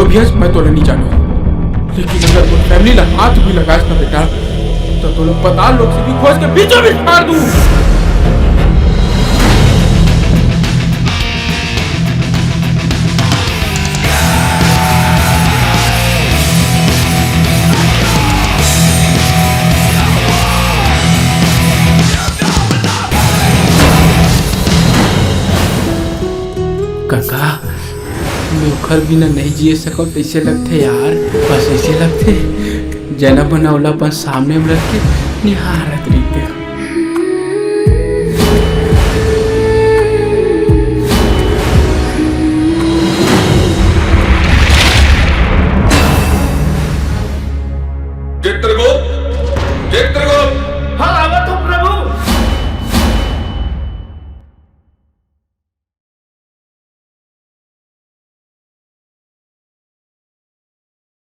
जो भी है मैं तो नहीं जानू, लेकिन अगर कोई फैमिली ला हाथ भी लगास ना बेटा तो लोग पता लोग से भी खोज के बीचों बीच मार दूं। काका ओखर बिना नहीं जिए सको तैसे लगते यार, बस ऐसे लगते जना बनावलापन सामने में रख के निहारत रहते। चित्रगुप्त हाँ आवत हूँ प्रभु।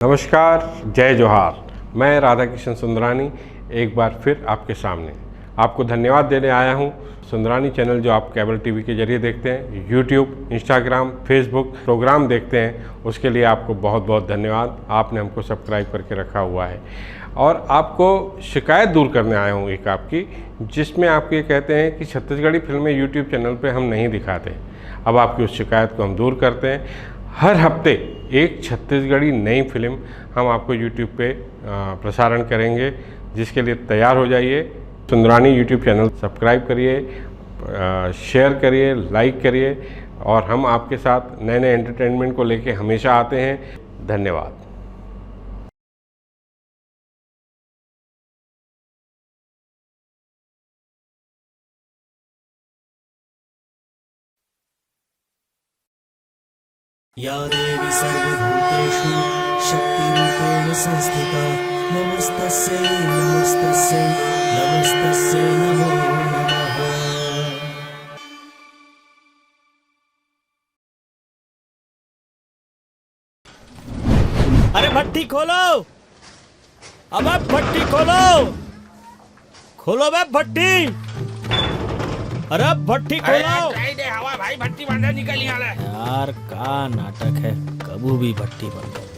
नमस्कार, जय जोहार। मैं राधा कृष्ण सुंदरानी एक बार फिर आपके सामने आपको धन्यवाद देने आया हूं। सुंदरानी चैनल जो आप केबल टीवी के जरिए देखते हैं, यूट्यूब, इंस्टाग्राम, फेसबुक प्रोग्राम देखते हैं, उसके लिए आपको बहुत बहुत धन्यवाद। आपने हमको सब्सक्राइब करके रखा हुआ है और आपको शिकायत दूर करने आया हूं एक आपकी, जिसमें आप ये कहते हैं कि छत्तीसगढ़ी फिल्में यूट्यूब चैनल पर हम नहीं दिखाते। अब आपकी उस शिकायत को हम दूर करते हैं। हर हफ्ते एक छत्तीसगढ़ी नई फिल्म हम आपको यूट्यूब पे प्रसारण करेंगे, जिसके लिए तैयार हो जाइए। सुंदरानी यूट्यूब चैनल सब्सक्राइब करिए, शेयर करिए, लाइक करिए और हम आपके साथ नए नए एंटरटेनमेंट को लेके हमेशा आते हैं। धन्यवाद। या देवी सर्वभूतेषु शक्तिरूपेण संस्थिता नमस्तस्यै नमस्तस्यै नमस्तस्यै नमो नमः। अरे भट्टी खोलो, अब भट्टी खोलो, खोलो बे भट्टी, अरे भट्टी खोलो। हवा भाई भट्टी बंदा निकल आला यार का नाटक है, कबू भी भट्टी बंद कर दे।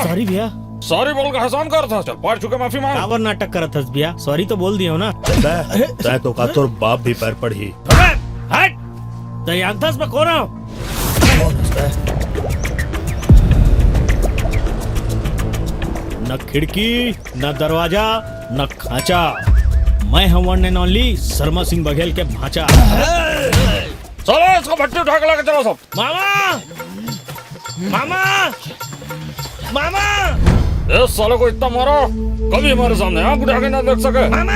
सॉरी भैया। सॉरी बोल का हसान कर था, चल पैर छू के माफी मांग। कावर नाटक करत हस भैया, सॉरी तो बोल दिया हो ना। तय तो का तोर बाप भी पैर पड़ी। हट तो यांथस में कौन हो? न खिड़की न दरवाजा न खांचा, मैं हूं one and only Sharma Singh Baghel के भांचा। चलो इसको भट्टी उठा के लेके चलो सब। मामा मामा मामा, इस साले को इतना मारो कभी हमारे सामने आंख उठा के ना देख सके। मामा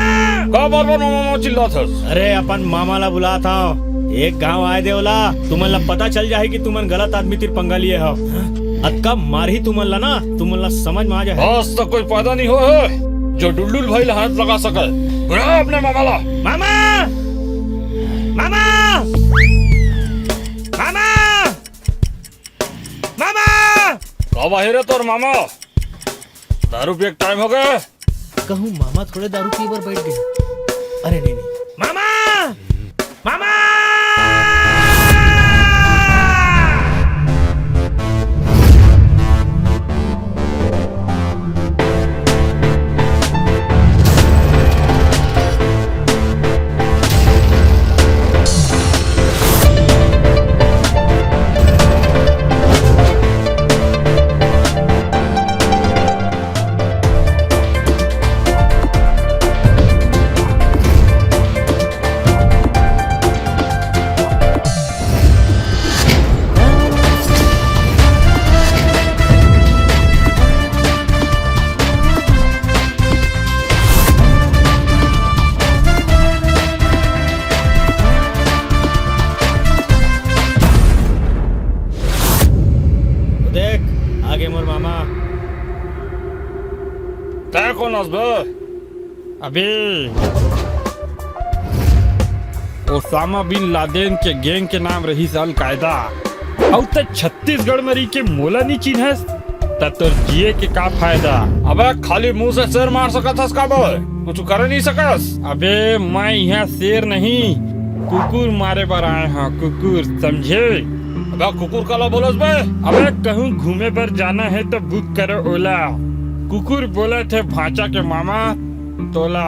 का बार बार मामा चिल्लाता है। अरे अपन मामा ला बुला था, एक गांव आए देवला, तुम्हाला पता चल जाए कि तुमन गलत आदमी तिर पंगा लिए हो। अक्का मार ही तुमला ना, तुमला समझ में आ जाए। आज तक कोई पैदा नहीं हुआ है जो डुलडुल भाई ला हाथ लगा सके। बुला अपने मामा ला। मामा मामा मामा मामा, कब आए रे तोर मामा? दारू पिए टाइम हो गया। कहूँ मामा थोड़े दारू पी पर बैठ गए। अरे नहीं नहीं, मामा मामा कौन अभी ओसामा बिन लादेन के गैंग के नाम रही अल कायदा। और ते छत्तीसगढ़ में रही के मोला नहीं चिन्हस त तोर जिए के का फायदा। अबे खाली मुंह से शेर मार सकत हस का बोल, कुछ कर नहीं सकस। अबे मैं यहाँ शेर नहीं कुकुर मारे बर आए हैं कुकुर, समझे? अबे कुकुर काला बोलस बे? अबे कहूँ घूमे पर जाना है तो बुक करो ओला। कुकुर बोले थे भांचा के मामा तोला,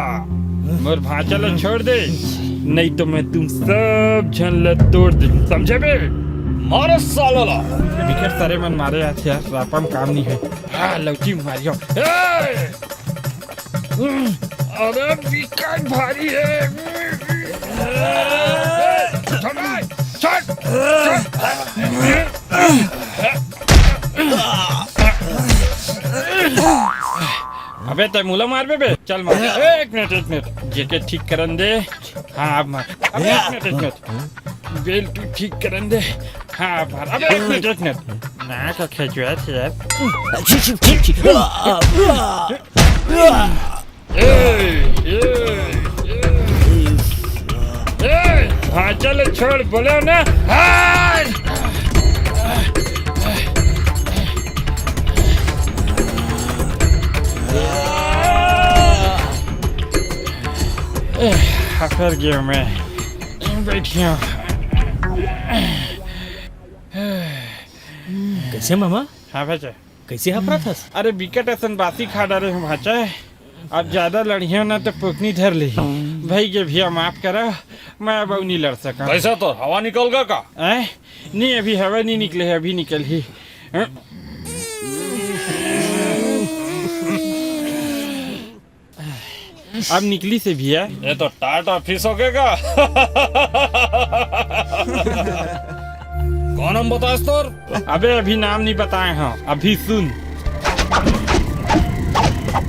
मोर भांचा ला छोड़ दे, नहीं तो मैं तुम सब झन ला तोड़ दे, समझे बे? मारे साला ला। विकेट सारे मन मारे आते यार, रापम काम नहीं है। हाँ लौटी मारियो। अरे विकेट भारी है। अबे ते मुला मार बे चल मार। एक मिनट जेके ठीक करन दे। हाँ अब मार। अबे एक मिनट बेल तू ठीक करन दे। हाँ अब मार। अबे एक मिनट ना का खजुआ थे यार। हाँ चल छोड़ बोले ना। फिर गया मैं बैठिया। कैसे मामा? हाँ भाचा कैसे हपरा था? अरे विकेट असन बासी खा डाले हूँ भाचा। अब ज्यादा लड़िया ना तो पोकनी धर ली। भाई के भैया माफ करो, मैं अब नहीं लड़ सका। कैसा तो हवा निकल गया का? नहीं अभी हवा नहीं निकले है, अभी निकल ही। अब निकली से भी है। ये तो टाटा फिश हो गएगा। कौन नाम बताए तोर? अबे अभी नाम नहीं बताए हैं, अभी सुन।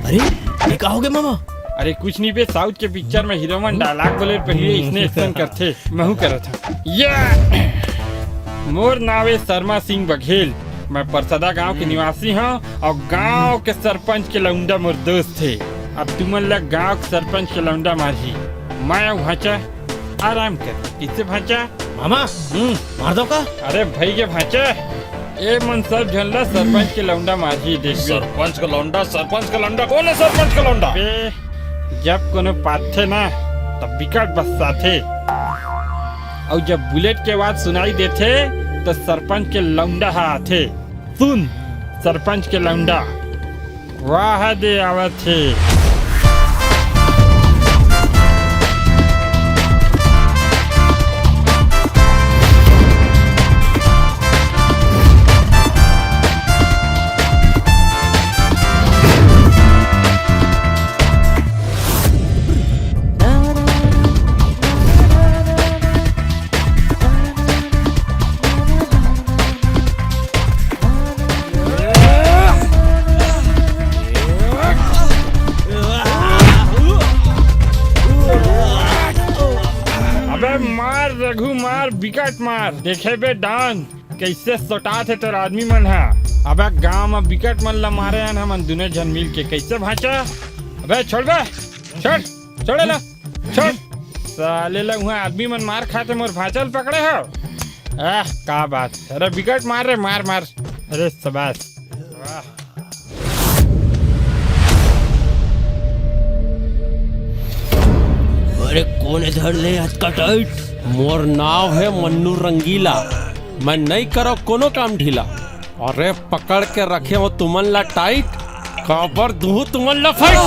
अरे ये क्या हो गया मामा? अरे कुछ नहीं बे, साउथ के पिक्चर में हीरोइन डायलॉग बोले पहले इसने एक्शन करते, मैं करा था। ये मोर नावे शर्मा सिंह बघेल, मैं परसदा गांव के निवासी हूँ और गांव के सरपंच के लौंडा मोर दोस्त थे। अब तुमन लग गांव के सरपंच के लौंडा मारी, मैं भाचा आराम कर। किससे भाचा? मामा मार दो का? अरे भाई के भाचा ए मन सब झल्ला सरपंच के लौंडा मारी। देख सरपंच का लौंडा? सरपंच का लौंडा कौन है? सरपंच का लौंडा जब कोनो पाथे ना तब विकट बस्ता थे, और जब बुलेट के आवाज सुनाई देते तो सरपंच के लौंडा आते। सुन सरपंच के लौंडा वाह दे आवत थे। रघु मार विकट मार, देखे बे डान कैसे सोटा थे तोर आदमी मन है। अबे गांव में विकट मन ला मारे हैं हम दोनों जन मिल के, कैसे भाचा? अबे छोड़ बे, छोड़ ना छोड़। साले लोग वहाँ आदमी मन मार खाते मोर भाचल पकड़े हो। का बात? अरे विकट मार रे, मार मार। अरे शाबाश। अरे कौन इधर ले टाइट? मोर नाव है मन्नू रंगीला, मैं नहीं करो कोनो काम ढीला। अरे पकड़ के रखे हो तुमन ला टाइट, काबर दूह तुमन ला फाइट।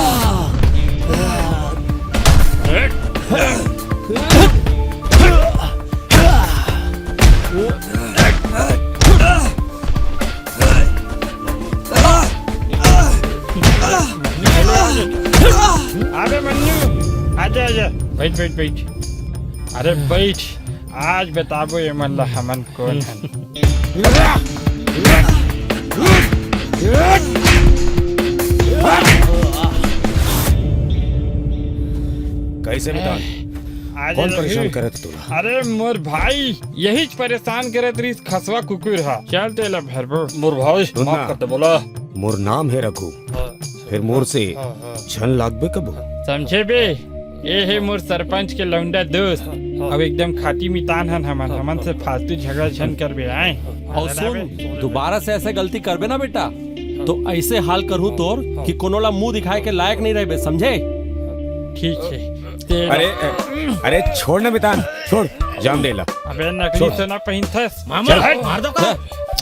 अबे मन्नू आजा आजा, बैठ बैठ बैठ। अरे बैठ, आज बताबो ये मल्ला हमन कौन है। कैसे मितान? कौन परेशान करे तुला? अरे मोर भाई यही परेशान करे तरी खसवा कुकुर हा। चल तेला भरबो मोर भाई माफ कर दे। बोला मोर नाम है रघु, फिर मोर से छन लागबे कब? समझे बे, ये है मोर सरपंच के लौंडा दोस्त। अब एकदम खाटी मितान हन हमन से फालतू झगड़ा झन कर बे आए। और सुन, दोबारा से ऐसे गलती करबे ना बेटा तो ऐसे हाल करूँ तोर कि कोनो ला मुंह दिखाए के लायक नहीं रहे, समझे? ठीक है तेल। अरे छोड़ ना बितान, छोड़ जाम दे ला। अबे नकली से ना पहनथस मामा मार दो का।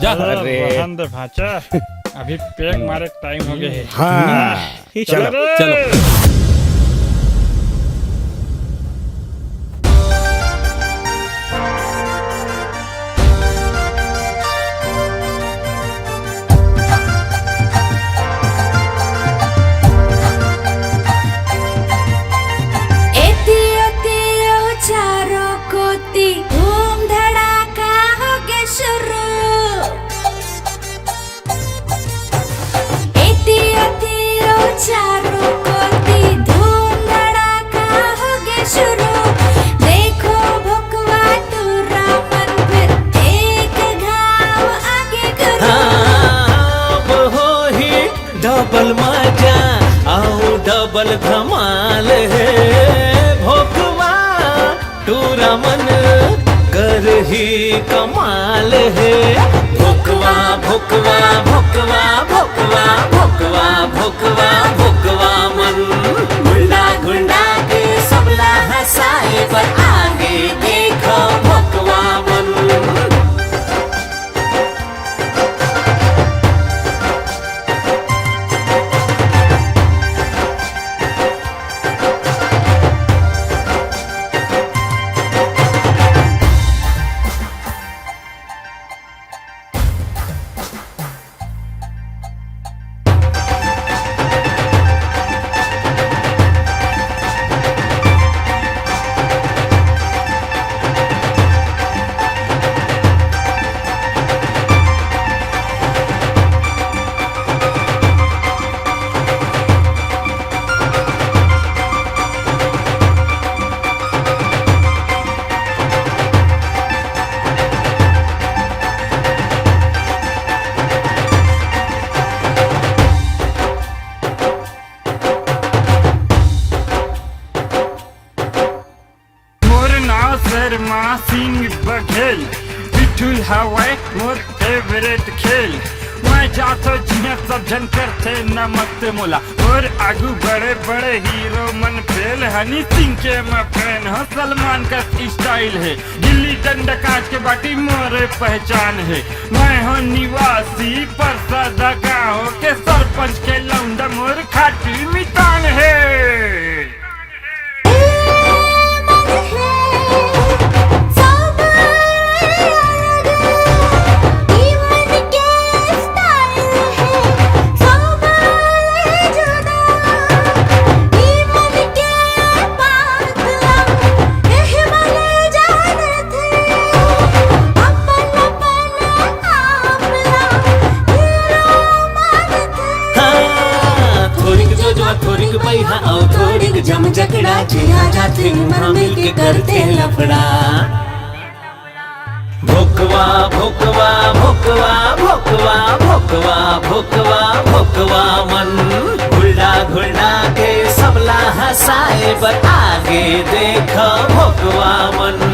जा अरे भाचा अभी पैक मारे टाइम हो गए है। हाँ चलो चलो। धूम धड़ाका हो के शुरू चारों कोती धूम धड़ाका हो के शुरू देखो भुकवा तुरा मन फिर एक घाव आगे करो। अब हो ही डबल मजा आओ डबल धमाल है भोकवा टूरा मन कर ही कमाल है भोकवा भोकवा भोकवा भोकवा भोकवा भोकवा भोकवा मन गुंडा गुंडा के सबला हंसाए पर आगे देखो भोकवा मन। सिंह बघेल पिठुल हवाई मोर फेवरेट खेल मैं जातो जिन्हें सब जन करते नमक मोला और आगू बड़े बड़े हीरो मन फेल हनी सिंह के मैं फैन हो सलमान का स्टाइल है गिल्ली डंडा कांच के बाटी मोरे पहचान है मैं हूँ निवासी परसादा गाँव के सरपंच के लौंडा मोर खाटी मितान है। जम जकड़ा जिया जाते मिल के करते लफड़ा भोकवा भोकवा भोकवा भोकवा भोकवा भोकवा भोकवा मन घुल्डा घुल्डा के सबला हंसाए पर आगे देखो भोकवा मन।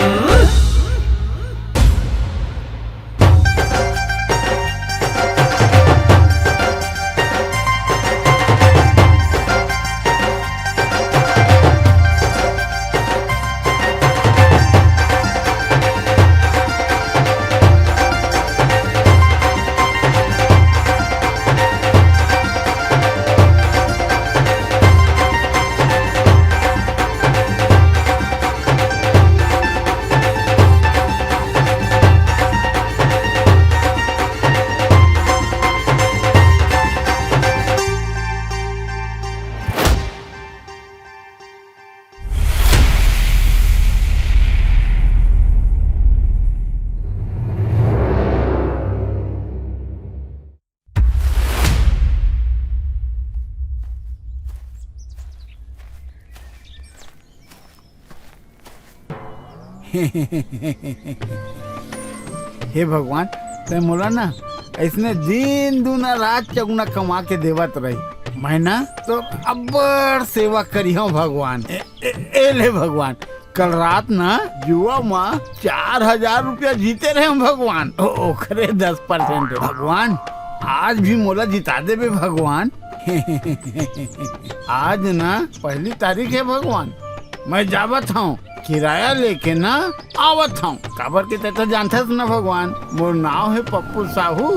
हे भगवान ते मोला ना इसने दिन दुना रात चौगुना कमा के देवत रही मैं ना तो अब्बड़ सेवा करी हूँ भगवान ए ले भगवान कल रात ना जुआ माँ 4000 रुपया जीते रहे हम भगवान ओखरे 10% भगवान आज भी मोला जिता देवे भगवान आज ना 1 तारीख है भगवान मैं जावत हूँ किराया लेके ना आवत हूँ। काबर के तो जानते ना भगवान, मोर नाव है पप्पू साहू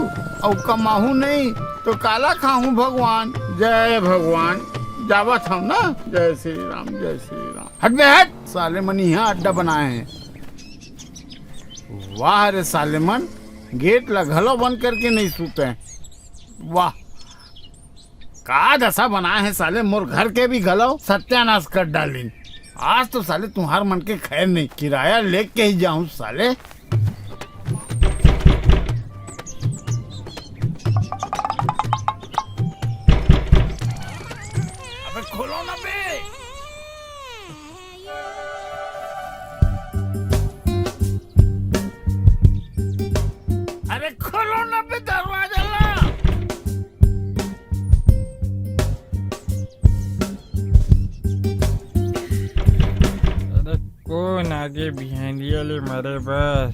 और कमाहू नहीं तो काला खाहू भगवान। जय भगवान, जावत हूँ ना। जय श्री राम, जय श्री राम। हट बे हट, साले मन यहाँ अड्डा बनाए हैं। वाह रे साले मन, गेट लगलो बंद करके नहीं सूते हैं। वाह का दशा बनाए हैं साले, मोर घर के भी गलो सत्यानाश कर डाली। आज तो साले तुम्हार मन के खैर नहीं, किराया लेके ही जाऊं साले। अबे खोलो ना बे। अरे खोलो ना बे दरवाजा ला। कौन आगे भिंडिया ले मरे बर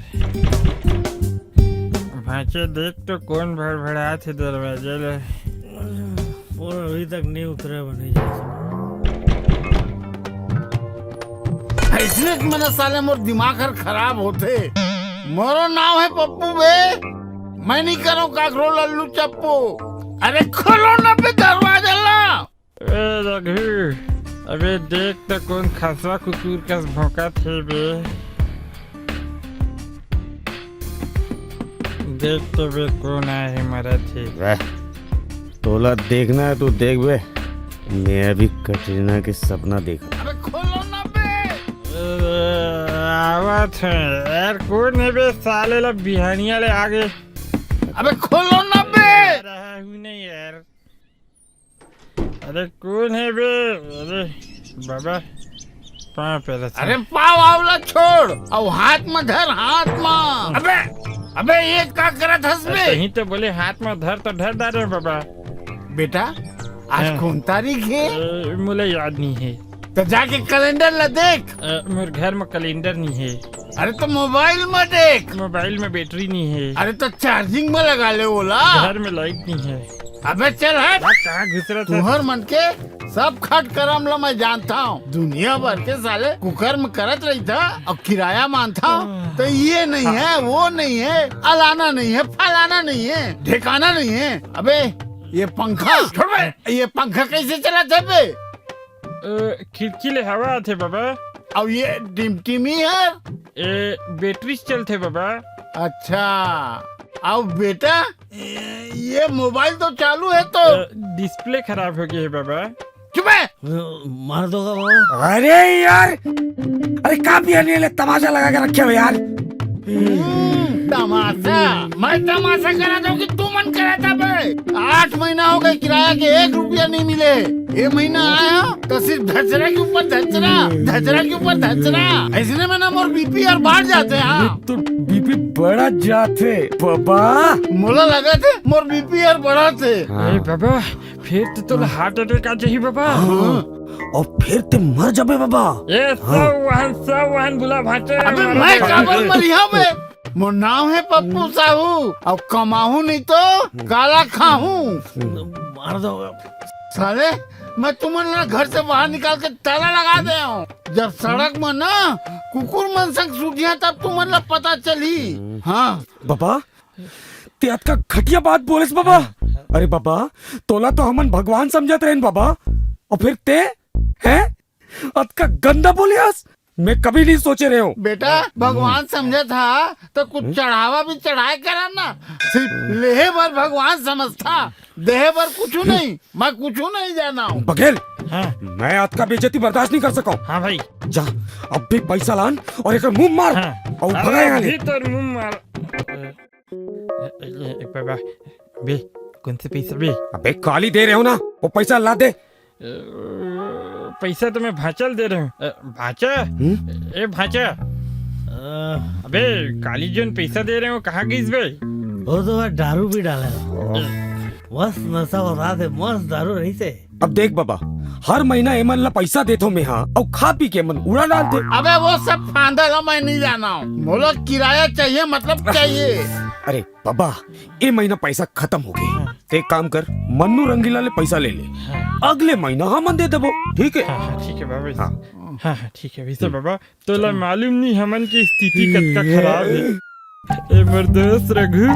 भाचे देख तो कौन भड़भड़ा थे दरवाजे ले। और अभी तक नहीं उतरे बने इसलिए मैंने साले मोर दिमाग हर खराब होते। मोरो नाम है पप्पू बे, मैं नहीं करूँ काकरो लल्लू चप्पू। अरे खोलो ना बे दरवाजा ला। ए रघु, अबे देख तो कौन खसवा कुकुर का भौंका थे बे। देख तो बे कौन आए है मरा थे। तोला देखना है तो देख बे, मैं अभी कटरीना के सपना देखा। अबे खोलो ना बे। आवत है यार, कौन है बे साले ला बिहानिया ले आगे। अबे खोलो ना बे। रहा हूँ नहीं यार। अरे कौन है बे। अरे बाबा पाँव पे रचा। अरे पाव आवला छोड़ और हाथ में धर, हाथ में। अबे ये का करत हस बे। कहीं तो बोले हाथ में धर तो धर डाले बाबा। बेटा आज कौन तारीख है? मुझे याद नहीं है। तो जाके कैलेंडर ला देख। मेरे घर में कैलेंडर नहीं है। अरे तो मोबाइल में देख। मोबाइल में बैटरी नहीं है। अरे तो चार्जिंग में लगा ले ओला। घर में लाइट नहीं है। अबे चल हट। कहाँ घुस रहा था। तुहर मन के सब खट करम ला मैं जानता हूँ। दुनिया भर के साले कुकर्म करत रही था और किराया मानता हूँ। तो ये नहीं है, वो नहीं है, अलाना नहीं है, फलाना नहीं है, ठिकाना नहीं है। अबे ये पंखा छोड़ बे। ये पंखा कैसे चला था बे? खिड़की ले हवा थे बाबा। और ये टिमटिमी है? बैटरी से चलते बाबा। अच्छा अब बेटा ये मोबाइल तो चालू है तो डिस्प्ले खराब हो गया है बाबा। चुप है। मार दोगा बाबा। अरे यार, अरे काफी अनिल तमाशा लगा के रखे हो यार। तमाशा? मैं तमाशा करा था कि तू मन करा था बे। 8 महीना हो गए किराया के 1 रुपया नहीं मिले। ये महीना आया तो सिर्फ धचरा के ऊपर धचरा, धचरा के ऊपर धचरा। ऐसे में ना मोर बीपी और बढ़ जाते हैं। तो बीपी बढ़ा जाते बाबा। मोला लगा थे मोर बीपी और बढ़ा थे। अरे बाबा फिर तो हार्ट अटैक आ जाही बाबा। और फिर ते मर जाबे बाबा। ये सब वाहन बुला भाटे। अबे मैं काबर मरिया बे। मोर नाम है पप्पू साहू और कमाहू नहीं तो काला खाहू। मार दोगा साले मैं तुम्हारे घर से बाहर निकाल के ताला लगा दे हूँ। जब सड़क में ना कुकुर मन संग सूझिया तब तुम्हारे पता चली। हाँ बाबा ते आज का घटिया बात बोलेस बाबा। अरे बाबा तोला तो हमन भगवान समझत रहेन बाबा, और फिर ते हैं आज का गंदा बोलियास। मैं कभी नहीं सोचे रहे हूँ। बेटा भगवान समझा था तो कुछ चढ़ावा भी चढ़ाए करा ना। सिर्फ लेहे भर भगवान समझता, देहे भर कुछ नहीं। मैं कुछ नहीं जाना हूँ। बघेल हाँ मैं आज का बेइज्जती बर्दाश्त नहीं कर सका। हाँ भाई जा अब भी पैसा लान और एक मुंह मार हाँ। और भगा यहाँ ले। भीतर मुंह मार। बाबा बे कौन से पैसा बे। अबे काली दे रहे हो ना, वो पैसा ला दे। पैसा तो मैं भाचल दे रहा हूँ। भाचा ए भाचा। अबे काली जोन पैसा दे रहे हो कहाँ गई बे। वो तो वह दारू भी डाले मस्त नशा बता थे, मस्त दारू रही थे। अब देख बाबा हर महीना एमन ला पैसा देते हो मैं हाँ, और खा पी के मन उड़ा डालते। अबे वो सब फांदा ला मैं नहीं जाना हूँ। बोलो किराया चाहिए मतलब चाहिए। अरे बाबा ये महीना पैसा खत्म हो गया। तो एक काम कर, मन्नू रंगीला ले पैसा ले ले। अगले महीना हम दे देबो, ठीक है। ठीक है बाबा। हाँ हाँ हाँ ठीक है वैसे बाबा तोला मालूम नहीं हमन की स्थिति कतका खराब है। ए मोर दोस्त रघु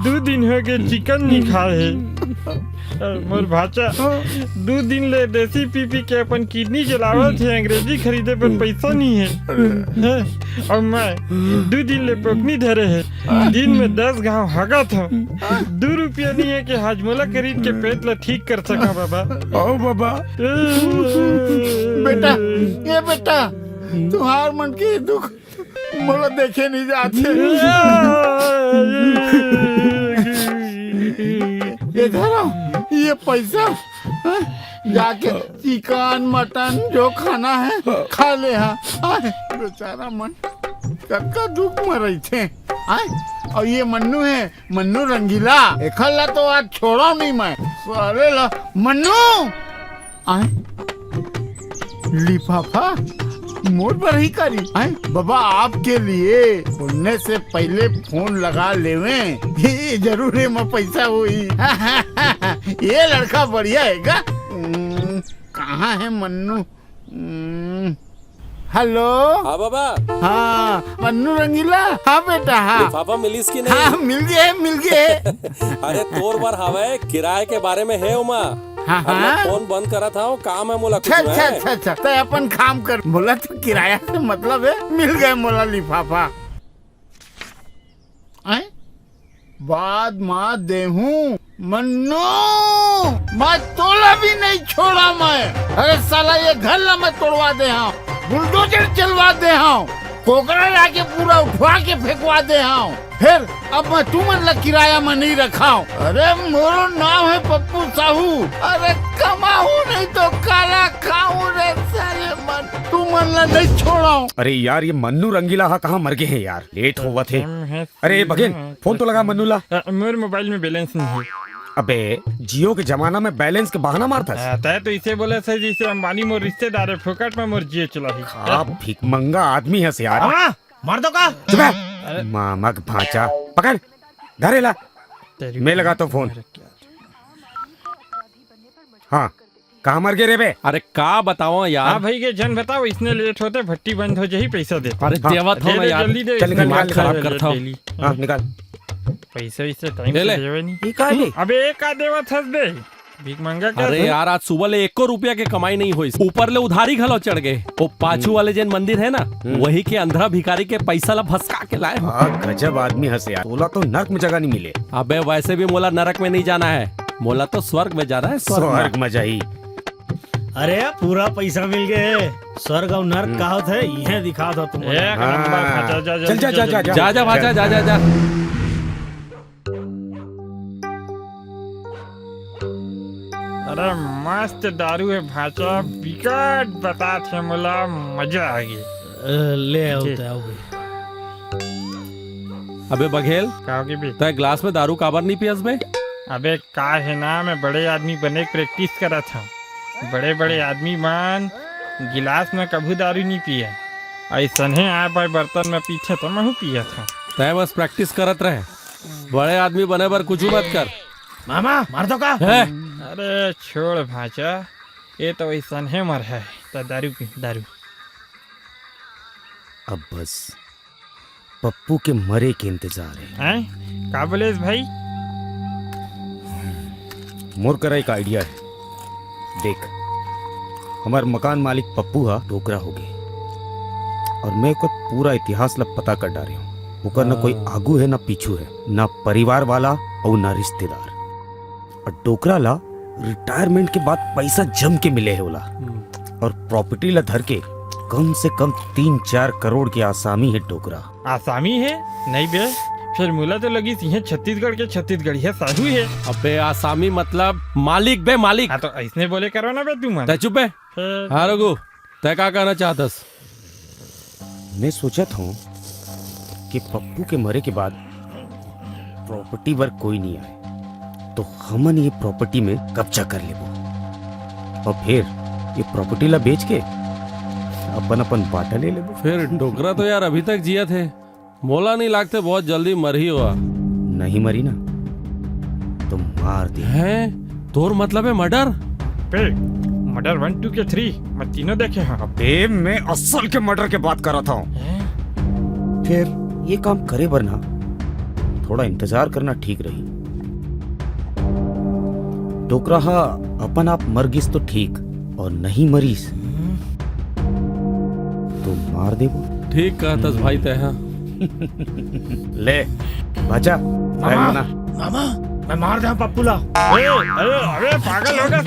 2 दिन हो गए चिकन नहीं खाए है। मोर भाचा 2 दिन ले देसी पी के अपन किडनी जलावत है, अंग्रेजी खरीदे पर पैसा नहीं है। और मैं 2 दिन ले पकनी धरे है, दिन में 10 घाव हगा था। 2 रुपया नहीं है कि हाजमोला खरीद के पेट ला ठीक कर सका बाबा। ओ बाबा बेटा, ये बेटा तुम्हार मन के दुख मोला देखे नहीं जाते। ये धरो ये पैसा, हाँ? जाके चिकन मटन जो खाना है खा ले। हाँ बेचारा मन कक्का दुख में रही थे। और ये मन्नू है, मन्नू रंगीला, एकला तो आज छोड़ा नहीं मैं। अरे ला मन्नू आए लिफाफा मोर पर ही करी। बाबा आपके लिए खुलने से पहले फोन लगा लेवे, ये जरूर है मैं पैसा हुई। ये लड़का बढ़िया है का? कहाँ है मन्नू? हेलो। हाँ बाबा। हाँ मन्नू रंगीला। हाँ बेटा। हाँ पापा मिलीस की नहीं? हाँ मिल गए मिल गए। अरे तोर बार हवे किराए के बारे में है उमा। हाँ अब मैं फोन बंद करा था, काम है मोला कुछ अच्छा अच्छा अच्छा तो अपन काम कर। बोला तो किराया से मतलब है, मिल गए मोला लिफाफा। बाद माँ देहूं मन्नू, मैं तोला भी नहीं छोड़ा मैं। अरे साला ये घर ला मैं तोड़वा दे हाँ, बुलडोजर चलवा दे हाँ, कोकरा लाके पूरा उठवा के फेंकवा दे हाँ। फिर अब मैं तू मन किराया में नहीं रखा हूँ। अरे मोरो नाम है पप्पू साहू। अरे कमाऊ नहीं तो काला खाऊं रे साले मन, तू मन नहीं छोड़ा। अरे यार ये मन्नू रंगीला हा कहाँ मर गए हैं यार, लेट हुआ थे। अरे बघेल फोन तो लगा मन्नू ला। मेरे मोबाइल में बैलेंस नहीं है। अबे जियो के जमाना में बैलेंस के बहाना मारता है तो इसे बोले सही जैसे अंबानी मोर रिश्तेदार है, फोकट में मोर जियो चला ही। आप भिखमंगा आदमी है से यार। मार दो का मामा का भांचा पकड़ धरे ला, मैं लगा तो फोन। हाँ कहाँ मर गए रे बे? अरे का बताओ यार। हाँ भाई के जन बताओ, इसने लेट होते भट्टी बंद हो जाही पैसा दे। अरे देवा था ना यार, जल्दी दे, चल निकाल खराब करता हूँ। हाँ निकाल पैसा इससे टाइम से देवे नहीं। अबे एक का देवा थस दे भीख मांगा क्या? अरे यार आज सुबह ले 1 रुपया के कमाई नहीं हुई, ऊपर ले उधारी घलो चढ़ गए। वो पाछू वाले जैन मंदिर है ना, वही के अंधरा भिखारी के पैसा ला फंसा के लाए। गजब आदमी हंसे यार, तोला तो नरक में जगह नहीं मिले। अबे वैसे भी मोला नरक में नहीं जाना है, मोला तो स्वर्ग में जाना है। स्वर्ग में जाही। अरे पूरा पैसा मिल गए। स्वर्ग और नर्क कहा थे यह दिखा दो तुम। चल जा जा जा जा जा भाजा जा जा जा। अरे मस्त दारू है भाचा, बिकट बता थे मोला, मजा आ गई। ले आओ। अबे बघेल कहोगे भी तय ग्लास में दारू काबर नहीं पियस बे? अबे का है ना, मैं बड़े आदमी बने प्रैक्टिस करा था। बड़े बड़े आदमी मान गिलास में कभी दारू नहीं पिया, ऐसा है आ भाई बर्तन में पीछे तो मैं पिया था। तय बस प्रैक्टिस करत रहे, बड़े आदमी बने पर कुछ मत कर। मामा मार दो का? अरे छोड़ भाचा, ये तो ऐसा है मर है तो दारू पी दारू। अब बस पप्पू के मरे के इंतजार है। का बोले भाई? मोर करा एक आइडिया है। देख हमार मकान मालिक पप्पू हा डोकरा हो गए, और मैं को पूरा इतिहास ला पता कर डाले हूँ। ओकर न कोई आगू है न पीछू है, न परिवार वाला और न रिश्तेदार। और डोकरा ला रिटायरमेंट के बाद पैसा जम के मिले है ओला, और प्रॉपर्टी ला धर के कम से कम 3-4 करोड़ के आसामी है डोकरा। आसामी है नहीं बे, फिर मुला तो लगी सिंह छत्तीसगढ़ के छत्तीसगढ़ है साधु है। अबे आसामी मतलब मालिक बे मालिक। हाँ तो ऐसने बोले करो ना बे तू मन। तय चुप बे। हाँ रघु तय क्या कहना चाहतस? मैं सोचा था कि पप्पू के मरे के बाद प्रॉपर्टी पर कोई नहीं आए तो हमन ये प्रॉपर्टी में कब्जा कर लेबो, और फिर ये प्रॉपर्टी ला बेच के अपन अपन बाटा ले लेबो। फिर डोकरा तो यार अभी तक जिया थे, मोला नहीं लागते बहुत जल्दी मर ही हुआ। नहीं मरी ना तो मार दे। है तोर मतलब है मर्डर? पे मर्डर 1 2 के 3 मैं तीनों देखे हैं। अबे मैं असल के मर्डर के बात कर रहा था। फिर ये काम करे वरना थोड़ा इंतजार करना ठीक रही। टोकराहा अपन आप मर गिस तो ठीक, और नहीं मरीस तो मार दे। ठीक कहा था भाई तय। ले बचा ना। मामा मैं मार दे पप्पूला। अरे पागल हो गया।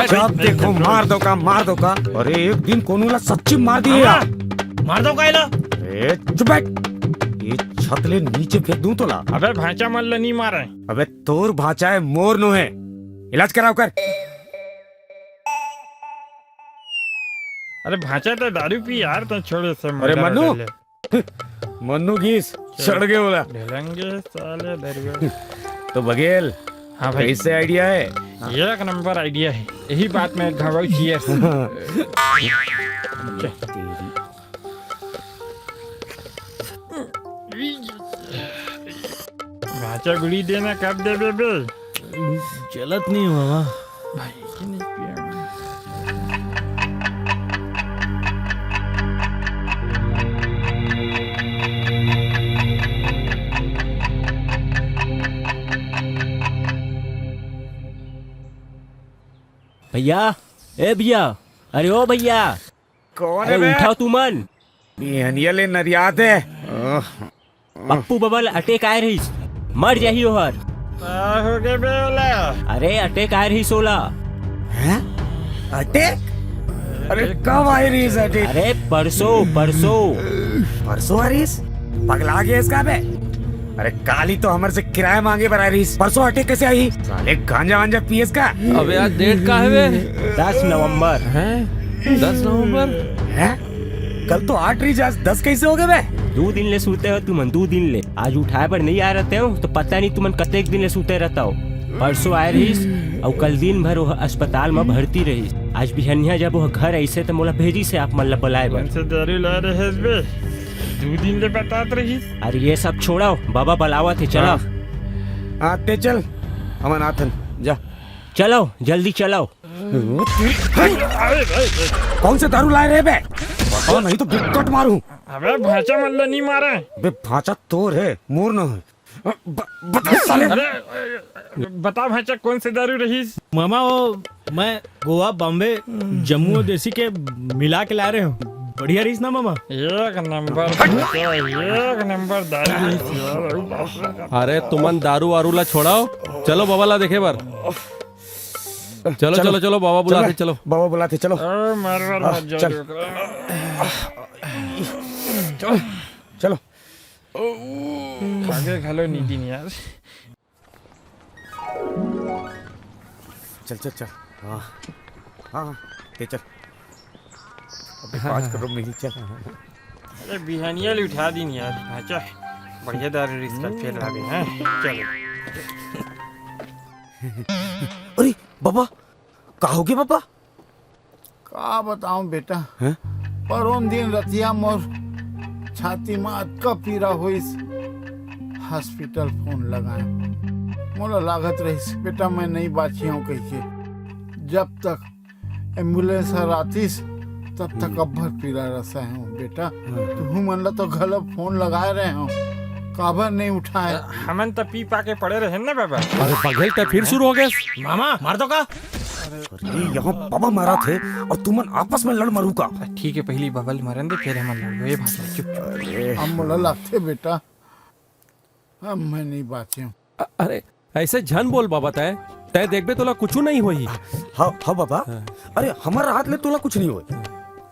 जब देखो मार दो का। अरे एक दिन कोनूला सच्ची मार दिए। मार दो कायला। चुप बैठ, ये छतले नीचे फेंक दूं तो ला। अबे भाचा मल्ल नहीं मारे। अबे तोर भाचा है मोर नो है, इलाज कराओ कर। अरे भाचा तो दारू पी यार, तो छोड़े से। अरे मन्नू घीस चढ़ गए बोला। ढलेंगे साले दरवे। तो बघेल हाँ भाई, कैसे आइडिया है? एक नंबर आइडिया है। यही बात में घबराऊ चाहिए। भाचा गुड़ी देना कब दे बे? चलत नहीं मामा। भाई की नहीं पिया। भैया, ए भैया, अरे ओ भैया, कौन अरे उठाओ तू मन। ले नरियात है। पप्पू बबल अटैक आए रही, मर जाही ओहर। हो गए बेला। अरे अटैक आए रही 16। हैं? अटैक? अरे कब आई रही अटैक? अरे परसों परसों आई पगला गया इसका बे। अरे काली तो हमारे से किराया मांगे पर आ रही। परसों अटैक कैसे आई? साले गांजा वांजा पीएस का। अबे आज डेट का है बे? 10 नवंबर हैं? 10 नवंबर है? कल तो 8 रही, 10 कैसे हो गए बे? 2 दिन ले सूते हो तुमन, 2 दिन ले। आज उठाए पर नहीं आ रहते हो तो पता नहीं तुमन कतेक दिन ले सूते रहता हो। परसों आए रहीस और कल दिन भर वो अस्पताल में भर्ती रहीस। आज बिहनिया जब वो घर ऐसे तो मोला भेजी से आप मन बुलाए बर। से दारू ला रहे बे? 2 दिन ले बतात रही। अरे ये सब छोड़ो, बाबा बुलावा थे। चलो आते चल अमन आथन जा। चलो जल्दी चलो। कौन से दारू लाए रहे बे? बताओ नहीं तो बिकट मारूं। अबे भाचा मल्ल नहीं मारे। बे भाचा तोर है, मोर न है। बता साले। अरे बता भाचा कौन से दारू रही? मामा वो मैं गोवा, बॉम्बे, जम्मू और देसी के मिला के ला रहे हो। बढ़िया रही ना मामा। एक नंबर दारू। अरे तुमन दारू वारू ला छोड़ाओ, चलो बाबा ला देखे बार। चलो बाबा बुलाते चलो। बाबा बुलाते चलो। चलो आगे खालो नीति नहीं यार। चल हाँ हाँ ते चल। अबे 5 करोड़ मिली चल। अरे बिहानिया ले उठा दी नहीं यार। भाचा बढ़िया दारू रिस्का फेल आ गए हैं। चलो। अरे बाबा कहोगे बाबा? का बताऊं बेटा, हैं? परोम दिन रतिया मोर छाती में अटका पीरा हुईस। हॉस्पिटल फोन लगाए, मोला लागत रही बेटा मैं नहीं बाची हूँ कही। जब तक एम्बुलेंस आतीस तब तक अब्बर पीरा रसा हूँ बेटा। तुम मन ला तो गलत फोन लगाए रहे हो, काबर नहीं उठाए? हमन तो पी पा के पड़े रहे ना बाबा। अरे बघेल तो फिर शुरू हो गए। मामा मार दो का। अरे यहाँ बाबा मारा थे और तुमन आपस में लड़ मरू का। ठीक है पहली बबल मरन दे फिर हम लड़। ये भाषा चुप। हम मोला लगते बेटा अब मैं नहीं बाची हूँ। अरे ऐसे झन बोल बाबा तय देखबे तोला कुछ नहीं होई। हाँ बाबा। अरे हमारा हाथ ले तोला कुछ नहीं हुए,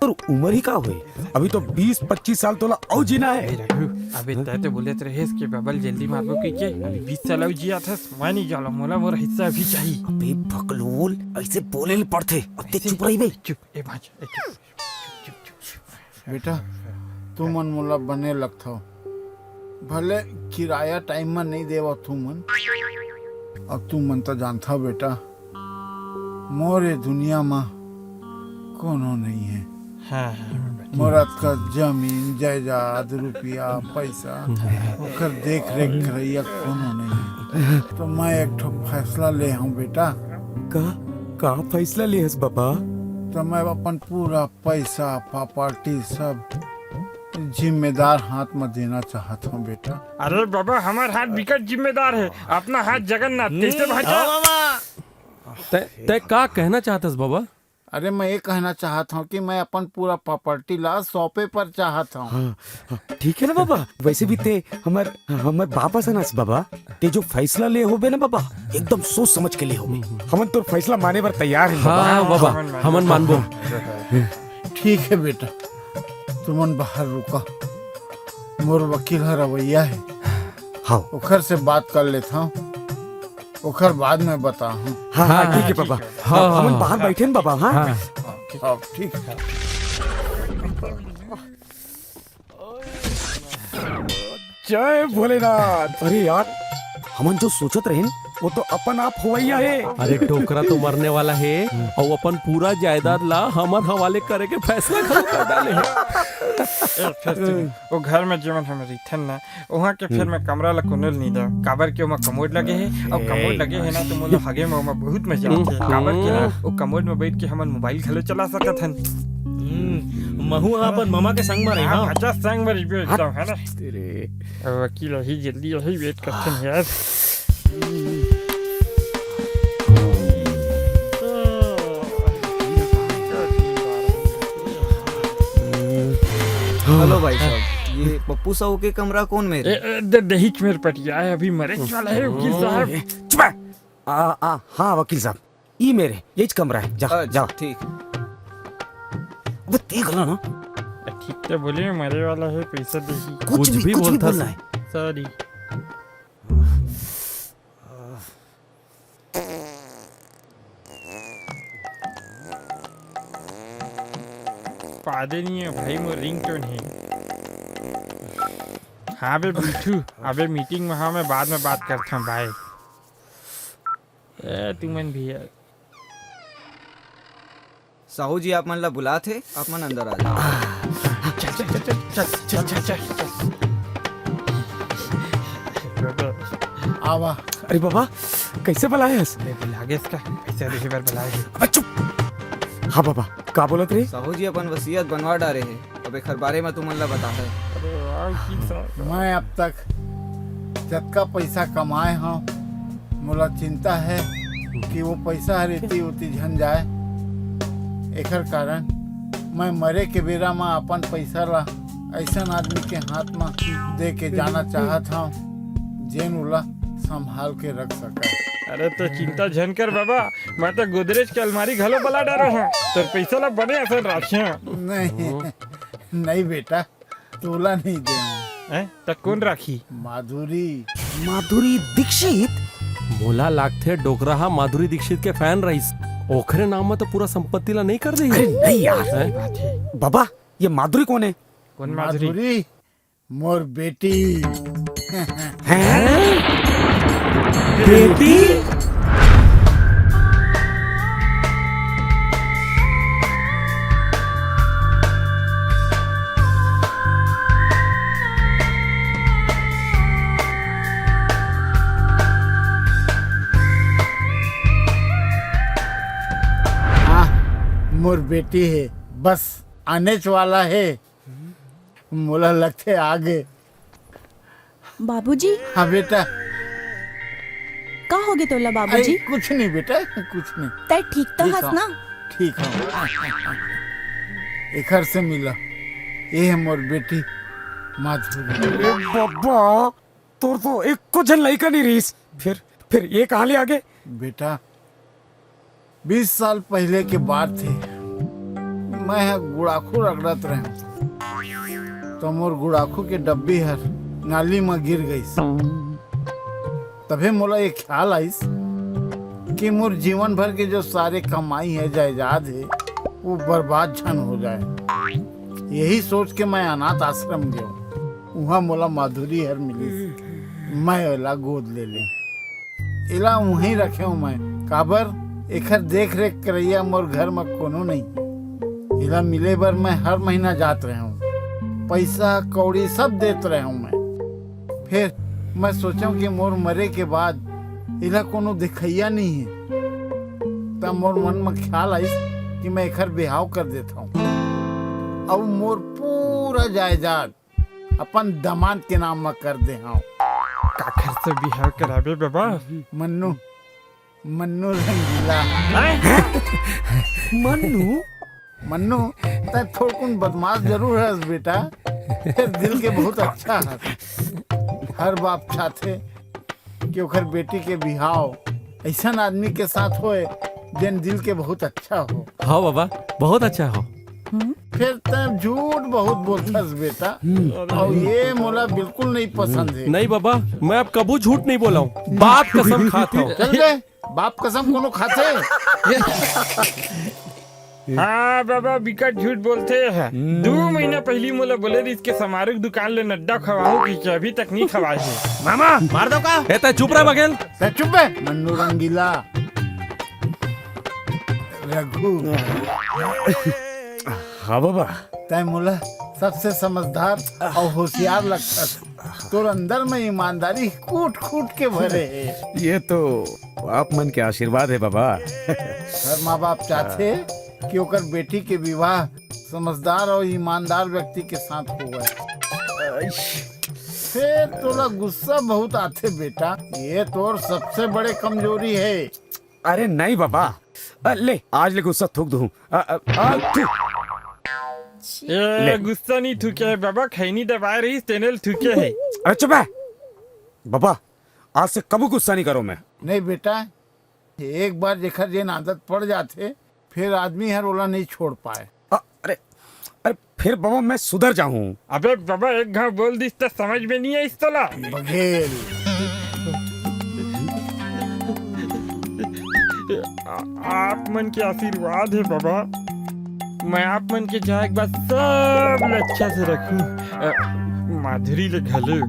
और उम्र ही का हुए। अभी तो 20-25 साल तोला और जीना है। अबे तय तो बोले रहे इसके बबल जल्दी मारबो की के 20 साल जिया था। मैं नहीं जाला, मोला मोर हिस्सा भी चाहिए। अबे भकलोल ऐसे बोले नहीं पड़ते। अब ते चुप रही बे। चुप ए भाषा बेटा तू मन मोला बने लगता हो, भले किराया टाइम में नहीं देवा तू मन। अब तू मन तो जानता हो बेटा मोरे दुनिया में कोनो नहीं है। मोरत का जमीन जायदाद रुपया पैसा ओकर देख रेख करैया कोनो नहीं है। तो मैं एक ठो फैसला ले हूँ बेटा। का फैसला लियस बाबा? तो मैं अपन पूरा पैसा प्रॉपर्टी सब जिम्मेदार हाथ में देना चाहता हूँ बेटा। अरे बाबा हमार हाथ विकट जिम्मेदार है, अपना हाथ जगन्नाथ कैसे भाजा? तय का कहना चाहतस बाबा? अरे मैं ये कहना चाहता हूँ कि मैं अपन पूरा प्रॉपर्टी ला सौंपे पर चाहता हूँ। हाँ, ठीक है ना बाबा। वैसे भी ते हमर बाबा सनस बाबा, ते जो फैसला ले होबे ना बाबा, एकदम सोच समझ के ले होबे। हमन तो फैसला माने पर तैयार है बाबा। हाँ बाबा, हमन मानबो। ठीक है बेटा, तुमन बाहर रुका, मोर वकील है रवैया है। हाँ ओखर से बात कर लेता हूँ, ओखर बाद में बता हूँ। हाँ ठीक है बाबा। हाँ हमन बाहर बैठे न बाबा। हाँ ठीक है। जय भोलेनाथ। अरे यार, हमन जो सोचत रहे वो तो अपन आप होवैया है। अरे टोकरा तो मरने वाला है और अपन पूरा जायदाद ला हमर हवाले करे के फैसला कर डाले है। वो घर में जीवन हम रिथन ना वहाँ के फिर मैं कमरा ला कोनल नहीं दा काबर के वहाँ कमोड लगे है और कमोड लगे है ना तो मोला हगे में वहाँ बहुत मजा आती है। काबर के ना वो कमोड में बैठ के हमन मोबाइल खेले चला सकत हन। महू अपन मामा के संग में रही। हाँ अच्छा संग में रिव्यू एकदम है ना तेरे वकील ही जल्दी यही वेट करते हैं यार। हेलो भाई साहब, ये पप्पू साहू के कमरा कौन मेरे? दहीच मेरे पटिया है, अभी मरे वाला है वकील साहब। चुप। हाँ वकील साहब, ये मेरे यही कमरा है। जाओ जाओ। ठीक। अब देख लो ना। ठीक तो बोले मरे वाला है, पैसा दही कुछ भी बोलना है। सॉरी। पादे नहीं है भाई, मोर रिंगटोन है। हाँ बे बिठू, अबे मीटिंग में हाँ मैं बाद में बात करता हूँ भाई। तुमन भी है। साहू जी आप मन ला बुला थे, आप मन अंदर आ जाओ। चल आवा। अरे बाबा कैसे बुलाए? लागे इसका पैसा देखे बार बुलाए। चुप। हाँ बाबा का बोलत रे? साहू जी अपन वसीयत बनवा डाले है, अब एक बारे में तुमन ला बता है। मैं अब तक जतका पैसा कमाए हूँ, मोला चिंता है कि वो पैसा रेती उती झन जाए। एकर कारण मैं मरे के बेरा में अपन पैसा ला ऐसा आदमी के हाथ में दे के जाना चाहत हूँ जेन उला संभाल के रख सके। अरे तो चिंता झन कर बाबा, मैं तो गोदरेज की अलमारी घलो बला डालो हूँ, तो पैसा ला बने असर राखिया। नहीं बेटा, तोला नहीं दे। तो कौन राखी? माधुरी दीक्षित। मोला लागथे डोकराहा माधुरी दीक्षित के फैन रहीस, ओखरे नाम में तो पूरा संपत्ति ला नहीं कर दी। अरे नहीं यार बाबा, ये माधुरी कौन है? कौन माधुरी? मोर बेटी। बेटी? मोर बेटी है, बस आने वाला है। मोला लगते आगे। बाबूजी। हाँ बेटा। का हो गए तोला बाबूजी? कुछ नहीं बेटा, कुछ नहीं। तै ठीक तो हस ना? ठीक है। एकर से मिला, ये है मोर बेटी माधुरी। बाबा तो एक को जन लड़का नहीं रहीस, फिर ये कहाँ ले आगे? बेटा 20 साल पहले के बात थे, मैं गुड़ाखू रगड़त रहे तो मोर गुड़ाखू के डब्बी हर नाली में गिर गई। तभी मोला ये ख्याल आइस कि मोर जीवन भर के जो सारे कमाई है जायदाद है वो बर्बाद झन हो जाए। यही सोच के मैं अनाथ आश्रम गया, वहाँ मोला माधुरी हर मिली। मैं एला गोद ले ले, एला वहीं रखे हूँ मैं। काबर एकर देख रेख करैया मोर घर में कोनो नहीं। एला मिले बर मैं हर महीना जात रहे हूँ, पैसा कौड़ी सब देत रहे हूँ मैं। फिर मैं सोचा कि मोर मरे के बाद इला कोनो दिखैया नहीं है। तब मोर मन में ख्याल आई कि मैं एकर बिहाव कर देता हूँ और मोर पूरा जायदाद अपन दामाद के नाम में कर दे हाँ। काखर से बिहार कराबे बाबा? मन्नू मन्नू रंगीला। मन्नू मन्नू तै थोड़कुन बदमाश जरूर है बेटा, फिर दिल के बहुत अच्छा है। हर बाप चाहते कि ओकर बेटी के बिहाव ऐसा आदमी के साथ होए जिन दिल के बहुत अच्छा हो। हाँ बाबा, बहुत अच्छा हो। फिर तब झूठ बहुत बोलतस बेटा, और ये मोला बिल्कुल नहीं पसंद है। नहीं बाबा, मैं अब कबू झूठ नहीं बोला हूँ, बाप कसम खाता हूँ। चल गए, बाप कसम कोनो खाते। हाँ बाबा, बिकट झूठ बोलते हैं। 2 महीना पहली मोला बोले रही इसके समारोह दुकान ले नड्डा खवाऊं कि अभी तक नहीं खवाए है। मामा मार दो का? ए चुप रहा बघेल। चुप है मन्नू रंगीला। रघु हाँ बाबा, तय मोला सबसे समझदार और होशियार लगता। तोर अंदर में ईमानदारी कूट कूट के भरे है। ये तो आप मन के आशीर्वाद है बाबा। हर माँ बाप चाहते कि ओकर बेटी के विवाह समझदार और ईमानदार व्यक्ति के साथ हुआ। फिर तोला गुस्सा बहुत आते बेटा, ये तोर सबसे बड़े कमजोरी है। अरे नहीं बाबा, ले आज ले गुस्सा थूक दूं। ये गुस्सा नहीं थूके है बाबा, खैनी दबा रही तेनल थूके है। अरे चुप है बाबा, आज से कबू गुस्सा नहीं करो। मैं नहीं बेटा, एक बार जेखर जेन आदत पड़ जाते फिर आदमी हर ओला नहीं छोड़ पाए। अरे अरे फिर बाबा मैं सुधर जाऊं। अबे बाबा, एक घाव बोल दिस तो समझ में नहीं है इस तोला। बघेल आप मन के आशीर्वाद है बाबा, मैं आप मन के जाए बात सब अच्छा से रखूं। माधुरी ले घले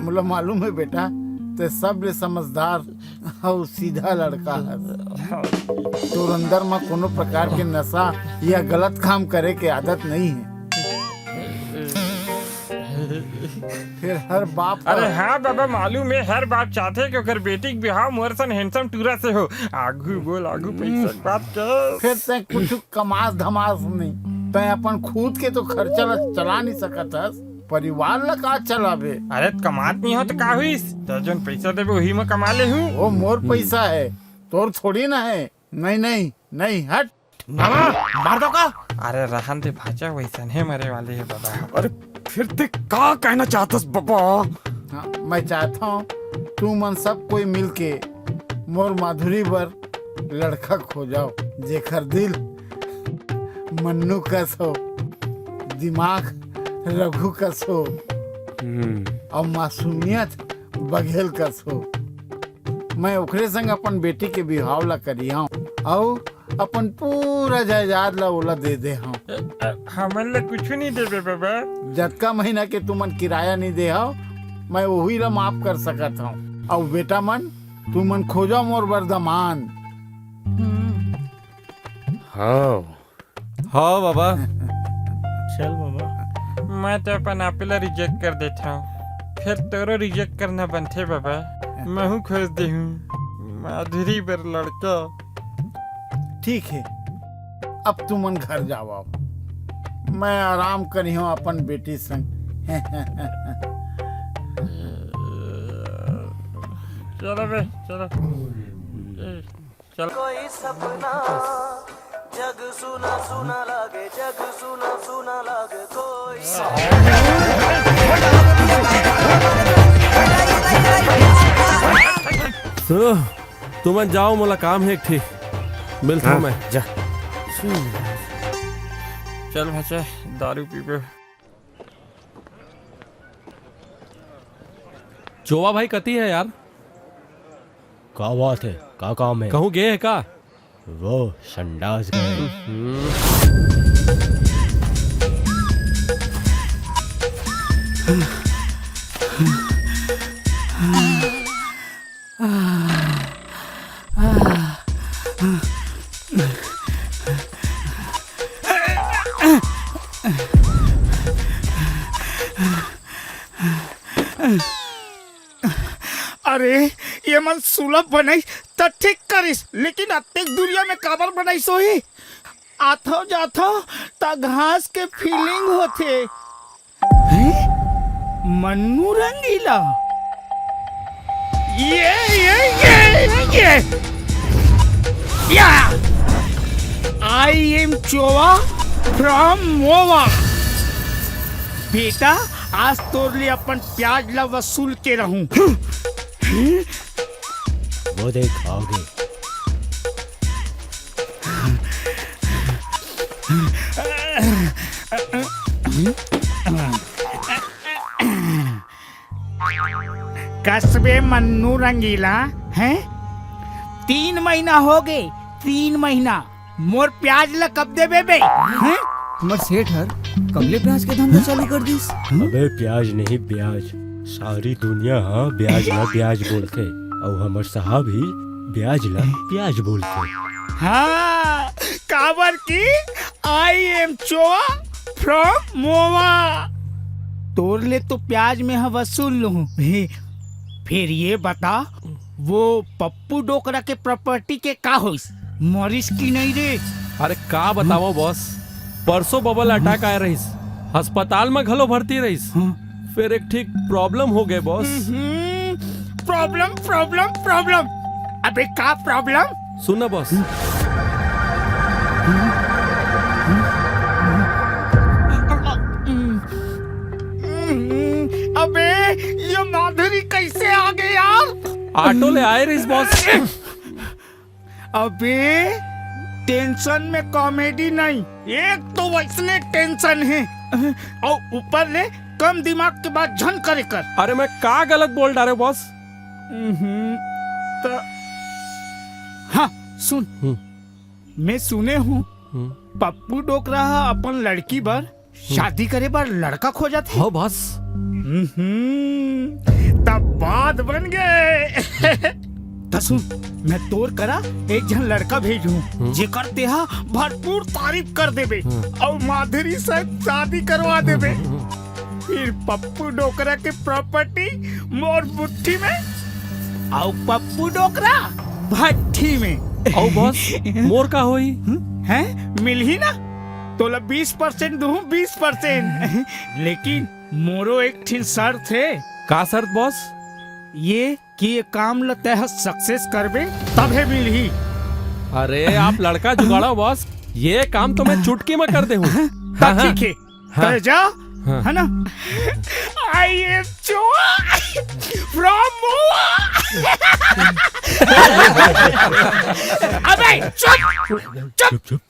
मुला मालूम है बेटा, ते सब ले समझदार और सीधा लड़का है। तो अंदर में कोनो प्रकार के नशा या गलत काम करे के आदत नहीं है। फिर हर बाप अरे हाँ बाबा, मालूम है हर बाप चाहते कि ओकर बेटी के बिहाव मोरसन हैंडसम टूरा से हो। आगू बोल, आगू पैसा की बात कर। फिर तय कुछ कमास धमास नहीं, तय अपन खुद के तो खर्चा चला नहीं सकत, परिवार ला का चलावे। अरे कमात नहीं हो तो का हुई, जन पैसा देवे वही में कमा ले हूँ। वो मोर पैसा है, तोर थोड़ी ना है। नहीं नहीं नहीं, हट मामा, मार दो का? अरे रहन दे भाचा, वैसा नहीं मरे वाले है बाबा। अरे फिर ते का कहना चाहतस बाबा? हाँ, मैं चाहता हूँ तू मन सब कोई मिल के मोर माधुरी पर लड़का खोजाओ, जेखर दिल मन्नू कस हो, दिमाग रघु कस हो और मासूमियत बघेल कस हो। मैं ओकरे संग अपन बेटी के बिहाव ला करिया और अपन पूरा जायदाद ला ओला दे दे हूँ। हमन ला कुछ नहीं देवे बाबा। जतका महीना के तुमन किराया नहीं दे हो, मैं वही ला माफ कर सकत हूँ। और बेटा मन, तू मन खोजा मोर बरदमान। हाँ हाँ बाबा। चल बाबा। मैं तो अपन आपेला रिजेक्ट कर देता हूँ, फिर तोरो रिजेक्ट करना बनते बाबा। मैं हूँ खोज दे हूँ माधुरी पर लड़का। ठीक है, अब तुम मन घर जाओ, मैं आराम करी हूँ अपन बेटी संग। चलो बे, चलो चलो। कोई सपना जग सुना सुना लागे, जग सुना सुना लागे कोई। सुनो, तुम जाओ, मोला काम है एक ठीक। मिलता हूँ मैं। जा। चल भाचा, दारू पीबे। चोवा भाई कती है यार? का बात है? का काम है? कहूँ गए है का? वो संडास गए। अरे ये मन सुलभ बनाई त ठीक करिस, लेकिन अत्तेक दुनिया में काबर बनाई सोही? आथो जाथो त घास के फीलिंग होथे। हैं? मन्नू रंगीला ये या आई एम चोवा फ्रॉम मोवा। बेटा आज तोर लिए अपन प्याज ला वसूल के रहूं। वो देखोगे। कसबे मन्नू रंगीला हैं? 3 महीना हो गए, 3 महीना मोर प्याज ला कब दे बेबे? हैं? मर सेठ हर कबले प्याज के धंधा चालू कर दिस। अबे प्याज नहीं ब्याज, सारी दुनिया हाँ ब्याज ला ब्याज बोलते और हमर साहब ही ब्याज ला प्याज बोलते। हाँ काबर की आई एम चोआ फ्रॉम मोवा। तोर ले तो प्याज में हाँ वसूल लूं। फिर ये बता वो पप्पू डोकरा के प्रॉपर्टी के का होइस? मॉरिस की नहीं रे? अरे का बताओ बॉस, परसों बबल अटैक आया रहीस, अस्पताल में घलो भर्ती रहीस, फिर एक ठीक प्रॉब्लम हो गए बॉस। प्रॉब्लम प्रॉब्लम प्रॉब्लम, अबे का प्रॉब्लम? सुन बॉस, अबे ये माधुरी कैसे आ गई यार? ऑटो ले आए रहीस बॉस। अबे टेंशन में कॉमेडी नहीं, एक तो वैसने टेंशन है और ऊपर ले कम दिमाग के बाद झन करे कर। अरे मैं का गलत बोल डाले बॉस? तो हाँ सुन, मैं सुने हूँ पप्पू डोकरा अपन लड़की बर शादी करे बर लड़का खोजत है। हो बॉस। तब बात बन गए। तो सुन, मैं तोर करा एक जन लड़का भेजूं जेकर तेहा भरपूर तारीफ कर देबे और माधुरी से शादी करवा देबे। फिर पप्पू डोकरा के प्रॉपर्टी मोर बुट्ठी में और पप्पू डोकरा भट्ठी में। ओ बॉस मोर का होई? हैं मिल ही ना तोला 20% दूं, 20%। लेकिन मोरो एक ठीक शर्त है। का शर्त बॉस? ये कि ये काम ल तह सक्सेस करबे तबे मिल ही। अरे आप लड़का जुगाड़ो बॉस, ये काम तो मैं चुटकी में कर दे हूँ। ठीक है तो जा, है ना? आई एम चोआ फ्रॉम मोआ। अबे चुप चुप चुप,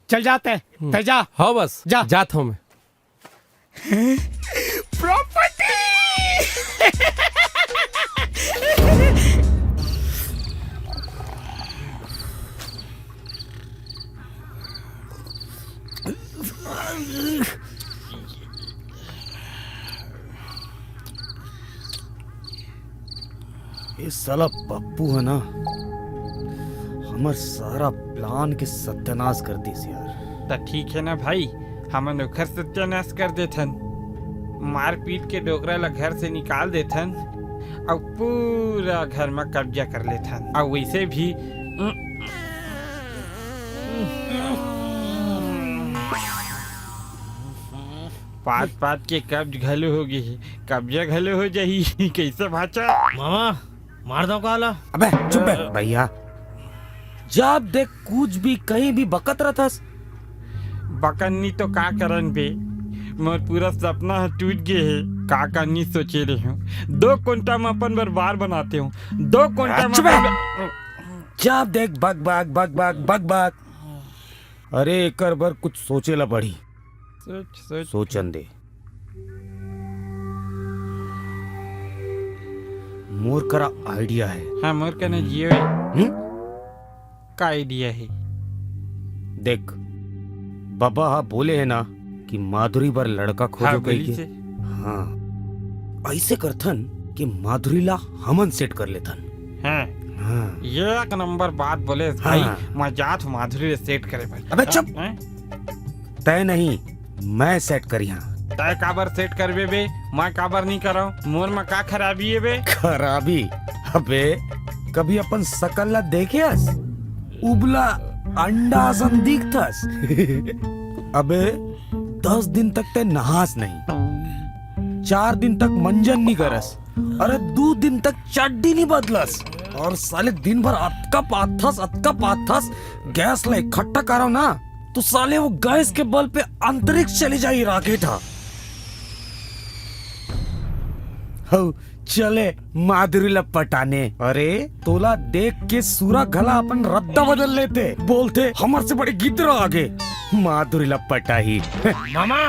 चल जाते हैं। जा हाँ बस जा, जाता हूँ मैं। प्रॉपर्टी। ये साला पप्पू है ना, हमार सारा प्लान के सत्यानाश कर दिस यार। तो ठीक है ना भाई, हमन ओखर सत्यानाश कर देथन, मार पीट के डोकरा ला घर से निकाल देथन और पूरा घर में कब्जा कर लेथन। और वैसे भी पात पात के कब्ज घलो हो गई, कब्जा घलो हो जाही। कैसे भाचा मामा मार दो काला। अबे चुप है भैया, जब देख कुछ भी कहीं भी बकत रहता। बकन्नी तो का करन बे, मोर पूरा सपना टूट गए है। का करनी सोचे रहे हूँ, 2 क्विंटा में अपन बर्बाद बनाते हूँ। 2 क्विंटा में जब देख bug bug bug bug bug bug. अरे एकर बर कुछ सोचेला पड़ी। सोचन दे। मोर करा आइडिया है। हाँ मोर का ना जियो का आइडिया है। देख बाबा हाँ बोले है ना कि माधुरी पर लड़का खोजो कही के। हाँ ऐसे करथन कि माधुरी ला हमन सेट कर लेथन। हाँ ये एक नंबर बात बोले भाई। मैं जात माधुरी सेट करे भाई। अबे चुप, तय नहीं मैं सेट करी। हाँ तय काबर सेट करबे बे, मैं काबर नहीं कराऊं, मोर में का खराबी है बे? खराबी? अबे कभी अपन सकल ला देखेस? उबला अंडा असन दिखतस। अबे 10 दिन तक ते नहास नहीं, 4 दिन तक मंजन नहीं करस, अरे 2 दिन तक चड्डी नहीं बदलस, और साले दिन भर अतका पाथस गैस ला इकट्ठा करो ना तो साले वो गैस के बल पे अंतरिक्ष चली जाई रॉकेट। हो चले माधुरी ला पटाने। अरे तोला देख के सूरा गला अपन रद्दा बदल लेते, बोलते हमारे से बड़े गिद्र आगे माधुरी ला पटाही। मामा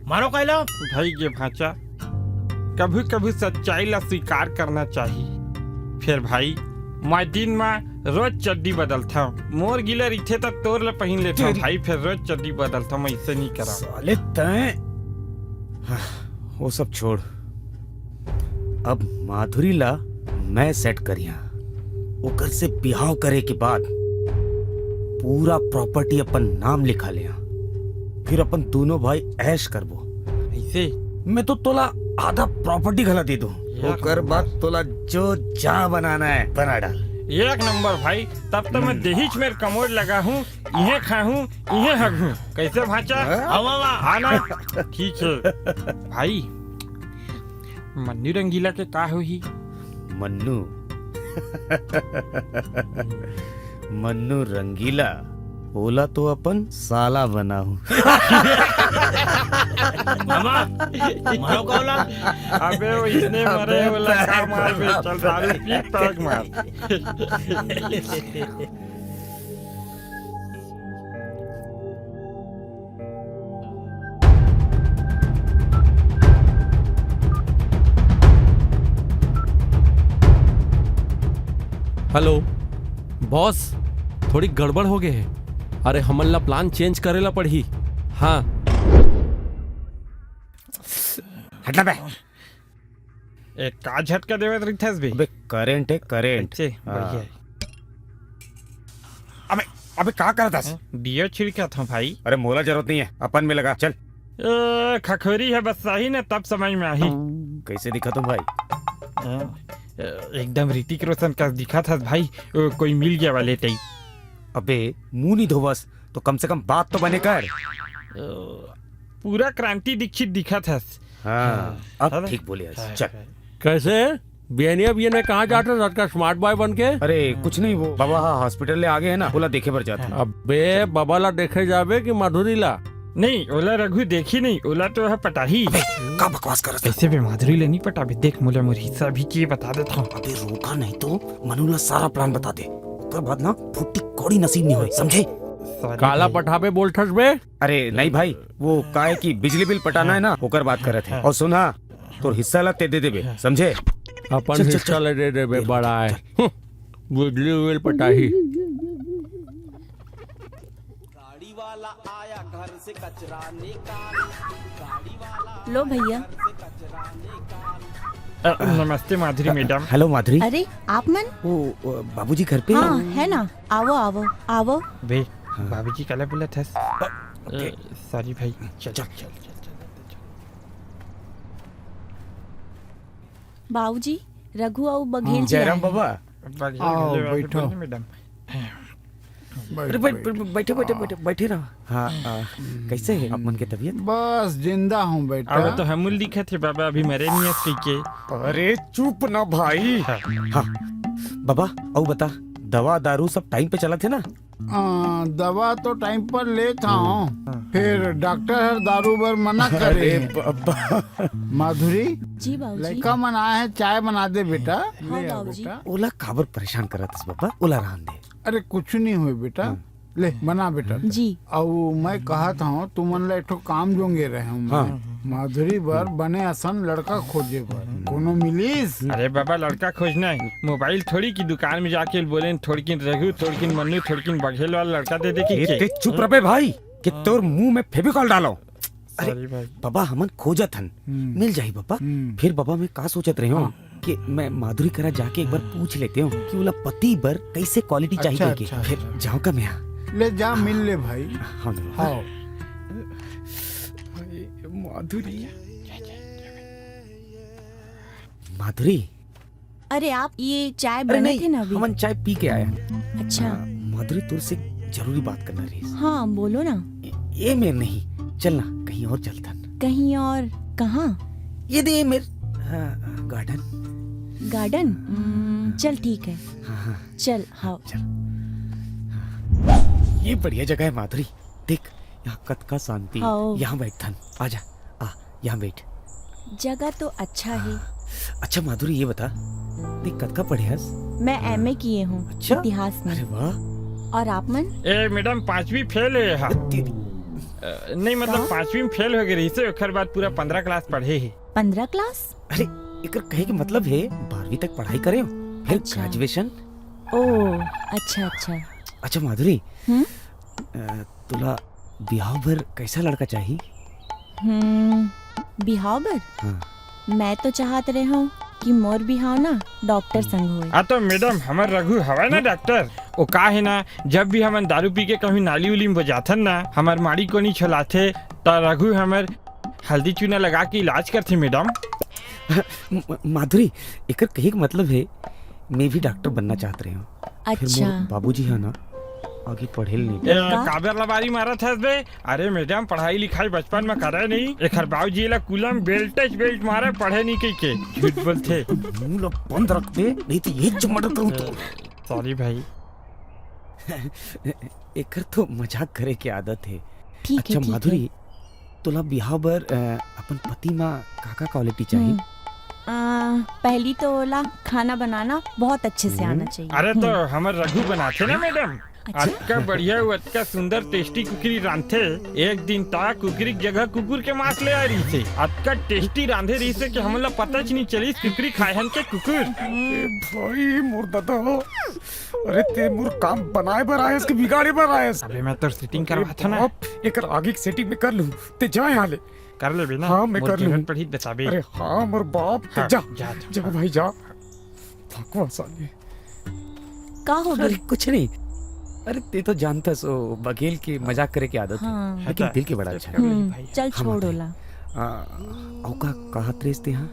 मारो कहला भाई के भाचा, कभी कभी सच्चाई ला स्वीकार करना चाहिए। फिर भाई मैं दिन में रोज चड्डी बदलता हूँ, मोर गिला रिथे तक तोर ला पहन लेता हूँ भाई, फिर रोज चड्डी बदलता हूँ, मैं इससे नहीं करा। साले तय वो सब छोड़, अब माधुरी ला मैं सेट करिया, ओकर से बिहाव करे के बाद पूरा प्रॉपर्टी अपन नाम लिखा लिया, फिर अपन दोनों भाई ऐश करबो। ऐसे मैं तो तोला आधा प्रॉपर्टी गला दे दूं, ओकर बाद तोला जो जा बनाना है बना डाल। एक नंबर भाई, तब तो मैं दहेज में कमोड लगा हूँ, इन्हें खाऊं इन्हें हगूं, कैसे भाचा? आना ठीक है भाई। मन्नू रंगीला के का होही? मन्नू मन्नू रंगीला ओला तो अपन साला बना हूँ। मामा मारो कौला, अबे वो इसने मरे वाला का मार बे, चल दारू पी पैग मार। हेलो बॉस, थोड़ी गड़बड़ हो गए है। अरे हमन ला प्लान चेंज करेला पड़ी। हाँ हटना बे। एक का झटका देवत रिथस बे। अबे करंट है करंट। अच्छे बढ़िया है। अबे अबे का करता है? दियो छिड़का था भाई। अरे मोला जरूरत नहीं है, अपन में लगा चल। खखोरी है बस सही ना, तब समझ में आई। कैसे दिखा तुम भाई? एकदम ऋतिक रोशन का दिखा था भाई, कोई मिल गया वाले टाइप। अबे मुंह नहीं धोबस तो कम से कम बात तो बने कर। पूरा क्रांति दीक्षित दिखा था। हाँ अब ठीक बोले। चल कैसे बियनिया बियन कहाँ जाता था का स्मार्ट बॉय बन के? अरे कुछ नहीं, वो बाबा हॉस्पिटल ले आगे है ना, बोला देखे पर जाते। अबे बाबा ला देखे जावे कि माधुरी ला? नहीं ओला रघु देखी नहीं, ओला तो है पटाही। का बकवास कर? ऐसे भी माधुरी ले नहीं पटा बे, देख मोला मोर हिस्सा भी की बता देता हूँ। अबे रोका नहीं तो मनुला सारा प्लान बता दे, उसके बाद ना फुट्टी कौड़ी नसीब नहीं हुई, समझे? काला पठाबे बोलठस बे? अरे नहीं भाई, वो काहे की बिजली बिल पटाना है ना, होकर बात कर रहे थे। और सुना तो हिस्सा ला ते दे देबे, समझे? अपन हिस्सा ले दे देबे, बड़ा है बिजली बिल पटाही। गाड़ी वाला आया घर से कचरा निकाल, गाड़ी वाला लो भैया। नमस्ते माधुरी मैडम। हेलो माधुरी। अरे आप मन? वो बाबूजी घर पे? हाँ है ना, आओ आओ आओ। बे बाबूजी कल बोला था। सॉरी भाई, चल चल चल चल। बाबूजी रघु और बघेल जी जयराम आए। बाबा। आओ बैठो। मैडम अरे बैठे बैठे बैठे बैठे रहो। हाँ कैसे है अपन की तबीयत? बस जिंदा हूँ बेटा। अब तो हम दिखे थे बाबा, अभी मरे नहीं है के। अरे चुप ना भाई। हाँ बाबा और बता, दवा दारू सब टाइम पे चला थे ना? दवा तो टाइम पर ले था, फिर डॉक्टर हर दारू बर मना करे। बाबा माधुरी जी बाबूजी। लड़का मना है, चाय बना दे बेटा। हाँ ले आ बाबूजी। बेटा। ओला काबर परेशान करा था बाबा, ओला रहन दे। अरे कुछ नहीं हुई बेटा, ले बना बेटा। जी। और मैं कहा था तुमन ला एक काम जोंगे रहे हूँ। माधुरी बर बने असन लड़का खोजे बर कोनो मिलीस? अरे बाबा लड़का खोजना है, मोबाइल थोड़ी की दुकान में जाके बोले थोड़किन रघु थोड़किन मन्नू थोड़किन बघेल वाला लड़का दे दे के। चुप रहे भाई कि तोर मुंह में फेविकॉल डालो। अरे सॉरी भाई। बाबा हमन खोजत हन, मिल जाही बाबा। फिर बाबा मैं का सोचत रहे हो कि मैं माधुरी करा जाके एक बार पूछ लेते हूँ कि बोला पति बर कैसे क्वालिटी चाहिए। अच्छा। फिर जाओ का मैं ले जा मिल ले भाई। हाँ हाँ माधुरी माधुरी, अरे आप ये चाय अरे बने नहीं, थे ना अभी? हमन चाय पी के आए हैं। अच्छा। माधुरी तुझ से जरूरी बात करना रही। हाँ बोलो ना। ये मेर नहीं, चलना कहीं और चलतन। कहीं और? कहाँ? ये दे मेर गार्डन। गार्डन? चल ठीक है। हाँ। चल हाँ। ये बढ़िया जगह है माधुरी, देख यहाँ कत का शांति। आओ। यहाँ बैठन, आजा आ यहाँ बैठ। जगह तो अच्छा है। अच्छा माधुरी ये बता, देख कत का पढ़े हस? मैं एमए किए हूँ अच्छा? इतिहास में। अरे वाह। और आप मन? ए मैडम 5वीं फेल है यहाँ। नहीं मतलब 5वीं में फेल हो गई से ओकर बाद पूरा 15 क्लास पढ़े है। 15 क्लास? अरे एकर कहे के मतलब है 12वीं तक पढ़ाई करे फिर अच्छा। ग्रेजुएशन। ओह अच्छा अच्छा। अच्छा माधुरी, तुला बिहाव भर कैसा लड़का चाहिए? बिहाव बर? हाँ। मैं तो चाहत रहे हूँ कि मोर बिहाव ना डॉक्टर संग होए। तो मैडम हमार रघु हवा ना डॉक्टर, वो का है ना जब भी हमन दारू पी के कहीं नाली उली में बजाथन ना हमार माड़ी को नहीं छलाथे तो रघु हमार हल्दी चूना लगा के इलाज करते मैडम। माधुरी एकर कहे के मतलब है मैं भी डॉक्टर बनना चाहत रही हूँ। अच्छा। बाबूजी है ना आगे पढ़े नहीं। काबर लबारी मारा था बे? अरे मैडम पढ़ाई लिखाई बचपन में करे नहीं, एक बाबूजी ला कुलम बेल्ट मारे पढ़े नहीं कई के झूठ बोलते। मुंह बंद रख दे नहीं तो ये चमड़ करूँ तो। सॉरी भाई। एकर तो मजाक करे की आदत है। ठीक अच्छा है, माधुरी तुला बिहाव बर अपन पति माँ काका क्वालिटी चाहिए? पहली तो ओला खाना बनाना बहुत अच्छे से आना चाहिए। अरे तो हमार रघु बनाते ना मैडम। अतका बढ़िया अतका सुंदर टेस्टी कुकरी रांधे। एक दिन तक कुकरी की जगह कुकुर के मांस ले आ रही थे। अतका टेस्टी रांधे रही से कि हमला पता नहीं चली कुकरी खाए हन के कुकुर। भाई मोर दादा, अरे ते मोर काम बनाए बर आयस के बिगाड़े बर आयस? अबे मैं तो सेटिंग करवा था ना। एकर आगे की सेटिंग में कर लूं ते जा यहाँ ले। कर ले बिना। हाँ मैं कर लूं। पढ़ी बताबे। अरे हाँ मोर बाप हाँ, जा जा, जा भाई जा। थकवा साले। का हो अरे गई? कुछ नहीं, अरे ते तो जानता सो बघेल की मजाक करे की आदत हाँ। है, लेकिन दिल के बड़ा अच्छा है। चल छोड़ ओला। औका कहत रेस ते हाँ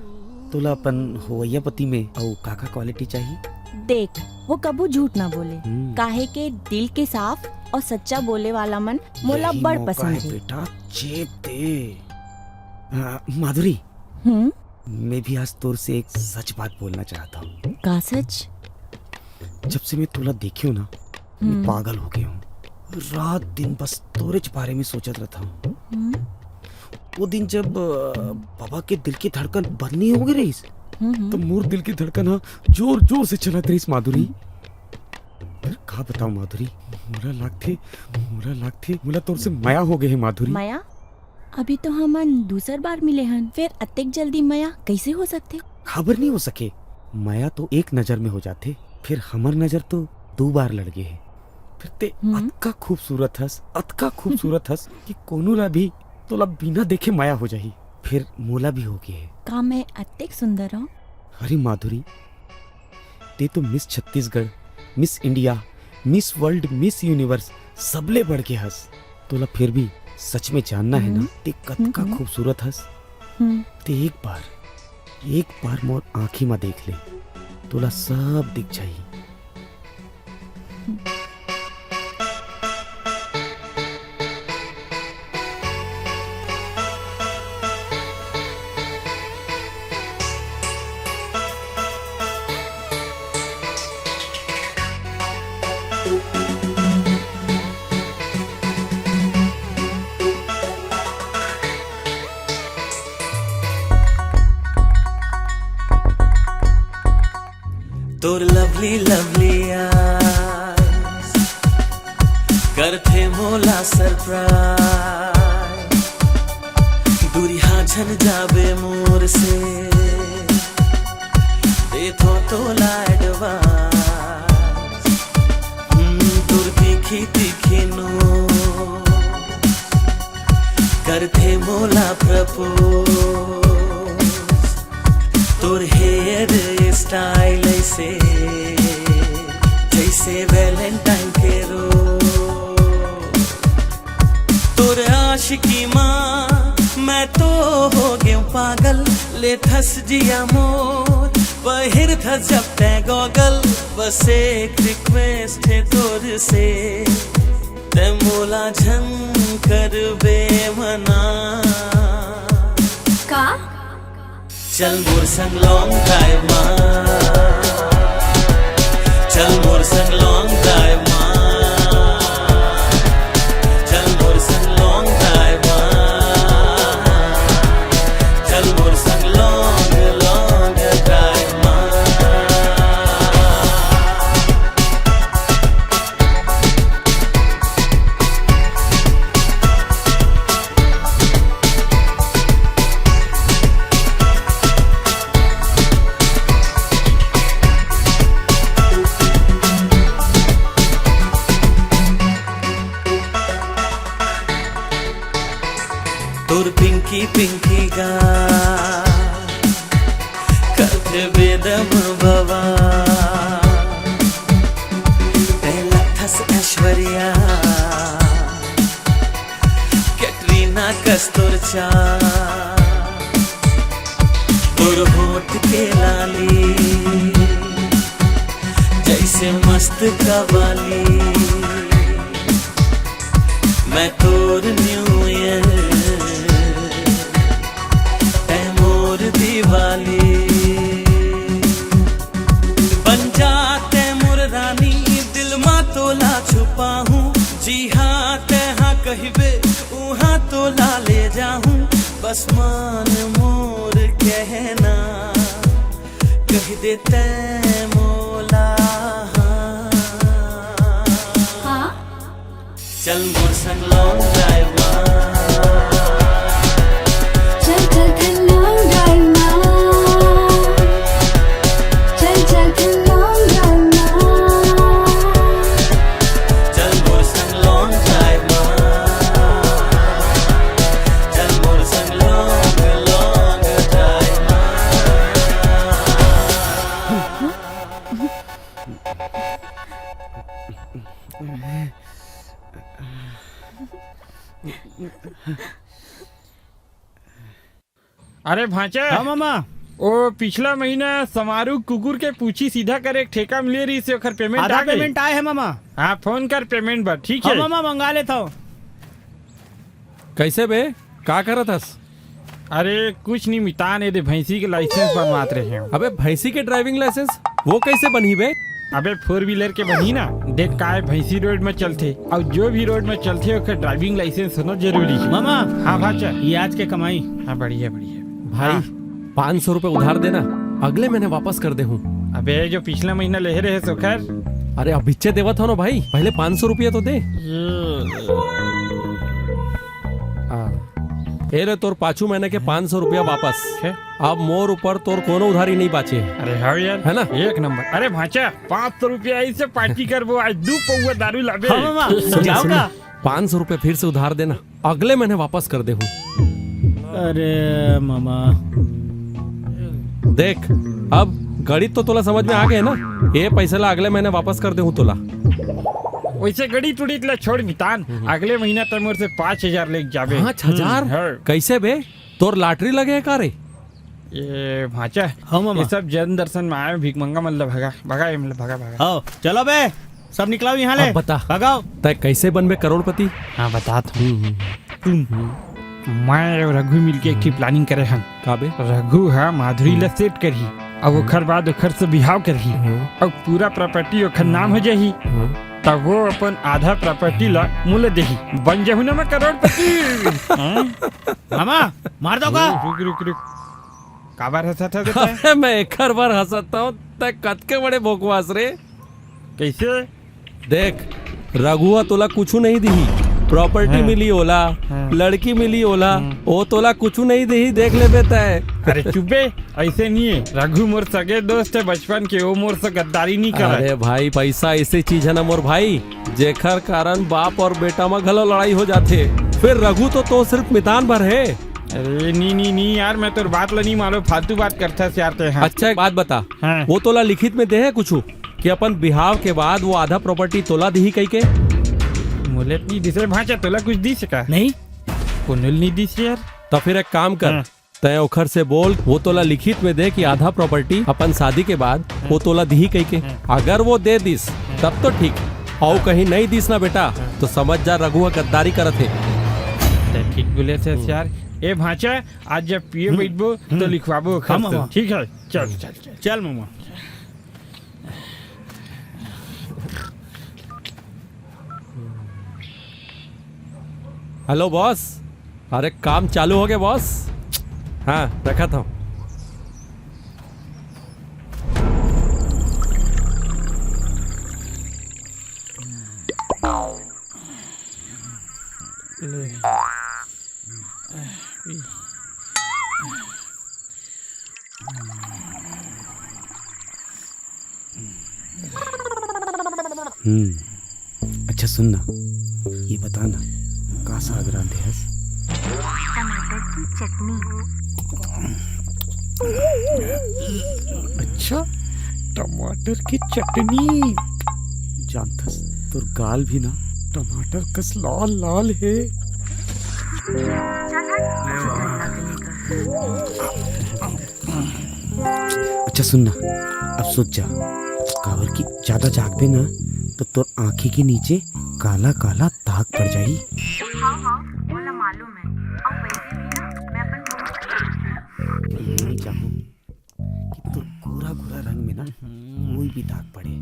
तुला अपन होवैया पति में औ काका क्वालिटी चाहिए? देख वो कबू झूठ ना बोले, काहे के दिल के साफ और सच्चा बोले वाला मन मोला यही बड़ मौका पसंद है है। बेटा, चेप दे। माधुरी मैं भी आज तोर से एक सच बात बोलना चाहता हूँ। का सच? जब से मैं तुला देखी हूँ ना मैं पागल हो गया हूँ। रात दिन बस तोरे बारे में सोचत रहता हूँ। वो दिन जब बाबा के दिल की धड़कन बंद हो गई रही तो मोर दिल की धड़कन हाँ जोर जोर से चला रही माधुरी। फिर का बताओ माधुरी, मोरा लागथे मोला तोर से माया हो गए है माधुरी। माया? अभी तो हमन दूसर बार मिले हन, फिर अतेक जल्दी माया कैसे हो सकते? खबर नहीं हो सके, माया तो एक नजर में हो जाते, फिर हमर नजर तो 2 बार लड़ गए है। फिर ते अतका खूबसूरत हस कि कोनो ला भी तोला बिना देखे माया हो जाही। फिर मोला भी हो गए है। का मैं अतेक सुंदर हूँ? अरे माधुरी ते तो miss Chhattisgarh, miss India, miss world, miss universe सबले बढ़ के हस। तोला फिर भी सच में जानना है ना ते कतका खूबसूरत हस। ते एक बार मोर आँखी में देख ले, तोला सब दिख जाही। तोर लवली आईज करथे मोला सरप्राइज। दूरिहा झन जाबे मोर से देथो तोला एडवांस। तोर तीखी नो करथे मोला प्रपोज। तोर हेयर स्टाइल ऐसे जैसे वैलेंटाइन के रोज। तोर आशिकी माँ मैं तो हो गया पागल, ले थस जिया मोर पहिर था जब ते गॉगल बस एक रिक्वेस्ट है तोर से ते मोला झंकर बेमना का चल मोर संग लॉन्ग ड्राइव मां चल मोर संग लॉन्ग ड्राइव मां चल मोर संग लॉन्ग ड्राइव मां चल मोर संग लॉन्ग लॉन्ग ड्राइव मां तोर पिंकी पिंकी गा करते बेदम बवा पहला थस ऐश्वर्या कैटरीना कस्तूरचा तोर होठ के लाली जैसे मस्त कवाली मैं तोर न्यू ईयर दिवाली बन जाते मोर रानी दिल मा तोला छुपा हूँ जी हाँ ते हाँ कहबे उहाँ तोला ले जाऊं बस मान मोर कहना कह देते मोला हाँ चल मोर संग लॉन्ग ड्राइव चल चल चल लॉन्ग ड्राइव चल चल चल लॉन्ग ड्राइव चल मोर संग लॉन्ग ड्राइव चल मोर संग लॉन्ग लॉन्ग ड्राइव अरे भांचा हाँ मामा ओ पिछला महीना समारू कुकुर के पूछी सीधा कर एक ठेका मिले रही से ओकर पेमेंट आधा आ गई पेमेंट आए है मामा हाँ फोन कर पेमेंट बर ठीक हाँ है मामा मंगा लेता हूँ कैसे बे का करत हस? अरे कुछ नहीं मितान है भैंसी के लाइसेंस बनवाते रहे हैं अबे भैंसी के ड्राइविंग लाइसेंस वो कैसे बनी बे? अबे 4 व्हीलर के बनी ना देख का है भैंसी रोड में चलते और जो भी रोड में चलते ओकर ड्राइविंग लाइसेंस होना जरूरी है मामा हाँ भाचा ये आज के कमाई हाँ बढ़िया बढ़िया भाई 500 रुपए उधार देना अगले महीने वापस कर दे हूँ। अबे जो पिछला महीना ले रहे सोखर अरे अब बिच्चे देवत हो ना भाई पहले 500 रुपया तो दे। ए रे तोर 5 महीने के 500 रुपया वापस अब मोर ऊपर तोर कोनो उधारी नहीं बाचे। अरे हाँ यार है ना एक नंबर। अरे भाचा 500 रुपया ऐसे पार्टी कर वो आज 2 पौवा दारू लाबे। हाँ मामा जाओगा 500 रुपए फिर से उधार देना अगले महीने वापस कर दे हूँ। अरे मामा देख अब गणित तो तोला समझ में आ गए ना ये पैसा ला अगले महीने वापस कर दे हूँ तोला। वैसे गड़ी टुड़ी ला छोड़ मितान अगले महीना तमोर से 5000 लेके जाबे। 5000 कैसे बे तोर लॉटरी लगे का रे? ये भाचा हाँ मामा ये सब जन दर्शन में आए भीख मंगा मतलब भगा भगा मतलब भगा भगा। हाँ चलो बे सब निकलाओ यहाँ ले अब बता भगाओ तय कैसे बनबे करोड़पति? हाँ बता मैं और रघु मिलके एक प्लानिंग करे हम काबे रघु है माधुरी ला सेट करही अब ओखर बाद ओखर से बिहाव करही और पूरा प्रॉपर्टी ओखर नाम हो जाही तब वो अपन आधा प्रॉपर्टी ला मूल्य देही बन जाहु ना मैं करोड़पति। मामा मार दो का रुक रुक रुक काबार हंसा था देता है? मैं एक बार हंसता हूँ तय कद के बड़े भोकवास रे। कैसे देख रघुआ तोला कुछ नहीं दी प्रॉपर्टी मिली ओला लड़की मिली ओला ओ तोला कुछ नहीं दी देख ले बेटा है। अरे चुपे ऐसे नहीं है रघु मोर सगे दोस्त है बचपन के वो मोर से गद्दारी नहीं कर। अरे भाई पैसा ऐसी चीज है ना मोर भाई जेखर कारण बाप और बेटा में घलो लड़ाई हो जाते फिर रघु तो सिर्फ मितान भर है। अरे नहीं यार मैं तो बात ला नहीं मारो फालतू बात करता है यार ते। अच्छा एक बात बता हाँ। वो तोला लिखित में दे है कुछ कि अपन बिहाव के बाद वो आधा प्रॉपर्टी तोला दी कही के मुलेट नहीं दिसे भाचा तोला कुछ दी सका नहीं पुनुल नहीं दिस यार। तो फिर एक काम कर तय ओखर से बोल वो तोला लिखित में दे कि आधा प्रॉपर्टी अपन शादी के बाद वो तोला दी कही के। अगर वो दे दिस तब तो ठीक, और कहीं नहीं दिस ना बेटा तो समझ जा रघुआ गद्दारी करत है। तो ठीक बोले थे यार। ए भाचा आज जब पिए बैठबो तो लिखवाबो खर्च, ठीक है? चल चल चल चल मामा। हेलो बॉस, अरे काम चालू हो गया बॉस। हाँ रखा था। अच्छा सुन ना, ये बता ना का साग रांधे हस? टमाटर की चटनी। अच्छा, टमाटर की चटनी। जानथस तोर गाल भी ना टमाटर कस लाल लाल है। अच्छा सुन ना, अब सोच जा, कावर की ज्यादा जागबे ना तो तोर आंखें के नीचे काला काला दाग पड़ जाई। बोला मालूम है। और वैसे भी ना मैं अपन नहीं चाहूँ कि तोर गोरा गोरा रंग में ना कोई भी दाग पड़े।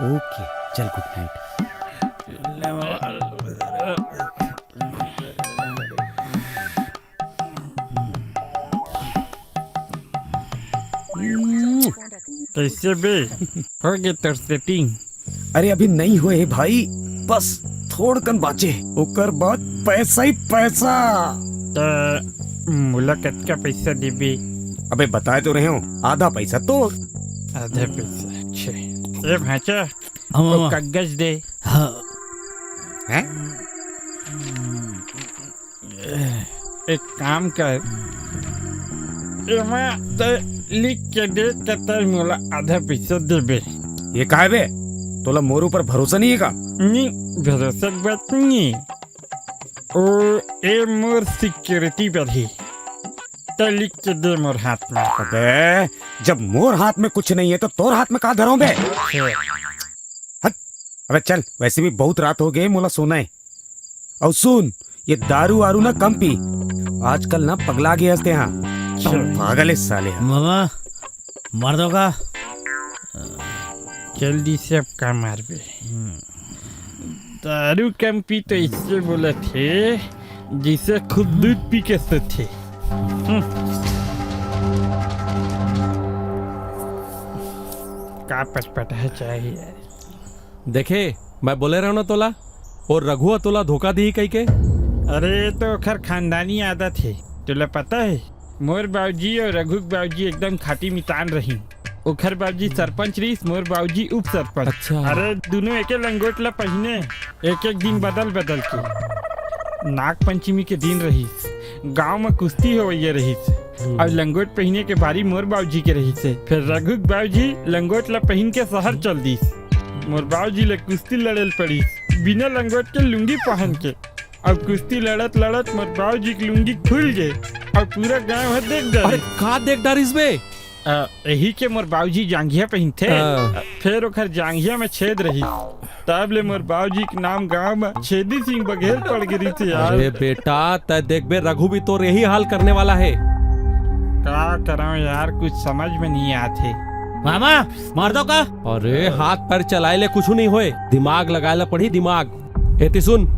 ओके चल, गुड नाइट। कैसे बे हो गए तेर सेटिंग? अरे अभी नहीं हुए भाई, बस थोड़कन बाचे, ओकर बाद पैसा ही पैसा। तो मुलाकात का पैसा देबे? अबे बताए तो रहे हो, आधा पैसा तो। आधा पैसा? अच्छा। ए भाचा वो कागज दे। हैं? एक काम कर, एमा तो लिख के दे के तेरे मोला आधा पैसा देबे। ये काहे बे? तोला मोर ऊपर भरोसा नहीं है का? नहीं, भरोसा की बात नहीं। ओ ए मोर सिक्योरिटी बढ़ी तो लिख के दे मोर हाथ में। अबे जब मोर हाथ में कुछ नहीं है तो तोर हाथ में कहाँ धरो बे? हट, अबे चल, वैसे भी बहुत रात हो गए, मोला सोना है। और सुन, ये दारू वारू ना कम पी, आजकल ना पगला गए हंसते हैं। पागल है साले। मामा मार दो का? जल्दी से अब का मार बे। दारू कम पी तो इससे बोले थे जिसे खुद दूध पी के सोते। का पटपट है चाहिए। देखे मैं बोले रहा हूँ ना तोला, और रघुआ तोला धोखा दी कही के। अरे तो खर खानदानी आदत है, तुला पता है? मोर बाबूजी और रघु बाबूजी एकदम खाटी मितान रही। ओखर बाबूजी सरपंच रही, मोर बाबूजी उप सरपंच। अच्छा। अरे दोनों एक लंगोट ला पहने, एक एक दिन बदल बदल के। नाग पंचमी के दिन रही, गांव में कुश्ती हो रही और लंगोट पहने के बारी मोर बाबूजी के रही से। फिर रघु बाबूजी लंगोट ला पहन के शहर चल दी। मोर बाबूजी ले कुश्ती लड़ल पड़ी बिना लंगोट के, लुंगी पहन के। अब कुश्ती लड़त लड़त मोर बाबूजी की लुंगी खुल गए और पूरा गांव है देख अरे का देख डारिस बे? यही के मोर बाबूजी जांघिया पहनते, फिर ओखर जांघिया में छेद रही, तब ले मोर बाबूजी के नाम गांव में छेदी सिंह बघेल पड़ गई थी यार। अरे बेटा तय देख बे, रघु भी तो यही हाल करने वाला है। क्या कराऊं यार, कुछ समझ में नहीं आते। मामा मार दो का? अरे हाथ पैर चलाए ले कुछ नहीं होए, दिमाग लगाए ला पड़ी दिमाग। एती सुन,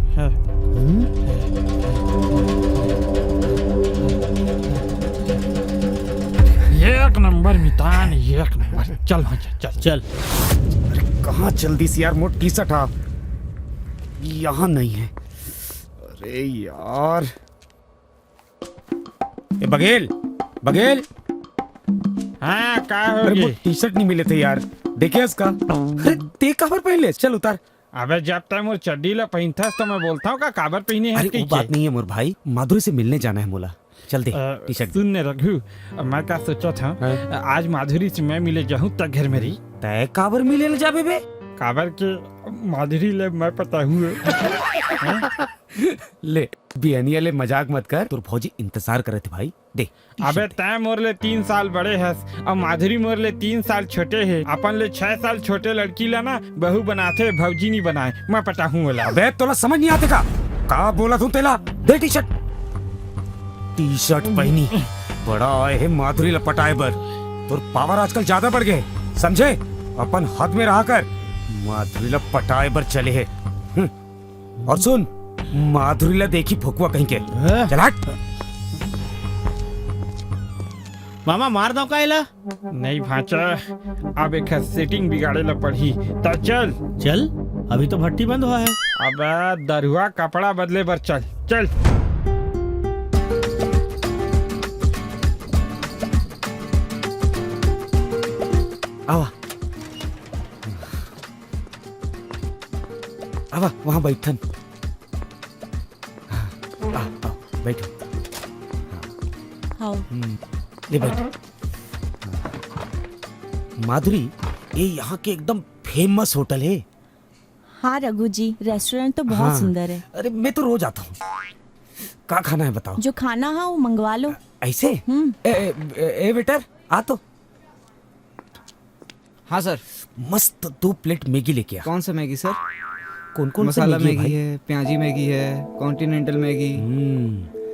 एक नंबर मितान, एक नंबर। चल चल चल। अरे कहाँ जल्दी से यार, मोट टी शर्ट आ यहाँ नहीं है। अरे यार, ए बघेल बघेल। हाँ का हो अरे गए? मोट टी शर्ट नहीं मिले थे यार, देखे इसका। अरे ते काबर पहन ले, चल उतार। अबे जब तक मोर चड्डी ला पहनता तो मैं बोलता हूँ का काबर पहने है। अरे वो बात नहीं है मोर भाई, माधुरी से मिलने जाना है मोला, चल दे टी शर्ट। सुन ने रघु, मैं क्या सोचा था, आज माधुरी से मैं मिले जाऊँ तक घर में रही। तय काबर मिले ले जाबे बे? काबर के माधुरी ले मैं पता हूँ। ले बियनिया ले मजाक मत कर, तोर फौजी इंतजार करे थे भाई। दे अबे तय मोर ले 3 साल बड़े हस और माधुरी मोर ले 3 साल छोटे है। अपन ले 6 साल छोटे लड़की ला ना बहू बनाते भौजी नहीं बनाए, मैं पता हूँ वाला। अबे तोला समझ नहीं आते का बोला तू तेला? दे टी शर्ट पहनी बड़ा आए है माधुरी लपटाए बर। तोर पावर आजकल ज्यादा बढ़ गए, समझे? अपन हाथ में रहा कर माधुरी लपटाए बर चले है। और सुन, माधुरी ला देखी फुकवा कहीं के चला। मामा मार दो कायला? नहीं भाचा, अब एक सेटिंग बिगाड़े ला पड़ी। तो चल चल, अभी तो भट्टी बंद हुआ है। अब दरुआ कपड़ा बदले बर चल चल। आवा आवा वहाँ बैठन। बैठो। हाँ ले बैठ। माधुरी, ये यहाँ के एकदम फेमस होटल है। हाँ रघु जी, रेस्टोरेंट तो बहुत हाँ। सुंदर है। अरे मैं तो रोज आता हूँ। क्या खाना है बताओ? जो खाना है वो मंगवा लो। ऐसे? ए वेटर आ तो। हाँ सर। मस्त 2 प्लेट मैगी लेके आ। कौन सा मैगी सर? कौन मसाला सी मैगी है, प्याजी मैगी है, कॉन्टिनेंटल मैगी,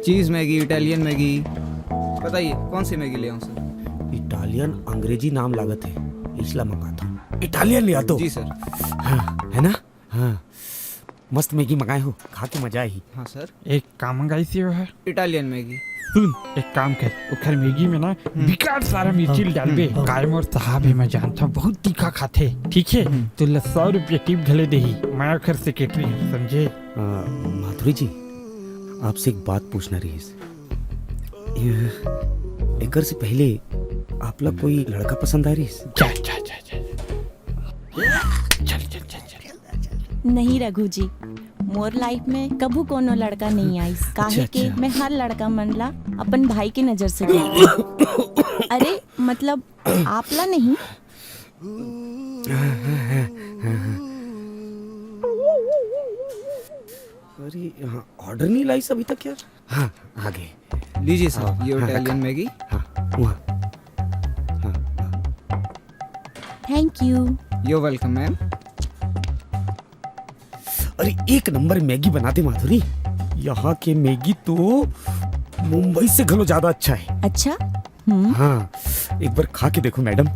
चीज मैगी, इटालियन मैगी। बताइए कौन सी मैगी ले आऊं सर? इटालियन अंग्रेजी नाम लागत है, इसलिए मंगाता हूँ। इटालियन ले आ दो। जी सर। हाँ, है ना? हाँ मस्त मैगी मंगाए हो, खा के मजा आई। हाँ सर। एक काम मंगाई सी है इटालियन मैगी। सुन, एक काम कर, उखर मैगी में ना बिकार सारा मिर्ची डाल बे। कायम और साहब है, मैं जानता हूँ बहुत तीखा खाते। ठीक है, तो 100 रुपया टिप घले दे ही। मैं उखर सेक्रेटरी हूँ, समझे? माधुरी जी, आपसे एक बात पूछना रही। एकर से पहले आप लोग कोई लड़का पसंद आ रही? जा जा जा जा चल चल चल चल। नहीं रघु जी, मोर लाइफ में कभू कोनो लड़का नहीं आई। काहे के मैं हर लड़का मन ला अपन भाई की नजर से देखती। अरे मतलब आपला नहीं। अरे हाँ, ऑर्डर नहीं लाई अभी तक यार। हाँ आगे लीजिए सर, ये इटालियन मैगी। हाँ वहाँ। Thank you. You welcome ma'am. अरे एक नंबर मैगी बनाते माधुरी। यहाँ के मैगी तो मुंबई से घलो ज्यादा अच्छा है। अच्छा? हाँ एक बार खा के देखो मैडम।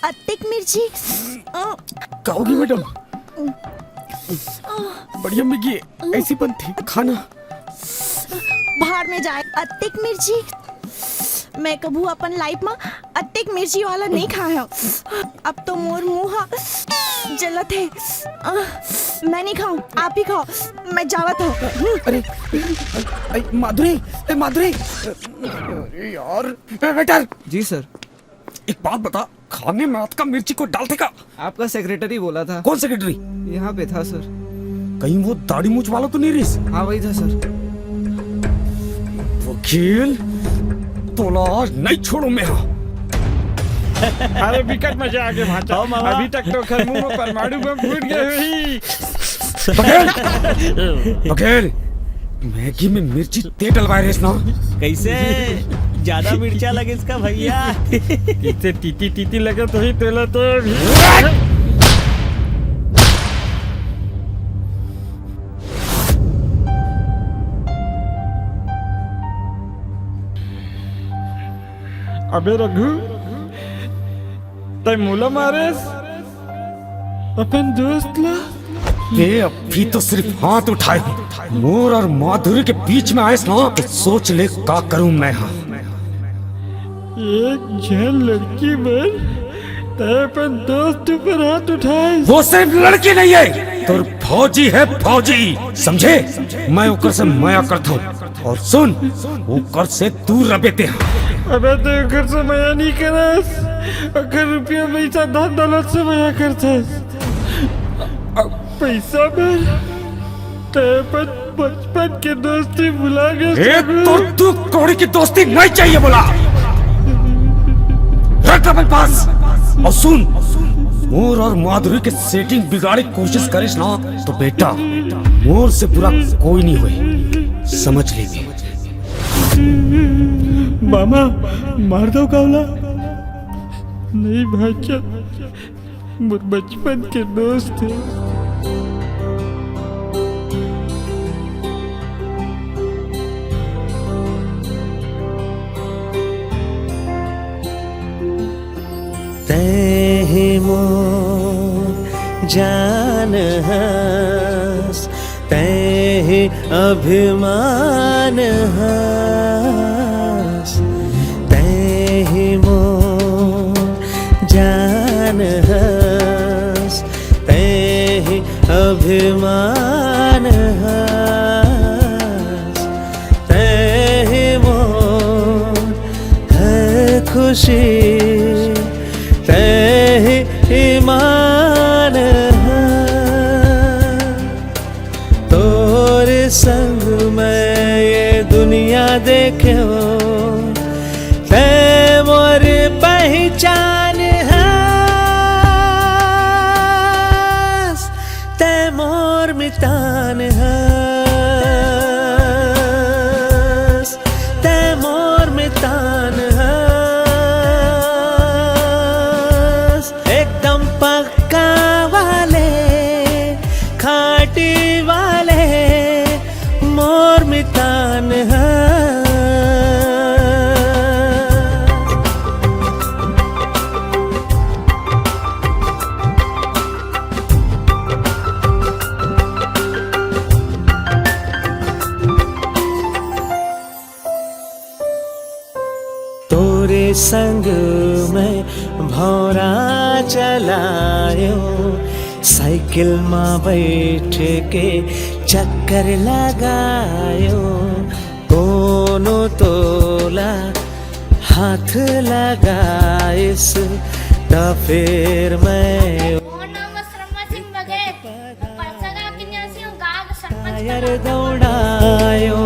अतिक मिर्ची। खाओगी मैडम? बढ़िया मैगी है, ऐसी बनती खाना। बाहर में जाए अतिक मिर्ची। मैं कभू अपन लाइफ में अतिक मिर्ची वाला नहीं खाया। अब तो मोर मुँह जलत है। मैं नहीं खाऊं, आप ही खाओ, मैं जावत हूँ। अरे माधुरी, माधुरी। अरे यार वेटर। जी सर। एक बात बता, खाने में आपका मिर्ची को डालते का? आपका सेक्रेटरी बोला था। कौन सेक्रेटरी? यहाँ पे था सर। कहीं वो दाढ़ी मूछ वाला तो नहीं रिस? हाँ वही था सर। वकील, तोला आज नहीं छोड़ू मैं। अरे विकट मजा आ गया भाचा। अभी तक तो खर मुंह में परमाणु बम फूट गए हुई। वकील, मैगी में मिर्ची ते डलवाए रेस ना? कैसे ज्यादा मिर्चा लगे इसका भैया? इसे तीती तीती लगे तो ही तेला तो भी। अबे रघु, तय मोला मारेस अपन दोस्त ला? ये अभी तो सिर्फ हाथ उठाए हूँ। मोर और माधुरी के बीच में आए ना तो सोच ले का करूं मैं। हाँ एक जन लड़की बन तय अपन दोस्त पर हाथ उठाए। वो सिर्फ लड़की नहीं है, तो फौजी है, फौजी, समझे? मैं ओकर से माया करता हूँ। और सुन, ओकर से दूर रबेते हैं। अबे तो घर से माया नहीं करस, अगर रुपया पैसा धन दौलत से माया करता। पैसा पर बचपन के दोस्ती भुला ए गए तो तू कौड़ी की दोस्ती नहीं चाहिए बोला। रख अपने पास और सुन, मोर और माधुरी के सेटिंग बिगाड़ी कोशिश करिस ना तो बेटा मोर से बुरा कोई नहीं हुए, समझ लीजिए। मामा मार दो कावला। नहीं भाई, बचपन के दोस्त थे। तैहि मोर जान हस, तैहि अभिमान हस, तैहि मोर जान हस, तैहि अभिमान हस, तैहि मोर है खुशी, तैहि ईमान है। तोरे संग मैं ये दुनिया देखो, तै मोर पहचान है, तै मोर मितान है, तै मोर मितान है। एकदम पक्का वाले, खाटी वाले, मोर मितान है। तोरे संग में भौरा चलायो, साइकिल में बैठ के चक्कर लगायो, दोनों तोला हाथ लगाइस तो फिर मैं यार दौड़ायो,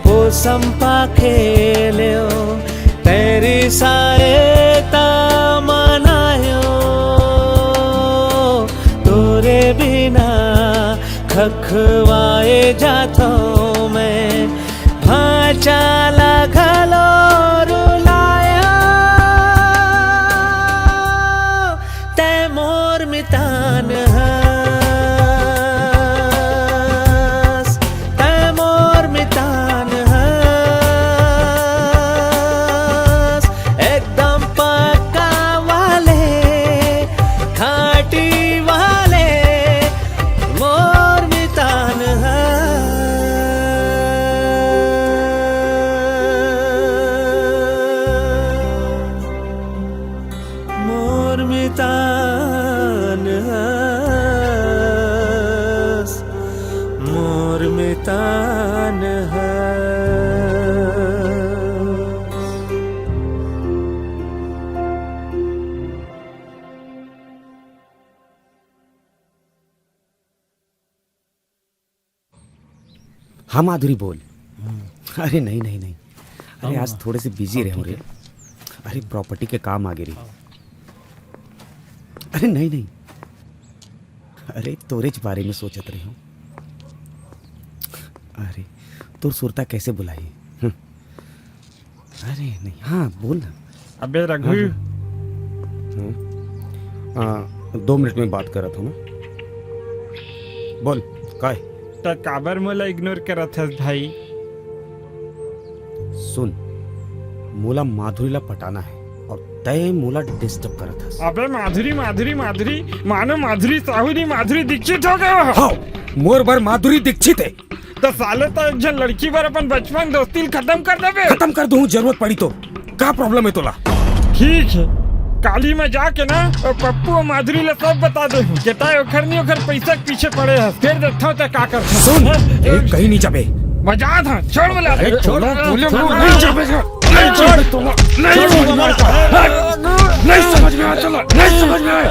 हो संपा खेलो, तेरी सहायता मनायो, तोरे बिना खखवाए जातो मैं, भाचा लगलो रुलायो, तै मोर मितान हस, तै मोर मितान हस। एकदम पक्का वाले, खाटी वाले, मोर मितान मोर मितान हस, मोर मितान हस। हाँ माधुरी बोल। अरे नहीं नहीं नहीं, अरे आज थोड़े से बिजी रहे रे। अरे प्रॉपर्टी के काम आगे रही। अरे नहीं नहीं, अरे तोरेज बारे में सोचत रही हूँ। अरे तोर सुरता कैसे बुलाई? अरे नहीं, हाँ बोल ना। अबे रघु, 2 मिनट में बात कर रहा था ना। बोल काय? तो काबर मोला इग्नोर करत हस भाई? सुन, मोला माधुरीला पटाना है और तय मोला डिस्टर्ब करत हस। अबे माधुरी माधुरी माधुरी मानो माधुरी साहू नहीं, माधुरी दीक्षित हो गए हो। हाँ, मोर बार माधुरी दीक्षित है। तो साले तो एक जन लड़की बार अपन बचपन दोस्ती खत्म कर देबे। खत्म कर दूं जरूरत पड़ी तो। क्या प्रॉब्लम है तोला? ठीक है, काली में जाके ना और पप्पू और माधुरी ले सब बता दे केता ओखर नहीं ओखर पैसा के पीछे पड़े है। फिर देखता हूँ तो क्या कर। सुन, कहीं नहीं जाबे। मजा था, छोड़ बोला। छोड़, नहीं जाबे। नहीं समझ में आया, चलो नहीं समझ में आया।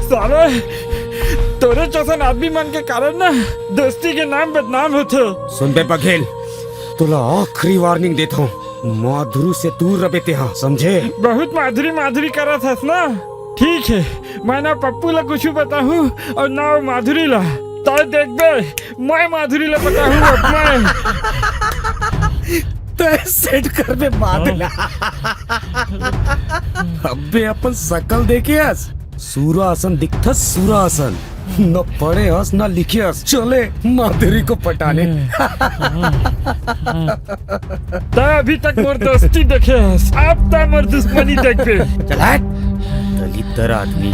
साले तो तोरे जैसन आदमी मन के कारण ना दोस्ती के नाम बदनाम होते। सुन बे बघेल, तुला आखिरी वार्निंग देता हूँ, माधुरी से दूर रहे ते हाँ, समझे? बहुत माधुरी माधुरी करा था ना। ठीक है, मैं ना पप्पू ला कुछ बताऊँ और ना माधुरी ला। तो देख बे, मैं माधुरी ला बताऊँ अब मैं। तो सेट कर बे बादला। अबे अपन सकल देखे हस, सूरासन दिखता सूरासन, न पढ़े हस न लिखे हस, चले माधुरी को पटाने। तो अभी तक मोर दोस्ती देखे हस, अब तो मोर दुश्मनी देख बे। चला दलितर आदमी।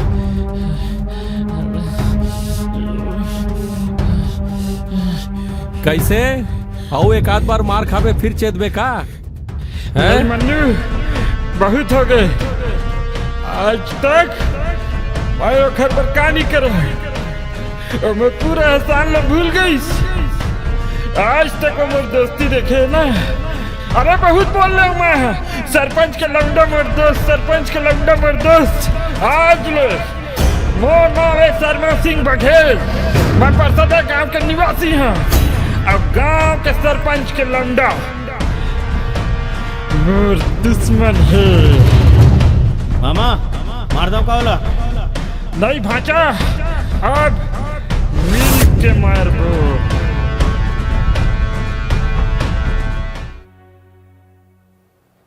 कैसे आओ एक आध बार मार खावे फिर चेतबे का? नहीं मन्नू, बहुत हो गए। आज तक मैं घर पर का नहीं करे और मैं पूरा एहसान ला भूल गई। आज तक वो मोर दोस्ती देखे ना। अरे बहुत बोल रहा हूँ मैं। सरपंच के लौंडा मोर दोस्त, सरपंच के लौंडा मोर दोस्त। आज ले मोर नाम है शर्मा सिंह बघेल। मैं परसदा गांव के निवासी हूँ। अब गांव के सरपंच के लौंडा मोर दुश्मन है। मामा मार दो का वाला? नहीं भाचा, अब मिल के मारबो।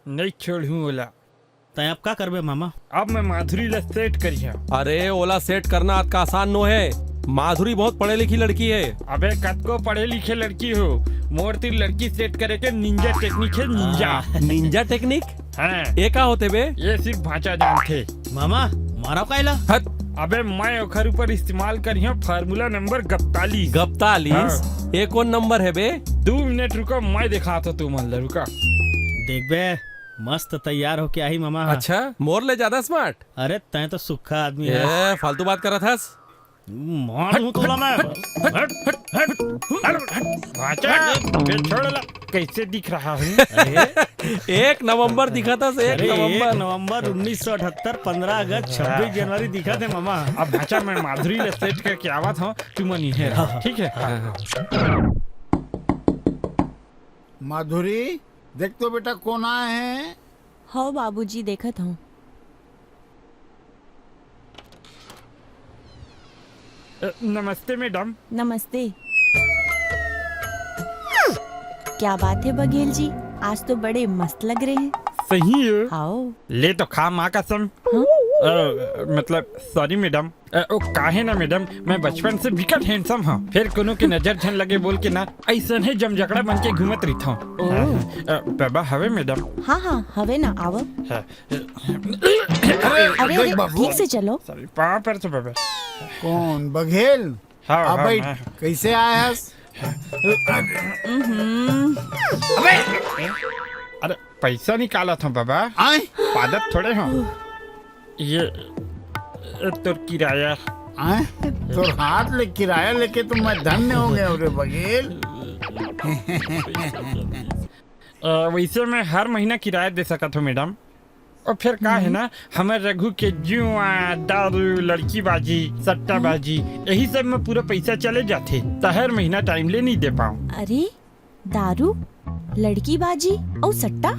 नहीं छोड़ू ओला। तय अब का करबे मामा? अब मैं माधुरी ला सेट करिया। अरे ओला सेट करना आज का आसान नो है। माधुरी बहुत पढ़े लिखी लड़की है। अबे कद को पढ़े लिखे लड़की हो, मोर तीर लड़की सेट करे के निंजा टेक्निक है। Ninja Ninja technique? हाँ। ये का होते बे? ये सिर्फ भाचा जानते। मामा मारो काइला? अबे मैं ओखर ऊपर इस्तेमाल करियो फार्मूला नंबर 41। 41? ये कौन नंबर है बे? 2 मिनट रुको, मैं दिखाता तू मन रुका। देख बे, मस्त तैयार होके आई मामा। अच्छा, मोर ले ज्यादा स्मार्ट। अरे तय तो सुखा आदमी है। ये फालतू बात कर रहा था। मार दूं तोला मैं। भाचा बे छोड़ ला। कैसे दिख रहा हूँ? 1 नवंबर दिखा था। 1 नवंबर 1978, 15 अगस्त, 26 जनवरी दिखा थे मामा। अब भाचा मैं माधुरी ले सेट करके आवत हूँ, तू मनी है। ठीक है। माधुरी देख तो बेटा कौन आए हैं। हो बाबूजी, देखत हूँ। नमस्ते मैडम। नमस्ते। क्या बात है बघेल जी, आज तो बड़े मस्त लग रहे हैं। सही है। आओ ले तो खा माँ कसम। मतलब सॉरी मैडम। ओ काहे ना मैडम, मैं बचपन से बिकट हैंडसम हूँ। फिर कोनो के नजर झन लगे बोल के ना ऐसा ही जमझगड़ा बन के घूमत रही था। बाबा हवे मैडम? हाँ हाँ हवे ना, आओ। अरे अरे ठीक से चलो। सॉरी पाँव पर तो बाबा। कौन बघेल? हाँ, अब हाँ, भाई हाँ। कैसे आया हस? अरे पैसा निकाला था बाबा। आए पादत थोड़े हो। ये तो किराया। आए तो हाथ ले किराया लेके तुम मैं धन्य हो गए रे बघेल। वैसे मैं हर महीना किराया दे सकता हूँ मैडम। और फिर का है ना, हमारे रघु के जुआ, दारू, लड़की बाजी, सट्टा बाजी, यही सब में पूरा पैसा चले जाते। तो हर महीना टाइम ले नहीं दे पाऊँ। अरे दारू, लड़की बाजी और सट्टा,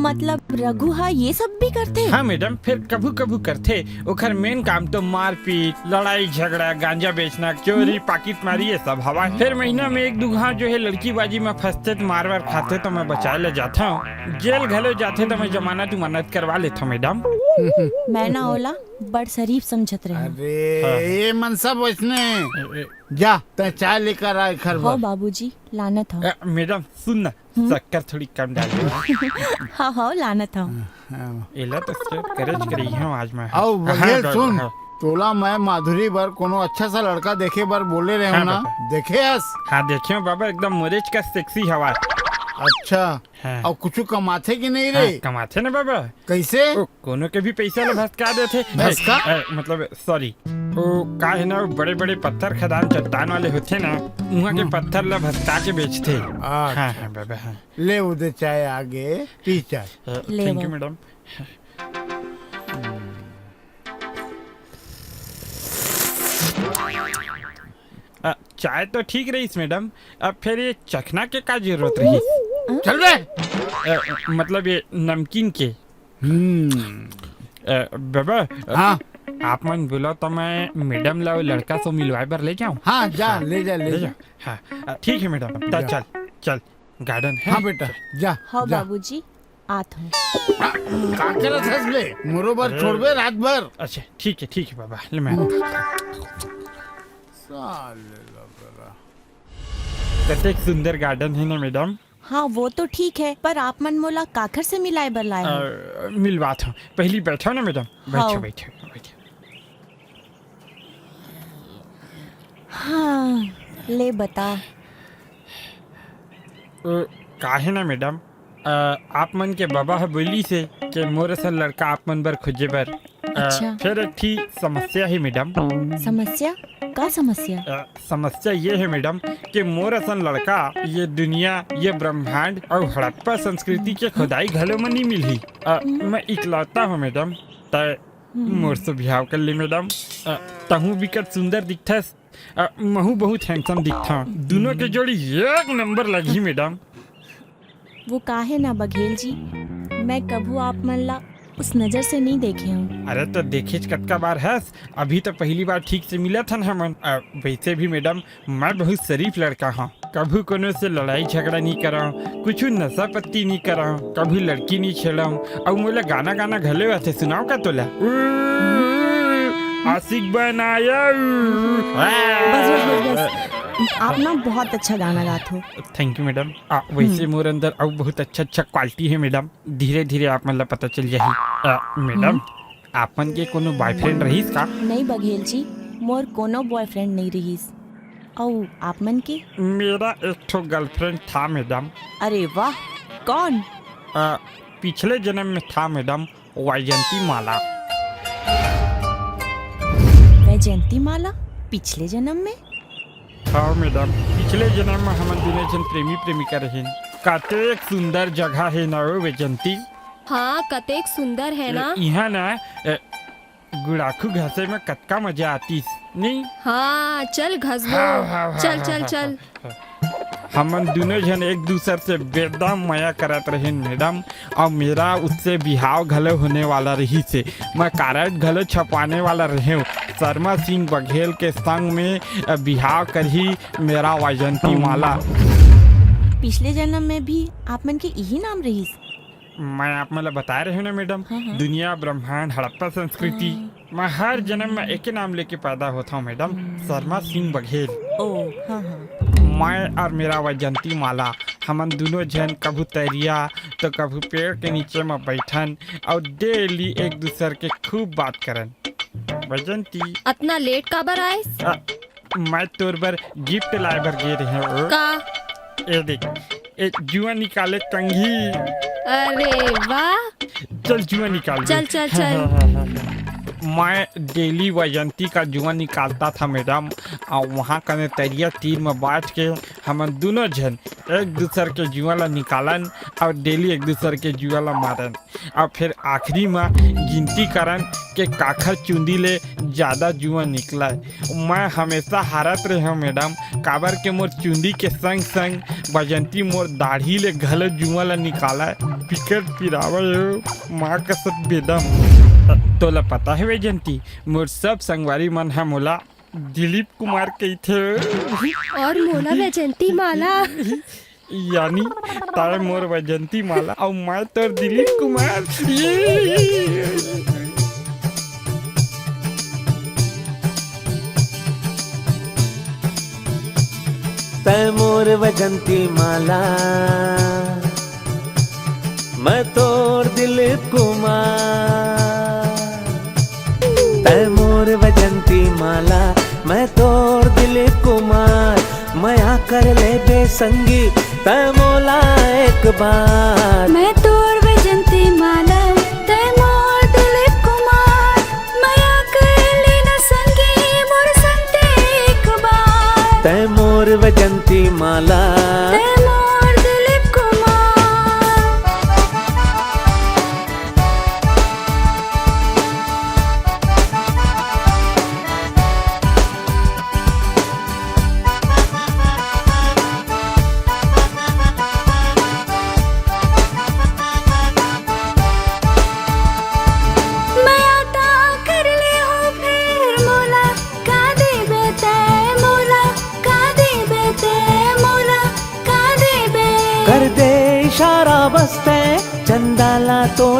मतलब रघु हाँ ये सब भी करते? हाँ मैडम, फिर कभू कभू करते। ओखर मेन काम तो मारपीट, लड़ाई झगड़ा, गांजा बेचना, चोरी, पाकिट मारी, ये सब हवा। फिर महीना में 1-2 घाव जो है लड़की बाजी में फंसते तो मार वार खाते तो मैं बचा ले जाता हूँ। जेल घलो जाते तो मैं जमानत उमानत करवा लेता हूँ मैडम। मैं ना ओला बड़ शरीफ समझत रहे। अरे ये मनसा बचने जा, तो चाय लेकर आए घर हो बाबूजी, लानत हो। मैडम सुन ना, शक्कर थोड़ी कम डाल दो। हाँ हाँ लानत हो। एला तो स्टेट करेज करी हूँ आज मैं। आओ बघेल हाँ, सुन, हाँ। तोला मैं माधुरी बर कोनो अच्छा सा लड़का देखे बर बोले रहे हो ना, देखे हस? हाँ देखे बाबा, एकदम मोरेज का सेक्सी हवा। अच्छा हाँ। और कुछ कमाते कि नहीं रे? हाँ, कमाते ना बाबा। कैसे? कोनो के भी पैसा ला भसका देते। भसका? मतलब सॉरी, वो का है ना, बड़े बड़े पत्थर खदान चट्टान वाले होते ना, वहाँ के पत्थर ला भसका के बेचते। हाँ हाँ बाबा हाँ। ले उधर चाय आगे पी चाय। Thank you madam. चाय तो ठीक रही मैडम, अब फिर ये चखना के का जरूरत रही? चल बे। मतलब ये नमकीन के। बाबा, हाँ आप मन बोला तो मैं मैडम ला लड़का से मिलवाए बर ले जाऊं? हाँ जा ले जा ले जा। हाँ ठीक है मैडम, तो चल चल गार्डन है। हाँ बेटा जा हाँ जा। बाबूजी आत हूँ। का करत हस बे? मोरोबर छोड़बे रात भर। अच्छा ठीक है बाबा, ले मैं साले लगरा। कतेक सुंदर गार्डन है ना मैडम। हाँ वो तो ठीक है, पर आप मन मोला काखर से मिलाए बर लाए हो? मिलवाता हूँ, पहली बैठो ना मैडम, बैठो हाँ। बैठो बैठो। हाँ ले बता। काहे ना मैडम, आप मन के बाबा है बोली से कि मोर सा लड़का आप मन बर खोजे बर। अच्छा। फिर एक ठीक समस्या है मैडम। समस्या? का समस्या? समस्या ये है मैडम कि मोर असन लड़का ये दुनिया, ये ब्रह्मांड और हड़प्पा संस्कृति के खुदाई घलो में नहीं मिली। मैं इकलौता हूँ मैडम, तय मोर से बिहाव कर ली मैडम। तहु बिकट सुंदर दिखथस, महू बहुत हैंडसम दिखता, दोनों के जोड़ी एक नंबर लगी मैडम। वो काहे ना बघेल जी, मैं कभू आप मन ला उस नजर से नहीं देखे हूँ। अरे तो देखे कतका बार है, अभी तो पहली बार ठीक से मिला था ना मन। वैसे भी मैडम मैं बहुत शरीफ लड़का हूँ, कभी कोनो से लड़ाई झगड़ा नहीं करा, कुछ नशा पत्ती नहीं करा, कभी लड़की नहीं छेड़ा, और मोला गाना गाना घले आते, सुनाओ का तोला? आशिक बनाया। बस बस बस बस, आप ना बहुत अच्छा गाना गाते हो। Thank you madam. वैसे मोर अंदर और बहुत अच्छा क्वालिटी है मैडम, धीरे धीरे आप मतलब पता चल जाही। मैडम आपन के कोनो बॉयफ्रेंड रहीस का? नहीं बघेल जी, मोर कोनो बॉयफ्रेंड नहीं रहीस। और आप मन के? मेरा एक ठो गर्लफ्रेंड था मैडम। अरे वाह, कौन? पिछले जन्म में था मैडम, वैजंती माला। वैजंती माला? पिछले जन्म में? हाँ मैडम, पिछले जन्म में हम दोनों जन प्रेमी प्रेमिका रहे। कतेक सुंदर जगह है ना वो वैजंती। हाँ कतेक सुंदर है ना। यहाँ ना गुड़ाखू घासे में कतका मजा आती नहीं? हाँ चल घसबो। हाँ, चल चल चल। हमन दोनों जन एक दूसरे से बेदम मया करत रहे मैडम, और मेरा उससे बिहाव घलो होने वाला रही से। मैं कार्ड घलो छपवाने वाला रहे हूँ, शर्मा सिंह बघेल के संग में बिहाव कर ही मेरा वैजंती माला। पिछले जन्म में भी आप मन के यही नाम रहीस? मैं आप मतलब बता रहे हूँ ना मैडम, दुनिया ब्रह्मांड हड़प्पा संस्कृति, मैं हर जन्म में एक ही नाम लेके पैदा होता हूँ मैडम, शर्मा सिंह बघेल। हाँ। मैं और मेरा वैजंती माला, हम दोनों जन कभी तैरिया तो कभी पेड़ के नीचे में बैठन और डेली एक दूसरे के खूब बात करन। वैजंती इतना लेट काबर आए? मैं तोर बर गिफ्ट लाए बर गे रहे का? ये देख, एक जुआ निकाले कंघी। अरे वाह, चल जुआ निकाल। चल चल चल। मैं डेली वैजंती का जुआ निकालता था मैडम, और वहाँ का तरिया तीर में बैठ के हम दोनों जन एक दूसरे के जुआ ला निकालन और डेली एक दूसरे के जुआ ला मारन, और फिर आखिरी में गिनती करन के काखर चुंदी ले ज़्यादा जुआ निकला। मैं हमेशा हारत रहे हूँ मैडम, काबर के मोर चुंदी के संग संग वैजंती मोर दाढ़ी ले घल जुआ ला निकाला, पिकट पिरावे माँ का सब बेदम। तोला पता है वैजंती, मोर सब संगवारी मन है मोला दिलीप कुमार कही थे। और मोला वैजंती माला। यानी तारे मोर वैजंती माला और मैं तो दिलीप कुमार। तै मोर वैजंती माला, मैं तोर दिलीप कुमार। तै मोर वैजंती माला, मैं तोर दिलीप कुमार। मया कर ले बेसंगी तै मोला एक बार। मैं तोर वैजंती माला, तै मोर दिलीप कुमार। मया कर ले न संगी मोर संते एक बार। तै मोर वैजंती माला, तै मोर दिलीप कुमार।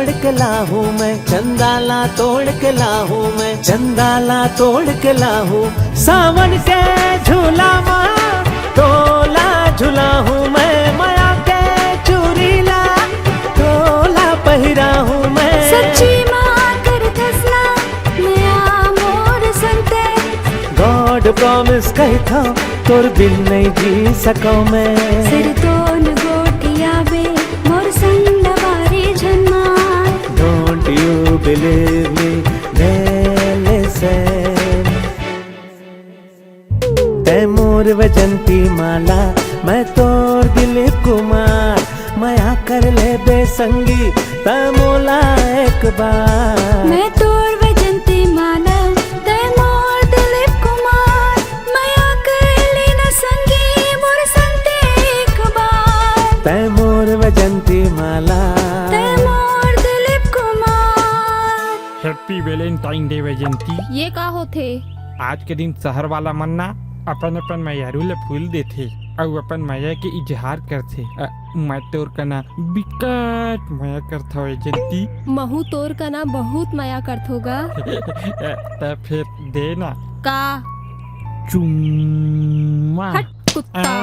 तोड़ के लाहूं मैं, चंदाला तोड़ के लाहूं मैं, चंदाला तोड़ के लाहूं। सावन के झूला माँ तोला झूला हूँ मैं, माया के चूरीला तोला पहिरा हूँ मैं। सच्ची माँ कर फैसला नया मोर संते, गॉड प्रॉमिस कहता तोर बिन नहीं जी सको मैं। सिर तोन गोटिया बे मोर संडवारी जन्मा, डोंट यू बिलीव मी तै मोर वजंती माला, मैं तोर दिलीप कुमार, माया कर ले बेसंगी तै मोला एक बार। मैं तोर वजंती माला तै मोर दिलीप कुमार, माया कर लेना संगी मोर संते एक बार। तै मोर वजंती माला, तै मोर Dilip Kumar. Happy Valentine Day Vyjayanthi. ये का होथे? आज के दिन शहर वाला मन्ना अपन अपन मैयारू ले फूल देथे और अपन माया के इजहार करथे। मैं तोर कना बिकट माया करथा वैजंती। महू तोर का ना बहुत माया करत होगा। त फिर देना का चुम्मा। हट कुत्ता।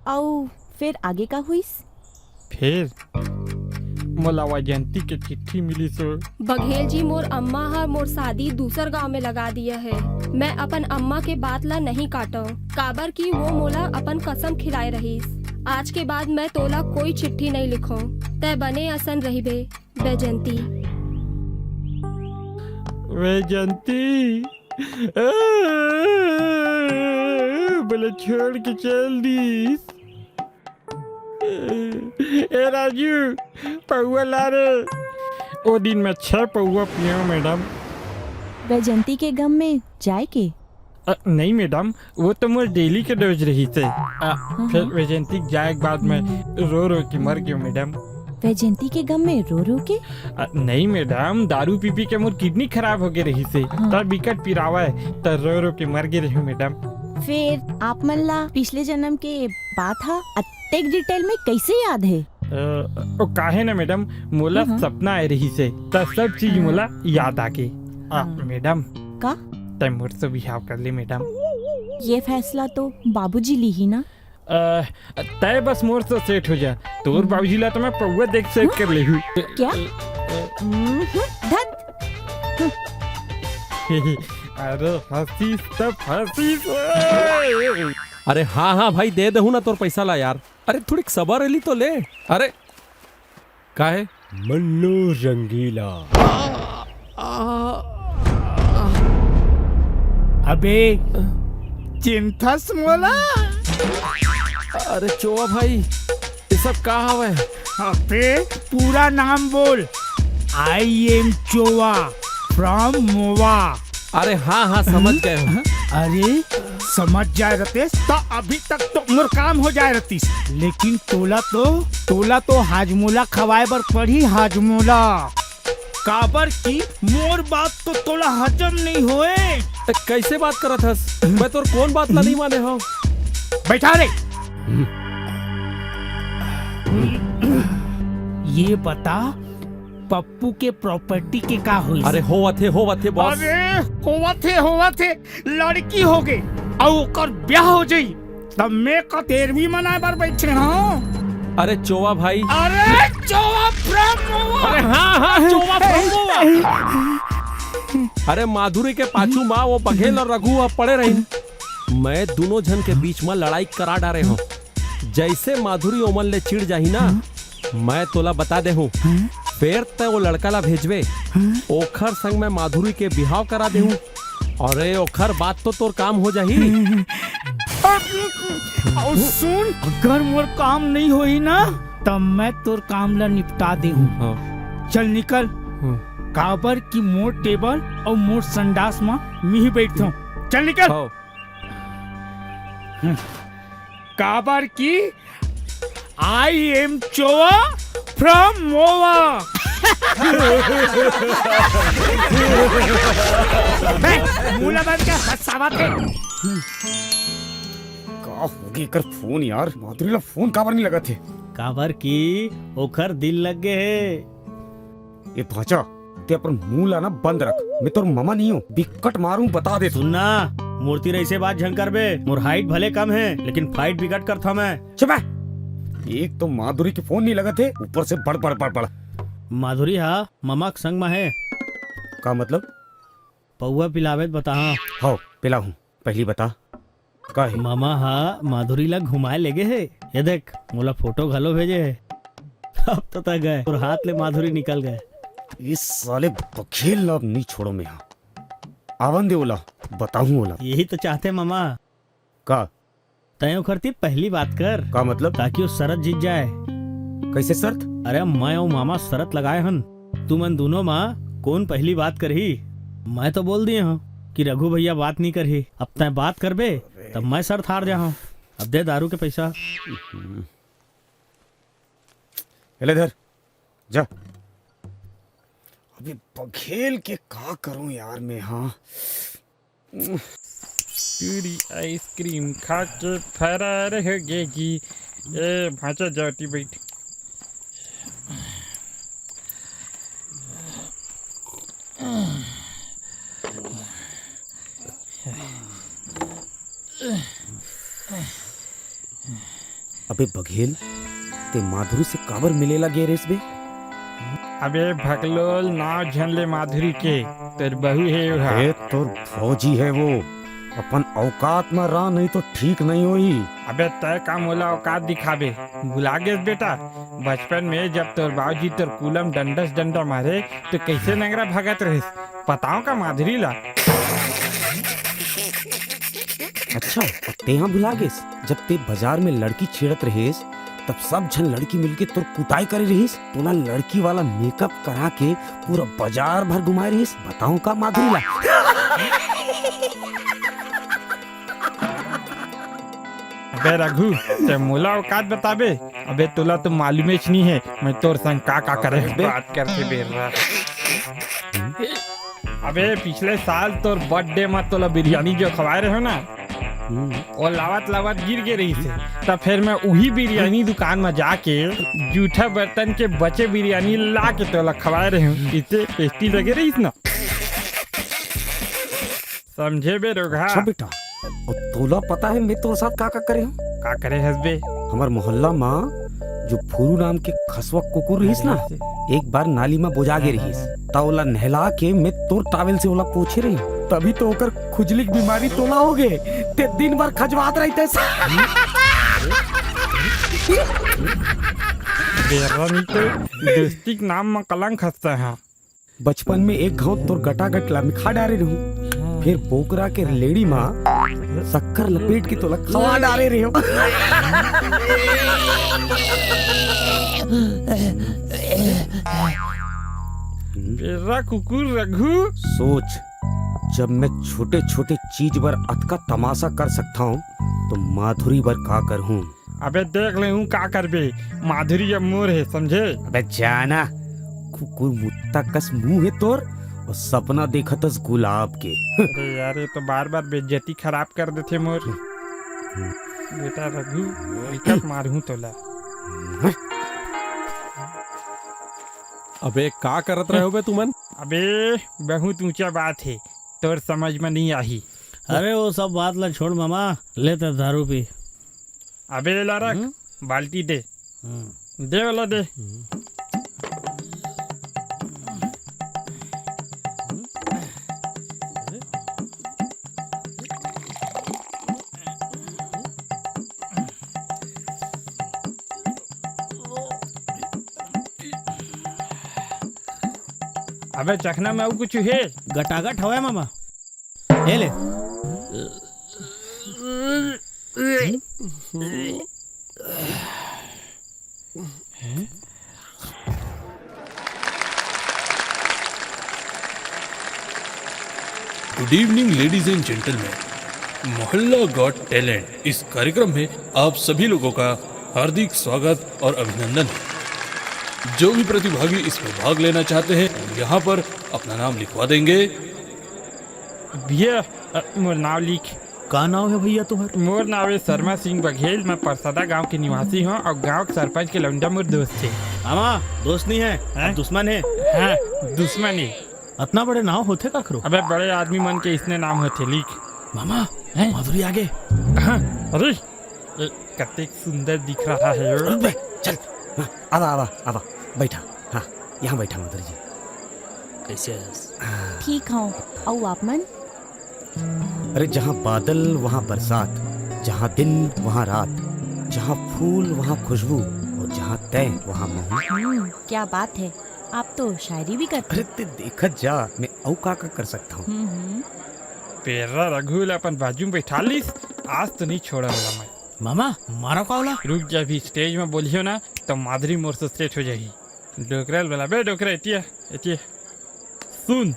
औ फिर आगे का हुईस? फिर मोला वैजंती के चिट्ठी मिली सो। बघेल जी मोर अम्मा हर मोर शादी दूसर गांव में लगा दिया है। मैं अपन अम्मा के बात ला नहीं काटो, काबर की वो मोला अपन कसम खिलाए रहीस। आज के बाद मैं तोला कोई चिट्ठी नहीं लिखो, तय बने असन रही बे वैजंती। वैजंती बोले छोड़ के चल दीस। ए राजू पौआ ला रे। ओ दिन में 6 पौआ पियो मैडम। वैजंती के गम में जाए के? नहीं मैडम, वो तो मोर डेली के डोज रही थे। फिर वैजंती जाए के बाद में रो रो के मर गयो मैडम। वैजंती के गम में रो रो के? नहीं मैडम, दारू पी पी के मोर किडनी खराब हो गई रही से। तब विकट पिरावा है तब रो रो के मर गए रही मैडम। फिर आप मन ला पिछले जन्म के बात हा अत्तेक डिटेल में कैसे याद है? ओ काहे ना मैडम, मोला सपना आ रही से तब सब चीज मोला याद आके। मैडम का तय मोर से बिहाव कर ले मैडम। ये फैसला तो बाबूजी ली ही ना। तय बस मोर से सेट हो जा। तोर बाबूजी ला तो मैं पौवा देख सेट कर ले हूँ। क्या? धत। अरे हंसी सब हंसी। अरे हाँ हाँ भाई दे दहू ना तोर पैसा ला यार। अरे थोड़ी सबर अली तो ले। अरे का है? मन्नू रंगीला। अबे चिंथस मोला। अरे चोवा भाई ये सब का हवे? अबे पूरा नाम बोल। आई एम चोवा फ्रॉम मोवा। अरे हाँ हाँ समझ गए हो। अरे समझ जाए रतीश तो अभी तक तो उम्र काम हो जाए रतीश, लेकिन तोला तो हाजमोला खवाए बर पड़ी। हाजमोला काबर की मोर बात तो तोला हजम नहीं होए। कैसे बात करत हस? मैं तोर कौन बात ला नहीं माने हो। बैठा रे। ये बता पप्पू के प्रॉपर्टी के का हुई? अरे होवथे बॉस। अरे होवथे लड़की हो गई और ओकर ब्याह हो जाई तब मैं का 13वीं मनाए बार बैठे हूँ। अरे चोवा भाई। अरे चोवा फ्रॉम मोवा। अरे हाँ चोवा फ्रॉम मोवा। अरे माधुरी के पाछू माँ वो बघेल और रघु अब पड़े रही। मैं दोनों जन के बीच में लड़ाई करा डारे हूँ। जैसे माधुरी ओमन ले चिढ़ जाही ना, मैं तोला बता दे हूँ। फिर ते वो लड़का ला भेजवे, ओखर संग मैं माधुरी के बिहाव करा दे हूँ। अरे ओखर बात तो तोर काम हो जाही। और सुन, अगर मोर काम नहीं होई ना तब मैं तोर काम ला निपटा दे हूँ। चल निकल। काबर की मोर टेबल और मोर संडास में मी बैठता हूँ। चल निकल। काबर की आई एम चोवा फ्रॉम मोवा। मूला बन के हंसावा थे। का हो गई कर फोन यार? माधुरी ला फोन काबर नहीं लगा थे? काबर की ओखर दिल लग गए है। ये भाचा ते अपन मुंह लाना बंद रख। मैं तो मामा नहीं हूँ, बिकट मारूं बता दे। सुनना मूर्ति रही से बात झंकर बे, मोर हाइट भले कम है लेकिन फाइट बिकट कर था मैं। चुप है। एक तो माधुरी के फोन नहीं लगा थे, ऊपर से बड़ बड़ बड़ बड़। माधुरी हा मामा के संग में है। का मतलब? पौवा पिलावे बता। हाँ पिला हूँ, पहली बता का है? मामा हा माधुरी ला घुमाए लेगे है। ये देख मोला फोटो घलो भेजे है। अब तो तक गए और हाथ ले माधुरी निकल गए। इस साले बखेल ला नहीं छोड़ो मैं यहाँ। आवन दे ओला, बताऊँ ओला। यही तो चाहते मामा। का तय करती पहली बात कर। का मतलब? ताकि वो शरत जीत जाए। कैसे शर्त? अरे मैं और मामा शरत लगाए हन, तुमन दोनों माँ कौन पहली बात करही। मैं तो बोल दिए हूँ कि रघु भैया बात नहीं करही। अब तय बात करबे तब मैं शर्त हार जा हूँ। अब दे दारू के पैसा। ले धर जा। अभी बखेल के का करूं यार मैं। हाँ पूरी आइसक्रीम खा के फरार हो गएगी। ए भाचा जाती बैठ। अबे बघेल ते माधुरी से काबर मिले लगे रेस बे? अबे भगलोल नाव झनले माधुरी के तेर बहू है वह। अरे तोर फौजी है वो, अपन औकात में रहा नहीं तो ठीक नहीं होई। अबे तय का मोला औकात दिखाबे, भुला गए बेटा। बचपन में जब तोर बाबूजी तोर कुलम डंडस डंडा मारे तो कैसे नंगरा भगत रहिस बताओ का माधुरी ला। अच्छा तेहा भुला गेस, जब ते बाजार में लड़की छेड़त रहीस तब सब झन लड़की मिलके तोर कुटाई करे रहीस। तोला लड़की वाला मेकअप करा के पूरा बाजार भर घुमाए रहीस। बताऊं का माधुरी ला? अबे रघु ते मोला औकात बताबे। अबे तोला तो मालूम ही नहीं है मैं तोर संग का करे बात करके बेर रहा। अबे पिछले साल तोर बर्थडे में तोला बिरयानी जो खवाए रहे हो ना, और लावत लावत गिर गए रही थे। तब फिर मैं वही बिरयानी दुकान में जाके जूठा बर्तन के बचे बिरयानी ला के तोला खवाए रहे हूँ। इतने टेस्टी लगे रही ना, समझे बे रोगा? अच्छा बेटा, और तोला पता है मैं तोर साथ का करे हूँ? का करे हसबे? हमार मोहल्ला में जो फूरू नाम के खसवा कुकुर रहीस ना, एक बार नाली में बोझा गे रहीस। तोला नहला के मैं तोर टावल से ओला पोछे रही, तभी तो ओकर खुजली की बीमारी तोला हो गए। ते दिन भर खजवात रही थे। बेरानी तो दोस्ती के नाम में कलंक हंसता है। बचपन में एक घाव तोर गटागट लमिखा डारे रहूं, फिर पोकरा के लेडी माँ शक्कर लपेट के तोला खवा डारे रही हो। बेरा कुकुर रघु, सोच जब मैं छोटे छोटे चीज पर अतका तमाशा कर सकता हूँ तो माधुरी पर का कर हूँ। अबे देख ले हूँ का कर बे। माधुरी अब मोर है समझे? अबे जाना, कुकुर मुत्ता कस मुंह है तोर और सपना देखा तस गुलाब के। अरे यार ये तो बार बार बेइज्जती खराब कर देते मोर। बेटा रघु विकट मारू तोला। अबे का करत रहे हो बे तुमन? अबे बहुत ऊंचा बात है, तोर समझ में नहीं आई। अरे वो सब बात ला छोड़ मामा, लेते दारू पी। अबे ला रख बाल्टी दे, दे वाला दे। अबे चखना में और कुछ है? गटागट हवा मामा, ये ले। Good evening ladies and gentleman, मोहल्ला गॉट टैलेंट इस कार्यक्रम में आप सभी लोगों का हार्दिक स्वागत और अभिनंदन है। जो भी प्रतिभागी इसमें भाग लेना चाहते हैं यहाँ पर अपना नाम लिखवा देंगे। भैया मोर नाम लिख। का नाम है भैया तुम्हारा? मोर नाम है शर्मा सिंह बघेल। मैं परसदा गांव के निवासी हूँ और गांव के सरपंच के लौंडा मोर दोस्त थे। मामा दोस्त नहीं है, दुश्मन है। हाँ, दुश्मन है। इतना बड़े नाम होते का करो? अबे बड़े आदमी मन के इसने नाम होते लिख। मामा माधुरी आगे। अरे कतेक सुंदर दिख रहा है। चल आवा आवा आवा बैठा। हाँ यहाँ बैठा माधुरी जी। कैसे है? ठीक हूँ। और आप मन? अरे जहाँ बादल वहाँ बरसात, जहाँ दिन वहाँ रात, जहाँ फूल वहाँ खुशबू और जहाँ तय वहाँ महू। क्या बात है, आप तो शायरी भी करते। अरे ते देखत जा, मैं औ का कर सकता हूँ। पेरा रघुल अपन बाजू में बैठा लिस, आज तो नहीं छोड़ा वाला मैं। मामा मारा कौला? रुक जा, भी स्टेज में बोलियो ना तो माधुरी मोर से स्ट्रेट हो जाएगी। डोकरल वाला बे डोकरा एतिया एतिया सुन,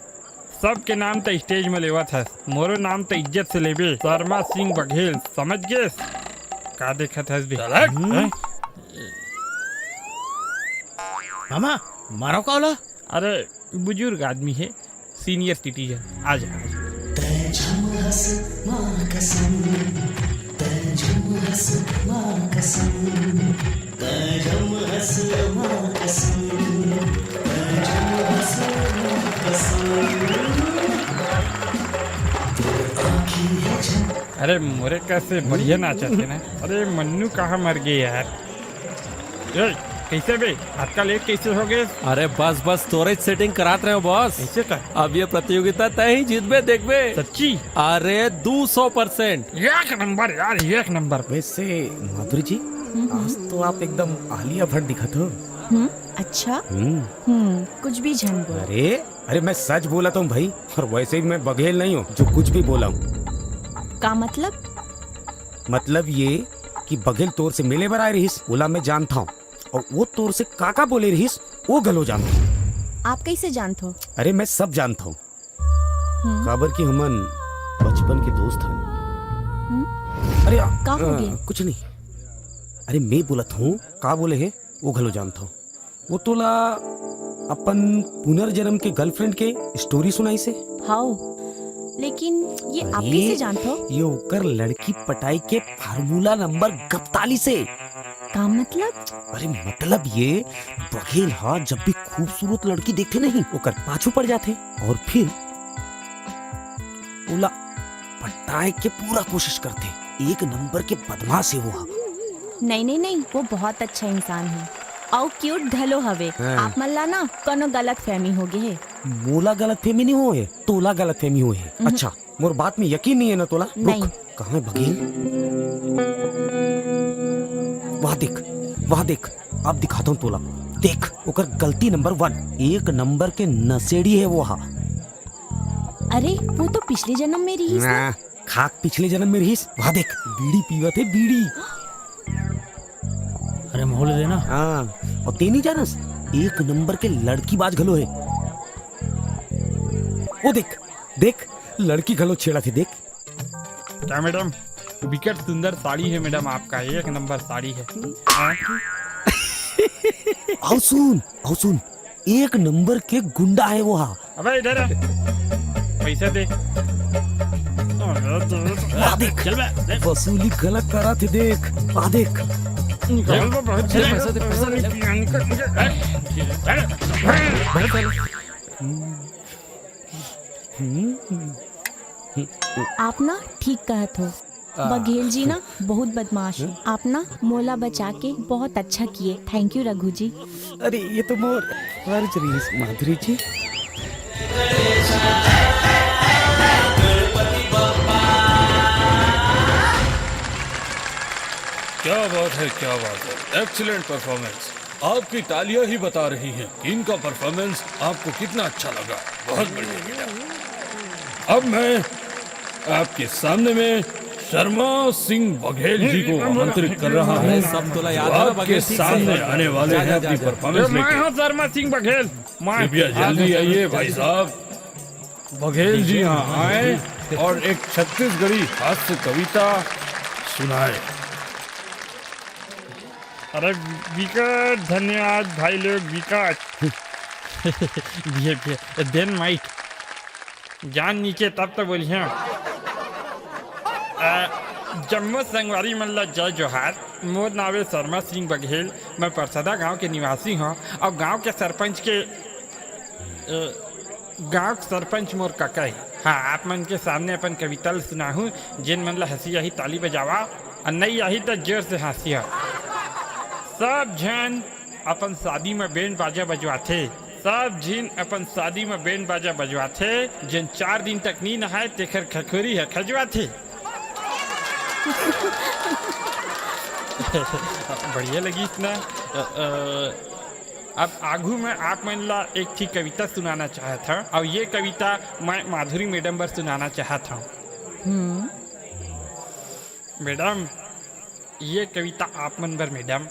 सबके नाम तो स्टेज में लेवा था, मोरो नाम तो इज्जत से लेबे। शर्मा सिंह बघेल, समझ गए? का देखा था बे? मामा मारा कौला? अरे बुजुर्ग आदमी है, सीनियर सिटीजन। आ जा। अरे मोरे कैसे बढ़िया नाचते ना। अरे मन्नू कहाँ मर गए यार। कैसे बे आपका लेट कैसे हो गए? अरे बस बस स्टोरेज सेटिंग कराते रहे हो बॉस। कैसे कर? अब ये प्रतियोगिता तय ही जीतबे देखबे। सच्ची? अरे 200%। एक नंबर यार, एक नंबर। वैसे माधुरी जी आज तो आप एकदम आलिया भट्ट दिखत हो। अच्छा। कुछ भी झन बोल। अरे मैं सच बोला तो भाई, और वैसे भी मैं बघेल नहीं हूँ जो कुछ भी बोला हूँ। का मतलब? मतलब ये कि बघेल तोर से मिले बर आए रहीस, बोला मैं जानता हूँ, और वो तोर से काका बोले रहीस वो गलो जानता हूँ। आप कैसे जानते हो? अरे मैं सब जानता हूँ, काबर की हमन बचपन के दोस्त हैं। अरे का हो गया? कुछ नहीं। अरे मैं बोलत हूँ का बोले है वो गलो जानता हूँ। वो तोला अपन पुनर्जन्म के गर्लफ्रेंड के स्टोरी सुनाई से। हाउ, लेकिन ये आप कैसे जानते हो? ये होकर लड़की पटाई के फार्मूला नंबर 41 से। का मतलब? अरे मतलब ये बघेल हा जब भी खूबसूरत लड़की देखते नहीं ओकर पाछू पड़ जाते और फिर उला पटाए के पूरा कोशिश करते। एक नंबर के बदमाश है वो। नहीं नहीं नहीं, वो बहुत अच्छा इंसान है और क्यूट ढलो हवे। आप मल्ला ना कोनो गलत फहमी हो गई है। मोला गलत फहमी नहीं हुए, तोला गलत फहमी हुए है। अच्छा मोर बात में यकीन नहीं है ना तोला? नहीं। कहाँ है बघेल? वहाँ देख अब दिखाता हूँ तोला। देख ओकर गलती नंबर 1, एक नंबर के नशेड़ी है वो। अरे वो तो पिछले जन्म में रही ना, खाक पिछले जन्म में रहीस। वहाँ देख बीड़ी पीवत है, बीड़ी। अरे मोल देना। हाँ, और ते नहीं जानस एक नंबर के लड़की बाज घलो है। वो देख लड़की घलो छेड़ा थी। देख क्या मैडम, विकट सुंदर साड़ी है मैडम, आपका एक नंबर साड़ी है। आओ सुन, एक नंबर के गुंडा है वो। अबे इधर पैसे दे। देख वसूली गलत करा थे। देख देख आप ना ठीक कहत हो। बघेल जी ना बहुत बदमाश है। आप ना मोला बचा के बहुत अच्छा किए। थैंक यू रघु जी। अरे ये तो मोर फर्ज रही माधुरी जी। क्या बात है, एक्सीलेंट परफॉर्मेंस। आपकी तालियां ही बता रही हैं कि इनका परफॉर्मेंस आपको कितना अच्छा लगा। बहुत बढ़िया बेटा। अब मैं आपके सामने में शर्मा सिंह बघेल जी को आमंत्रित कर रहा हूँ। सब तोला याद है आपके सामने आने वाले हैं अपनी परफॉर्मेंस मैं हूँ शर्मा सिंह बघेल। कृपया जल्दी आइए भाई साहब। बघेल जी यहाँ आए और एक छत्तीसगढ़ी हास्य कविता सुनाए। अरे विकट, धन्यवाद भाई लोग। विकट देन माइक जान नीचे तब तो बोलिए। जम्मू संगवारी मल्ला जय जोहार। मोर नावे शर्मा सिंह बघेल। मैं परसदा गांव के निवासी हूँ और गांव के सरपंच मोर काका है। हाँ, आप मन के सामने अपन कविता सुनाहूँ, जिन मन ला हंसी यही ताली बजावा और नहीं यही तो जोर से हंसिया। सब झन अपन शादी में बैंड बाजा बजवाथे। सब झिन अपन शादी में बैंड बाजा बजवाथे। जिन 4 दिन तक नी नहाए तेखर खखोरी है खजवाथे। बढ़िया लगी इतना। अब आगू में आप मन ला एक थी कविता सुनाना चाहता हूँ और ये कविता मैं माधुरी मैडम पर सुनाना चाहता हूँ। मैडम, ये कविता आप मन पर मैडम।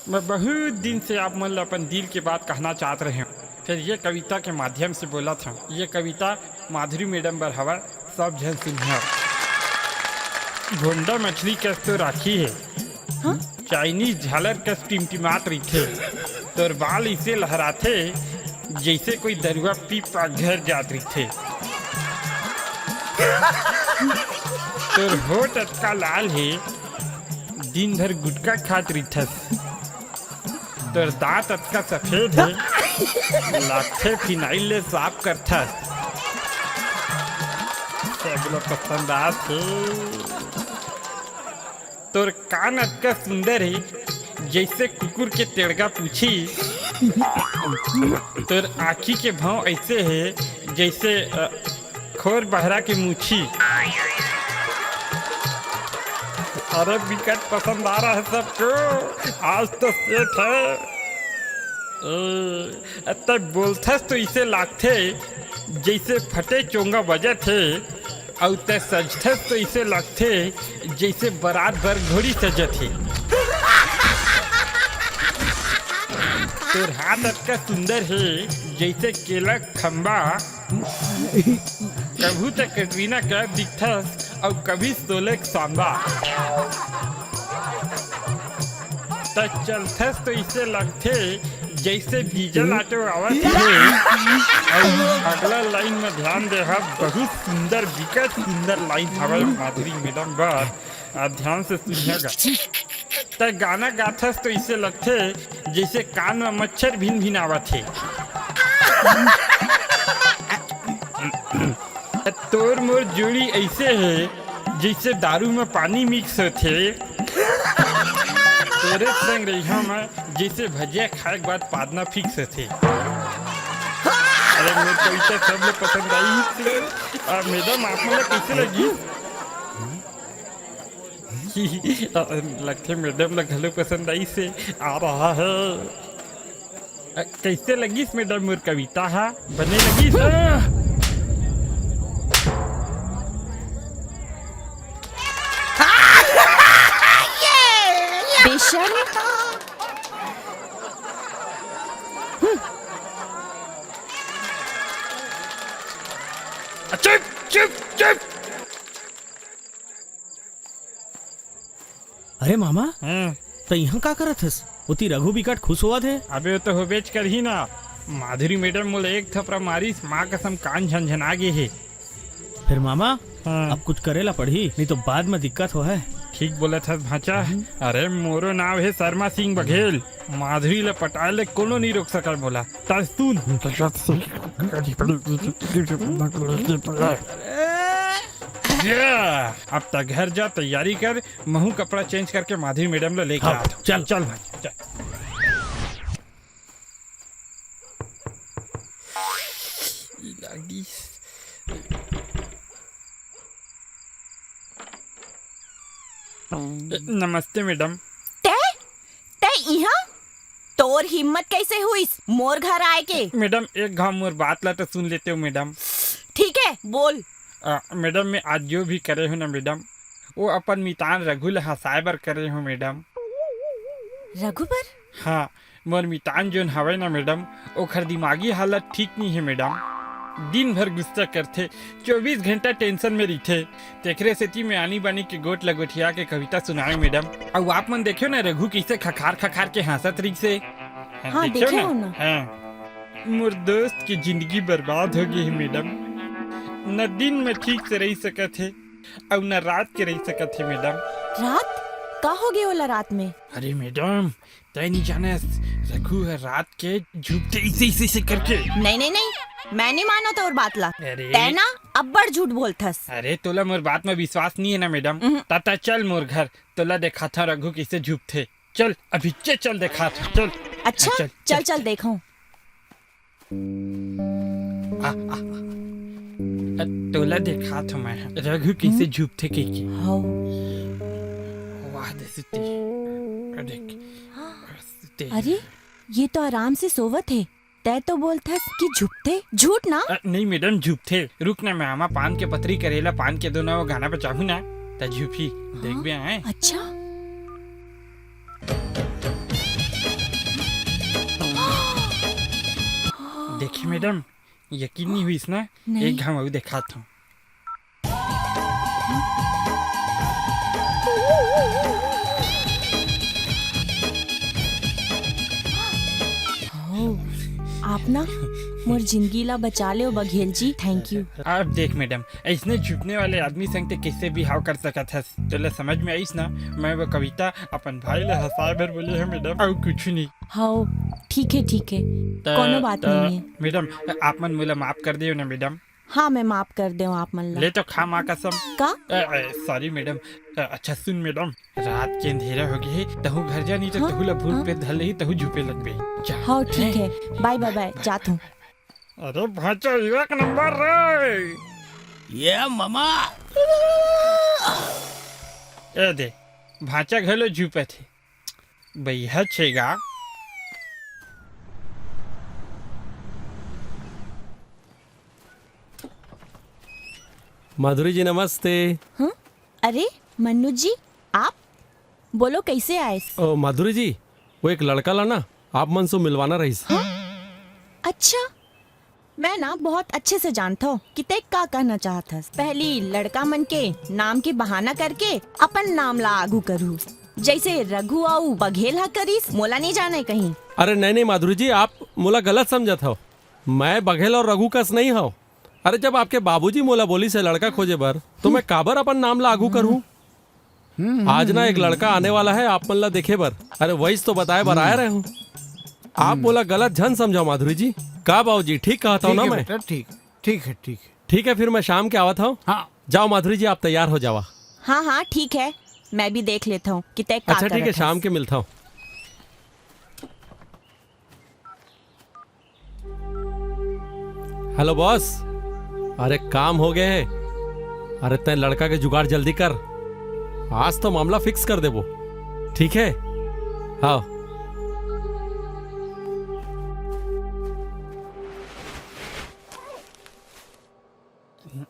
मैं बहुत दिन से आप मन ला अपन दिल की बात कहना चाहते रहे हूँ, फिर ये कविता के माध्यम से बोला था। ये कविता माधुरी मैडम पर हवा, सब जन सुनिए। भोंडा मछली कस तो राखी है, चाइनीज झालर कस टिमटिमात रही थे, तोर बाल इसे लहराते जैसे कोई दरुआ पी पा घर जात रही थे। तोर होठ अटका लाल है, दिन भर गुटका खात रही थस। तोर दांत अटका सफेद है, लाखे फिनाइल ले साफ करथस। सब लोग पसंद आते। तोर कान अटका सुंदर है, जैसे कुकुर के तेड़गा पूछी। तोर आँखी के भाव ऐसे है जैसे खोर बहरा के मूछी। अरे विकट पसंद आ रहा है सबको, आज तो सेठ है। तब बोलथस तो इसे लागथे जैसे फटे चोंगा बजे थे, और ते सजथस तो इसे लगथे जैसे बारात भर घोड़ी सजे थे। तोर हाथ अटका सुंदर है जैसे केला खंबा। कभू तो कैटरीना कैफ दिखथस और कभी सोलेक सांबा। तक चलथस तो इसे लगथे जैसे डीजल ऑटो आवत है। अगला लाइन में ध्यान दे, बहुत सुंदर विकट सुंदर लाइन हवा माधुरी मैडम बात, ध्यान से सुनिएगा। तक गाना गाथस तो इसे लगथे जैसे कान में मच्छर भिन भिन आवत है। तोर मोर जोड़ी ऐसे है जैसे दारू में पानी मिक्स होते। तेरे संग रही मैं जैसे भजिया खाए के बाद पादना फिक्स थे। अरे मेरे कविता सब लोग पसंद आई। मैडम, आप मुझे कैसे लगी? लगते मैडम लोग घलो पसंद आई से आ रहा है। कैसे लगी मैडम मोर कविता? है बने लगी बेशर्म। चुप चुप चुप। अरे मामा, तो यहाँ का करत हस? उती रघु बिकट खुश हुआ थे। अबे तो हो बेच कर ही ना। माधुरी मैडम मोले एक थपरा मारी, माँ कसम कान झनझना गे है। फिर मामा, अब कुछ करेला पड़ी, नहीं तो बाद में दिक्कत हो है। ठीक बोला था भाचा। अरे मोरो नाम है शर्मा सिंह बघेल। माधुरी ले पटाए ले कोनो नहीं रोक सकल बोला। सुन, अब तक घर जा, तैयारी कर, महू कपड़ा चेंज करके माधुरी मैडम ले लेके आ। चल चल भाई चल। नमस्ते मैडम। ते यहाँ तोर हिम्मत कैसे हुई मोर घर आए के? मैडम, एक घाव मोर बात ला तो सुन लेते हो मैडम। ठीक है, बोल। मैडम, मैं आज जो भी करे हूँ ना मैडम, वो अपन मितान रघु ले हंसाए बर करे हूँ मैडम। रघु पर? हाँ, मोर मितान जोन हवे ना मैडम, ओखर दिमागी हालत ठीक नहीं है मैडम। दिन भर गुस्सा करते, 24 घंटा टेंशन में रही। तेखरे सेती में आनी बानी के गोट लगोठिया के कविता सुनाए मैडम। और आप मन देखियो ना रघु कैसे खखार खखार के हंसत रही से। हाँ, देखियो ना। हाँ, मोर दोस्त की जिंदगी बर्बाद हो गई है मैडम। न दिन में ठीक से रह सके थे और न रात के रह सकत है मैडम। रात का हो गया होला रात में? अरे मैडम तय नहीं जाने रघु है रात के झूठे इसे करके। नहीं नहीं नहीं, मैं नहीं मानो तो और बात ला। अरे तै ना अब्बड़ झूठ बोलथस। अरे तोला मोर बात में विश्वास नहीं है ना मैडम? ताता चल मोर घर, तोला देखा था रघु किसे झूठ थे। चल अभी चल देखा था, चल। अच्छा चल देखो। तोला देखा था मैं रघु किसे झूठ थे के वाह अरे ये तो आराम से सोवत है, तय तो बोलथस कि झुकते झूठ ना। नहीं मैडम झूठ थे। रुक ना, मैं आमा पान के पतरी करेला पान के दो ना वो गाना पे चाहू ना त झूठी देख भी आए। अच्छा देखिए मैडम यकीन नहीं हुई इस ना, एक घाव अभी देखा था। आप ना मोर जिंदगी ला बचा ले बघेल जी, थैंक यू। अब देख मैडम ऐसने झुकने वाले आदमी संग ते किससे भी हाव कर सकत है। तो समझ में आईस ना, मैं वो कविता अपन भाई ले हंसाए भर बोली है मैडम, और कुछ नहीं। हाँ ठीक है कोनो बात नहीं है मैडम। आप मन मुझे माफ कर दियो ना मैडम? हाँ मैं माफ कर दे आप मन ला। ले तो खा माँ कसम का। Sorry madam. अच्छा सुन मैडम, रात के अंधेरा हो गई तहु घर जा, नहीं तो तहु ला भूत पे धल रही तहु झुपे लग गई। हाँ ठीक है, बाय बाय बाय, जात हूँ। अरे भाचा एक नंबर रे ये मामा। ए दे भाचा घलो झुपे थे भैया छेगा। माधुरी जी नमस्ते। हाँ? अरे मन्नू जी आप बोलो कैसे आए? ओ माधुरी जी वो एक लड़का ला ना आप मन से मिलवाना रही। हाँ? अच्छा मैं ना बहुत अच्छे से जानता हूँ कि ते का कहना चाहता। पहली लड़का मन के नाम के बहाना करके अपन नाम ला आगू करूँ, जैसे रघु आऊ बघेल हा करीस, मोला नहीं जाने कहीं। अरे नहीं माधुरी जी आप मोला गलत समझत हो, मैं बघेल और रघु कस नहीं हो। अरे जब आपके बाबूजी मोला बोली से लड़का खोजे बर तो मैं काबर अपन नाम ला आगू करूँ। आज ना एक लड़का आने वाला है आप मन ला देखे बर, अरे वही तो बताए बर आया रहे हूँ। आप बोला गलत झन समझाओ माधुरी जी। का बाबूजी ठीक कहता हूँ ना मैं? ठीक है फिर मैं शाम के आवत हूँ। हाँ। जाओ माधुरी जी आप तैयार हो जावा। हाँ ठीक है, मैं भी देख लेता हूँ कि ते का अच्छा ठीक है, शाम के मिलता हूँ। Hello boss. अरे काम हो गए है। अरे तय लड़का के जुगाड़ जल्दी कर, आज तो मामला फिक्स कर दे वो। ठीक है हाँ।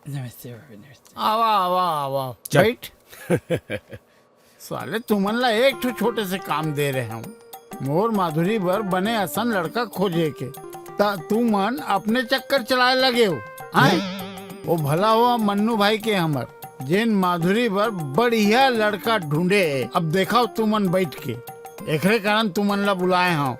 नमस्ते। आवा बैठ। साले तुमन ला एक ठो छोटे से काम दे रहे हूँ, मोर माधुरी बर बने असन लड़का खोजे के, ता तू मन अपने चक्कर चलाए लगे हो। वो भला हुआ मन्नू भाई के हमर जेन माधुरी बर बढ़िया लड़का ढूंढे। अब देखा तुमन बैठ के, एकरे कारण तुमन ला बुलाए हूँ।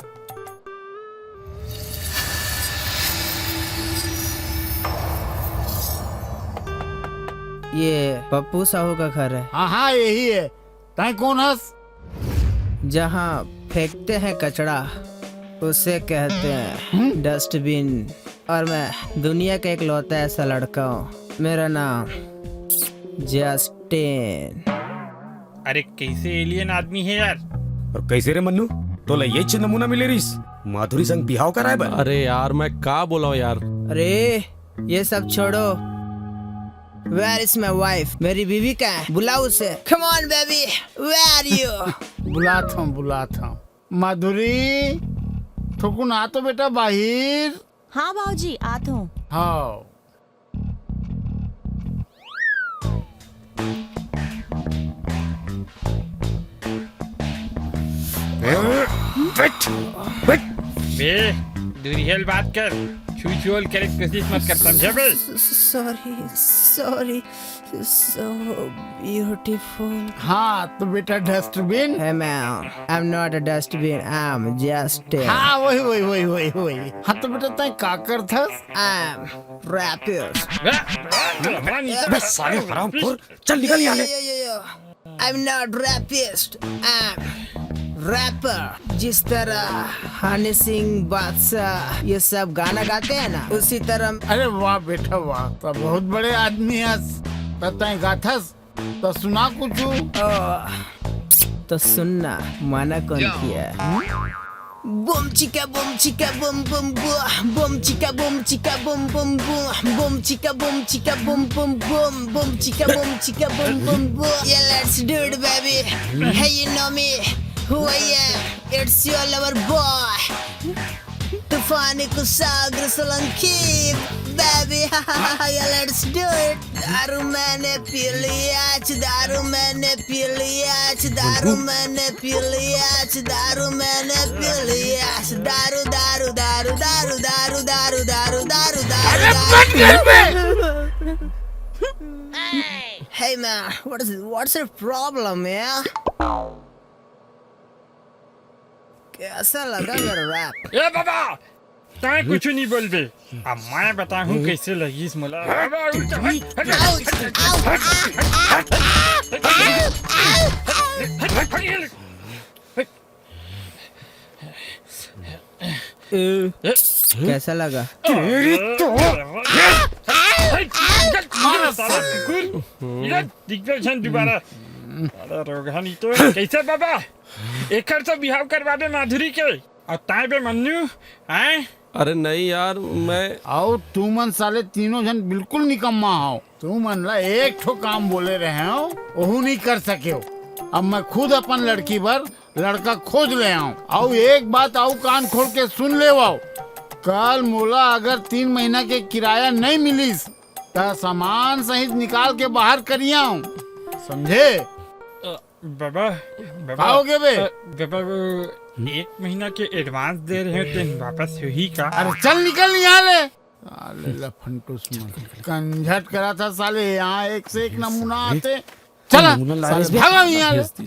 ये पप्पू साहू का घर है। हाँ यही है। तय कौन हस? जहाँ फेंकते हैं कचरा उसे कहते हैं डस्टबिन, और मैं दुनिया का एक लौता ऐसा लड़का हूँ, मेरा नाम जस्टिन। अरे कैसे एलियन आदमी है यार। और कैसे रे मन्नू तो ये नमूना मिले रिस माधुरी संग बिहाव कराए बा। अरे यार मैं का बोला यार। अरे ये सब छोड़ो, Where is my wife? मेरी बीवी का है, बुलाओ उसे। Come on baby, where are you? बुलाता हूँ। माधुरी ठुकुन आ तो बेटा बाहिर। हाँ बाबूजी आत हूँ। हाँ बे दूरियल बात कर, छुई छुअल करे के कोशिश मत कर, समझे बे? Sorry so beautiful. हाँ तो बेटा dustbin. Hey man, I'm not a dustbin. I'm just a... हाँ वही। हाँ तो बेटा तय का करथस? I'm rapist. बस साले हरामखोर, चल निकल यहाँ से। I'm not rapist. I'm rapper. जिस तरह हनी सिंह, बादशाह ये सब गाना गाते हैं ना, उसी तरह। अरे वाह बेटा वाह, तो बहुत बड़े आदमी हस। तय गाथस तो सुना कुछ। तो सुनना, माना कौन किया? बम चिका बम चिका बम बम बम चिका बम चिका बम बम बम चिका बम चिका बम बम बम चिका बम चिका बम बम बम। Yeah, let's do it, baby. Hey, you know me, who I am? It's your lover boy. तूफानी कुसाग्र Solanki, baby. Yeah, let's do it. दारू मैंने पी लिया, दारू मैंने पी लिया, दारू मैंने पी लिया, दारू मैंने पी लिया, दारू दारू दारू दारू दारू दारू दारू दारू दारू। Hey man, what's your problem, man? कैसा लगा मेरा रैप? ए बाबा, तय कुछ नहीं बोल बे। अब मैं बताऊं कैसे लगी इस मुला। कैसा लगा? दोबारा रोगानी तो कैसे बाबा? एक तो बिहाव करवा दे माधुरी के और ताए बे मन्नू हैं? अरे नहीं यार, मैं आओ तू मन साले तीनों जन बिल्कुल निकम्मा हो। तू मन ला एक ठो काम बोले रहे हो, वहू नहीं कर सके हो। अब मैं खुद अपन लड़की पर लड़का खोज ले आऊं। आओ एक बात आओ कान खोल के सुन ले वाओ, कल मोला अगर 3 महीना के किराया नहीं मिलीस तो सामान सहित निकाल के बाहर करिया हूँ, समझे? बाबा आओगे बे? बाबा 1 महीना के एडवांस दे रहे हैं तो वापस ही का? अरे चल निकल यहाँ ले। साले लफंटूस कंझट करा था साले, यहाँ एक से एक नमूना आते। चला भागा यहाँ से।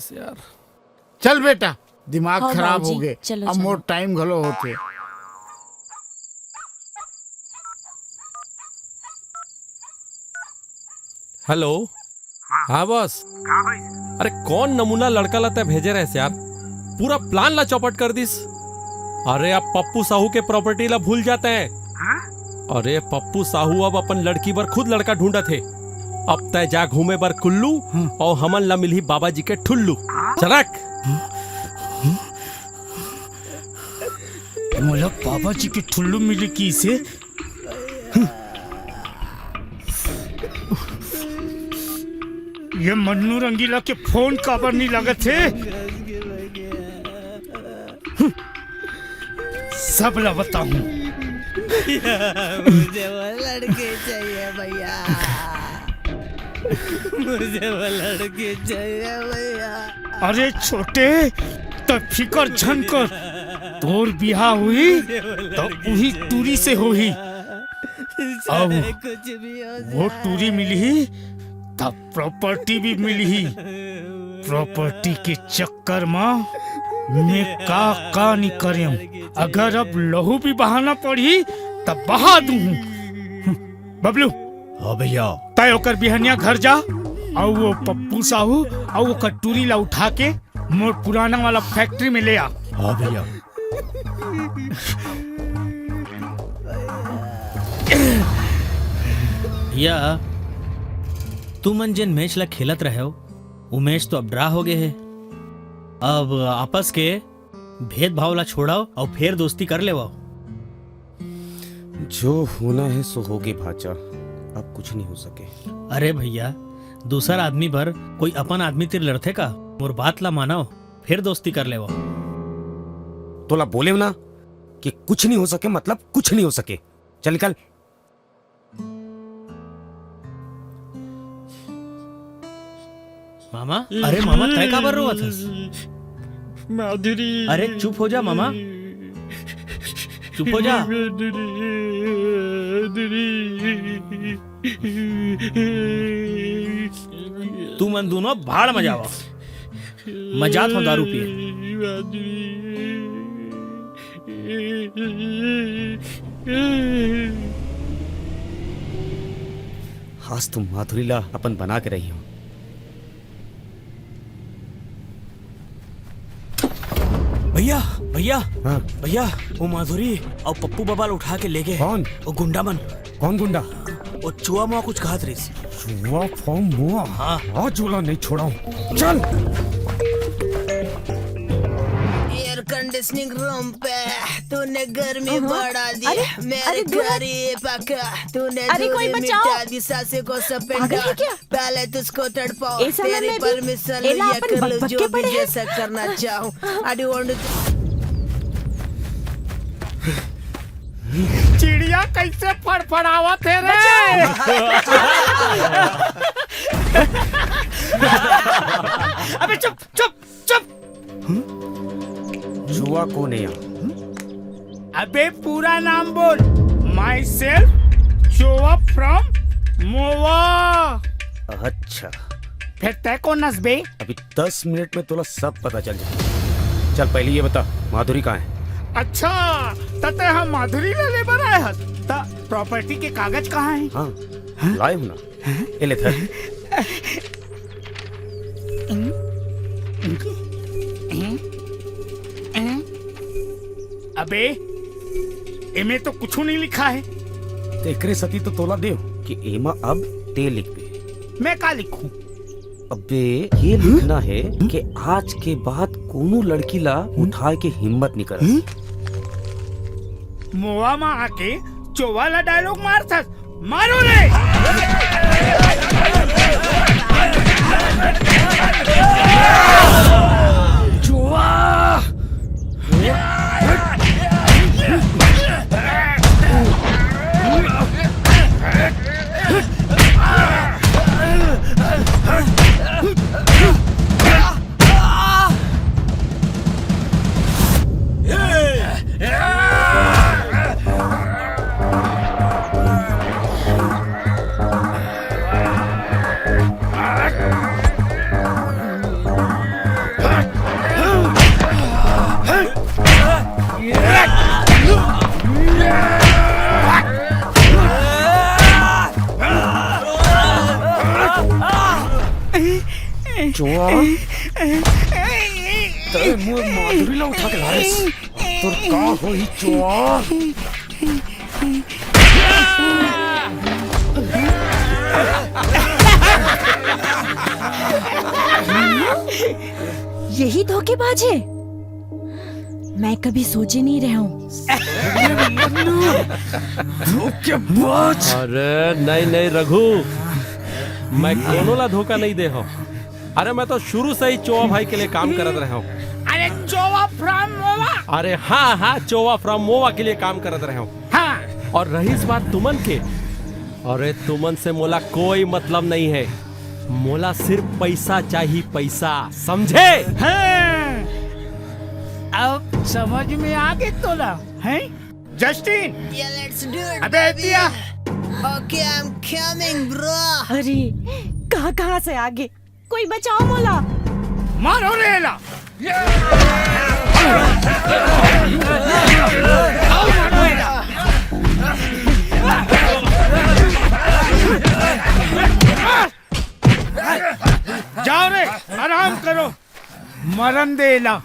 चल बेटा, दिमाग खराब हो गए, अब मोर टाइम घलो होते। हेलो। हाँ बॉस। अरे कौन नमूना लड़का लाते भेजे रहे यार, पूरा प्लान ला चौपट कर दिस। अरे अब पप्पू साहू के प्रॉपर्टी ला भूल जाते हैं। अरे पप्पू साहू अब अपन लड़की पर खुद लड़का ढूंढा थे। अब तय जा घूमे बर कुल्लू और हमन ला मिली बाबा जी के ठुल्लू। चलक मोला बाबा जी के ठुल्लू मिली की से? ये मन्नू रंगीला के फोन काबर नहीं लगे थे? सब ला बताऊं। मुझे वो लड़के चाहिए भैया, मुझे वो लड़के चाहिए भैया। अरे छोटे तो फिकर झन कर, तोर बिहा हुई तो वही टूरी से हुई। अब वो टूरी मिली तब प्रॉपर्टी भी मिली। प्रॉपर्टी के चक्कर में मैं का नहीं करे। अगर अब लहू भी बहाना पड़ी तब बहा दूं। बबलू। हाँ भैया। तय होकर बिहनिया घर जा और वो पप्पू साहू और वो कटोरी ला उठा के मोर पुराना वाला फैक्ट्री में ले आ। हाँ भैया। भैया तू मन जिन मैच ला खेलत रहे हो, वो मैच तो अब ड्रा हो गए है। अब आपस के भेदभाव ला छोड़ाओ और फिर दोस्ती कर ले। जो होना है सो होगे भाचा, अब कुछ नहीं हो सके। अरे भैया दूसरा आदमी पर कोई अपन आदमी तिर लड़ते का, मोर बात ला मानो फिर दोस्ती कर ले। तोला बोले ना कि कुछ नहीं हो सके मतलब कुछ नहीं हो सके। चल निकल। मामा। अरे मामा तय का बर रोवा था? माधुरी। अरे चुप हो जा मामा, चुप हो जा। तू मन दोनों भाड़ में जावा। मजात हो दारू पिए। आज तुम माधुरीला अपन बना के रही हो। भैया भैया भैया वो माधुरी और पप्पू बबाल उठा के ले गए। कौन? वो गुंडा मन। कौन गुंडा? वो चुआ मुआ कुछ कहा रही। चुआ फॉर्म मुआ? हाँ। आज चूल्हा नहीं छोड़ाऊं। चल। एयर कंडीशनिंग रूम पे तूने गर्मी बढ़ा दी। मेरे घर पका तूने कोई दूरी बचाओ। मिटा दी। सासे को सपेटा पहले तुझको तड़पाओ। ए समय तेरी में भी परमिशन एला ये अपन कर लो बकबके जो भी पड़े हैं। जैसा करना चाहूँ। आई डोंट चिड़िया कैसे फड़फड़ावत है रे? अबे चुप चुप चुप। जुआ कौन है? अबे पूरा नाम बोल। माई सेल्फ चोवा फ्रॉम मोवा। अच्छा, फिर तय कौन नसबे? अभी 10 मिनट में तुला सब पता चल जाए। चल पहले ये बता, माधुरी कहाँ है? अच्छा, तते हम माधुरी ले लेबर आए हत। ता प्रॉपर्टी के कागज कहाँ हैं? हाँ, लाए हूँ ना। ये ले धर। अबे इमे तो कुछ नहीं लिखा है। एकरे सती तो तोला देव कि एमा अब ते लिख दे। मैं का लिखूं? अबे ये लिखना है कि आज के बाद कोनो लड़की ला उठाए के हिम्मत नहीं कर। मोवा में आके चोवाला डायलॉग मार था। मारो रे। चोवा। चुआ तेरे मुंह माधुरी ला उठा के लाए। तुर का होई चुआ? यही धोखेबाज है। मैं कभी सोचे नहीं रहा हूँ। धोखेबाज। अरे नहीं नहीं रघु, मैं कोनो ला धोखा नहीं दे हो। अरे मैं तो शुरू से ही चोवा भाई के लिए काम करत रहा हूँ। अरे चोवा फ्रॉम मोवा। अरे हाँ हाँ, चोवा फ्रॉम मोवा के लिए काम करत रहा हूँ। हाँ। और रही इस बात तुमन के, अरे तुमन से मोला कोई मतलब नहीं है। मोला सिर्फ पैसा चाहिए, पैसा, समझे? हाँ। अब समझ में आ गए तोला हैं? Justin. Yeah, let's do it. अबे दिया। Okay, I'm coming, bro. अरे कहाँ से आगे? कोई बचाओ मोला। मारो रेला। जाओ रे, आराम करो। मरन देला।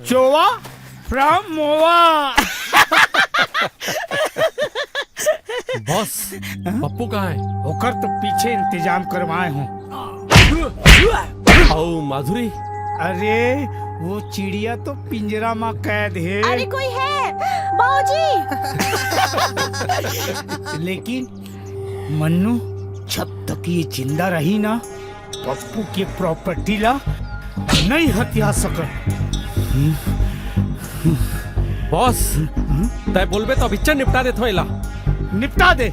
चोवा फ्रॉम मोवा। बॉस, पप्पू कहाँ है? होकर तो पीछे इंतजाम करवाए हूँ। आओ माधुरी। अरे वो चिड़िया तो पिंजरा में कैद है। अरे कोई है बाबूजी। लेकिन मन्नू जब तक ये जिंदा रही ना, पप्पू के प्रॉपर्टी ला नहीं हत्या सकर। बॉस, तय बोलबे तो अभिच्चर निपटा दे थोइला। निपटा दे।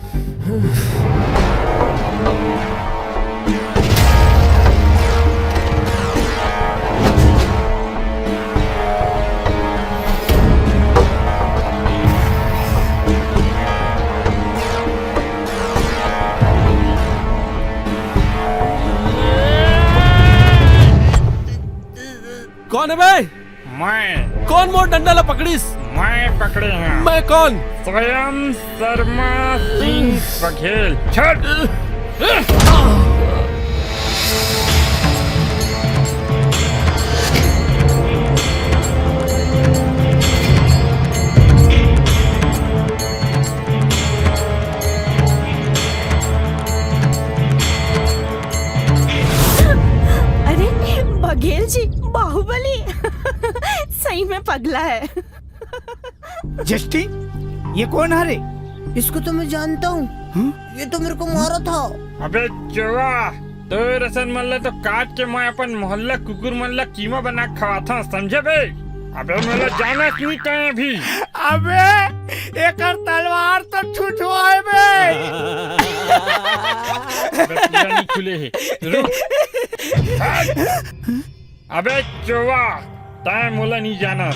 कौन है बे? मैं। कौन मोर डंडा ला पकड़ीस? मैं पकड़े हैं। मैं कौन? स्वयं शर्मा सिंह बघेल। छोड़। बघेल जी, बाहुबली सही में पगला है। जस्टी, ये कौन है रे? इसको तो मैं जानता हूँ। ये तो मेरे को मारा था। अबे चोवा, तो रसन मल्ला तो काट के मैं अपन मोहल्ला कुकुर मल्ला कीमा बना खवाता हूँ, समझे बे? अबे मेरा जाना क्यों कहीं भी? अबे एक तलवार तो छुटवा है बे। नहीं खुले है। अबे चोवा, तय मोला नहीं जाना।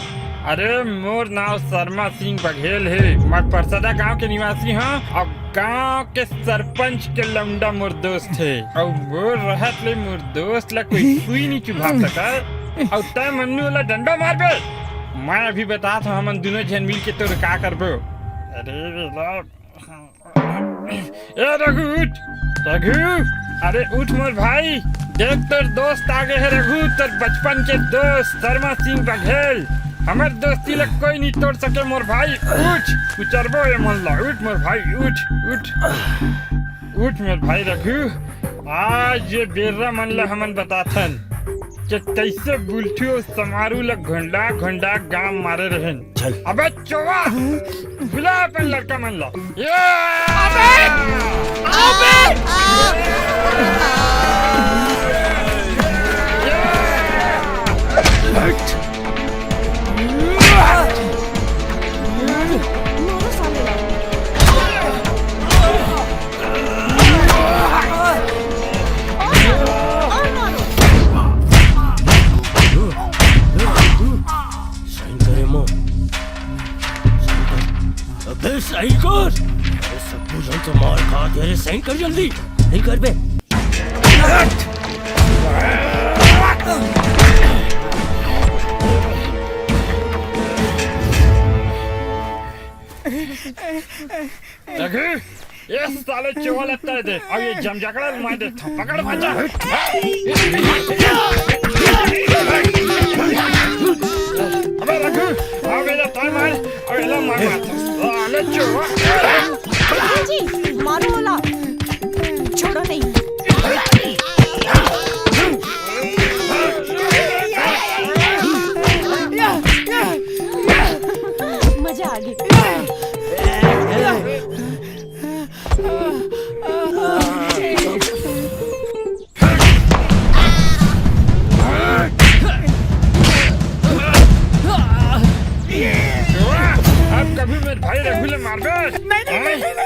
अरे मोर नाम शर्मा सिंह बघेल है। मैं परसदा गांव के निवासी हूँ और गांव के सरपंच के लौंडा मोर दोस्त है। और मोर रहत ले मोर दोस्त ला कोई सुई नहीं चुभा सका। और तय मन्नू वाला डंडा मार बे। मैं अभी बता था हम दोनों जन मिल के तो क्या करबो। अरे ए रघु उठ, रघु, अरे उठ मोर भाई। देख तोर दोस्त आगे है रघु, तोर बचपन के दोस्त शर्मा सिंह बघेल। हमार दोस्ती लग कोई नहीं तोड़ सके मोर भाई। उठ, उचरबो ये मल्ला। उठ मोर भाई, उठ उठ उठ मोर भाई रघु। आज ये बेर्रा मल्ला हमन बताथन कि कैसे बुलठियो समारू लग घंडा घंडा गांव मारे रहन। चल अबे चोवा, बुला अपन लड़का मल्ला। सही कर, सब बुझन तो मार खा दे रे। सही कर जल्दी, नहीं कर बे। रघु, ये साले चोवा लगता है दे। और ये जमजाकड़ा मार दे। पकड़ मजा। अबे रघु, अब ये टाइम है और ये मार। जी मारो वाला, छोड़ो नहीं। मजा आ गई। कभी मेरे भाई रघुले मार बे। नहीं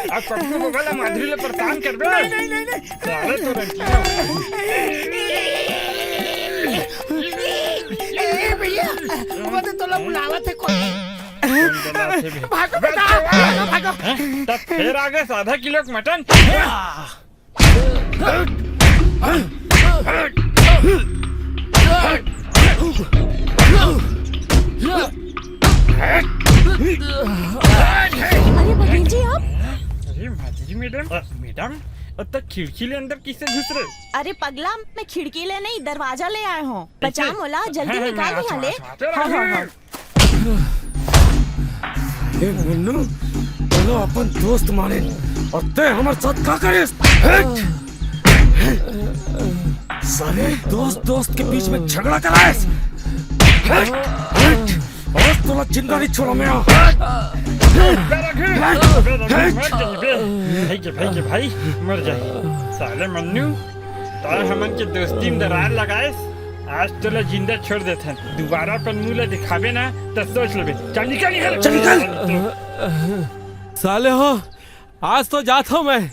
अब कभी को गला माधुरी ले परेशान कर बे। नहीं सारे तो रंगीला। भैया, वो तो तोला बुलावा थे कोई। भागो बेटा, भागो। तब फिर आगे आधा किलो मटन। अरे बघेल जी आप? अरे माधुरी मैडम अब तक खिड़की ले अंदर किससे घुस रहे? अरे पगला, मैं खिड़की ले नहीं दरवाजा ले आए हूँ। बचा मोला, जल्दी निकाल यहाँ ले। ए मुन्नू, बोलो अपन दोस्त माने और ते हमारे साथ का करे? साले दोस्त के बीच में झगड़ा कराए। और तोला जिंदा नहीं छोड़ा मैं। भाई मर जाए साले मन्नू। तार हमन के दोस्ती में दरार लगाए। आज तोला जिंदा छोड़ देते। दोबारा अपन मुँह दिखावे ना तो सोच लेबे। चल निकल, चल निकल। साले हो, आज तो जाता हूँ मैं।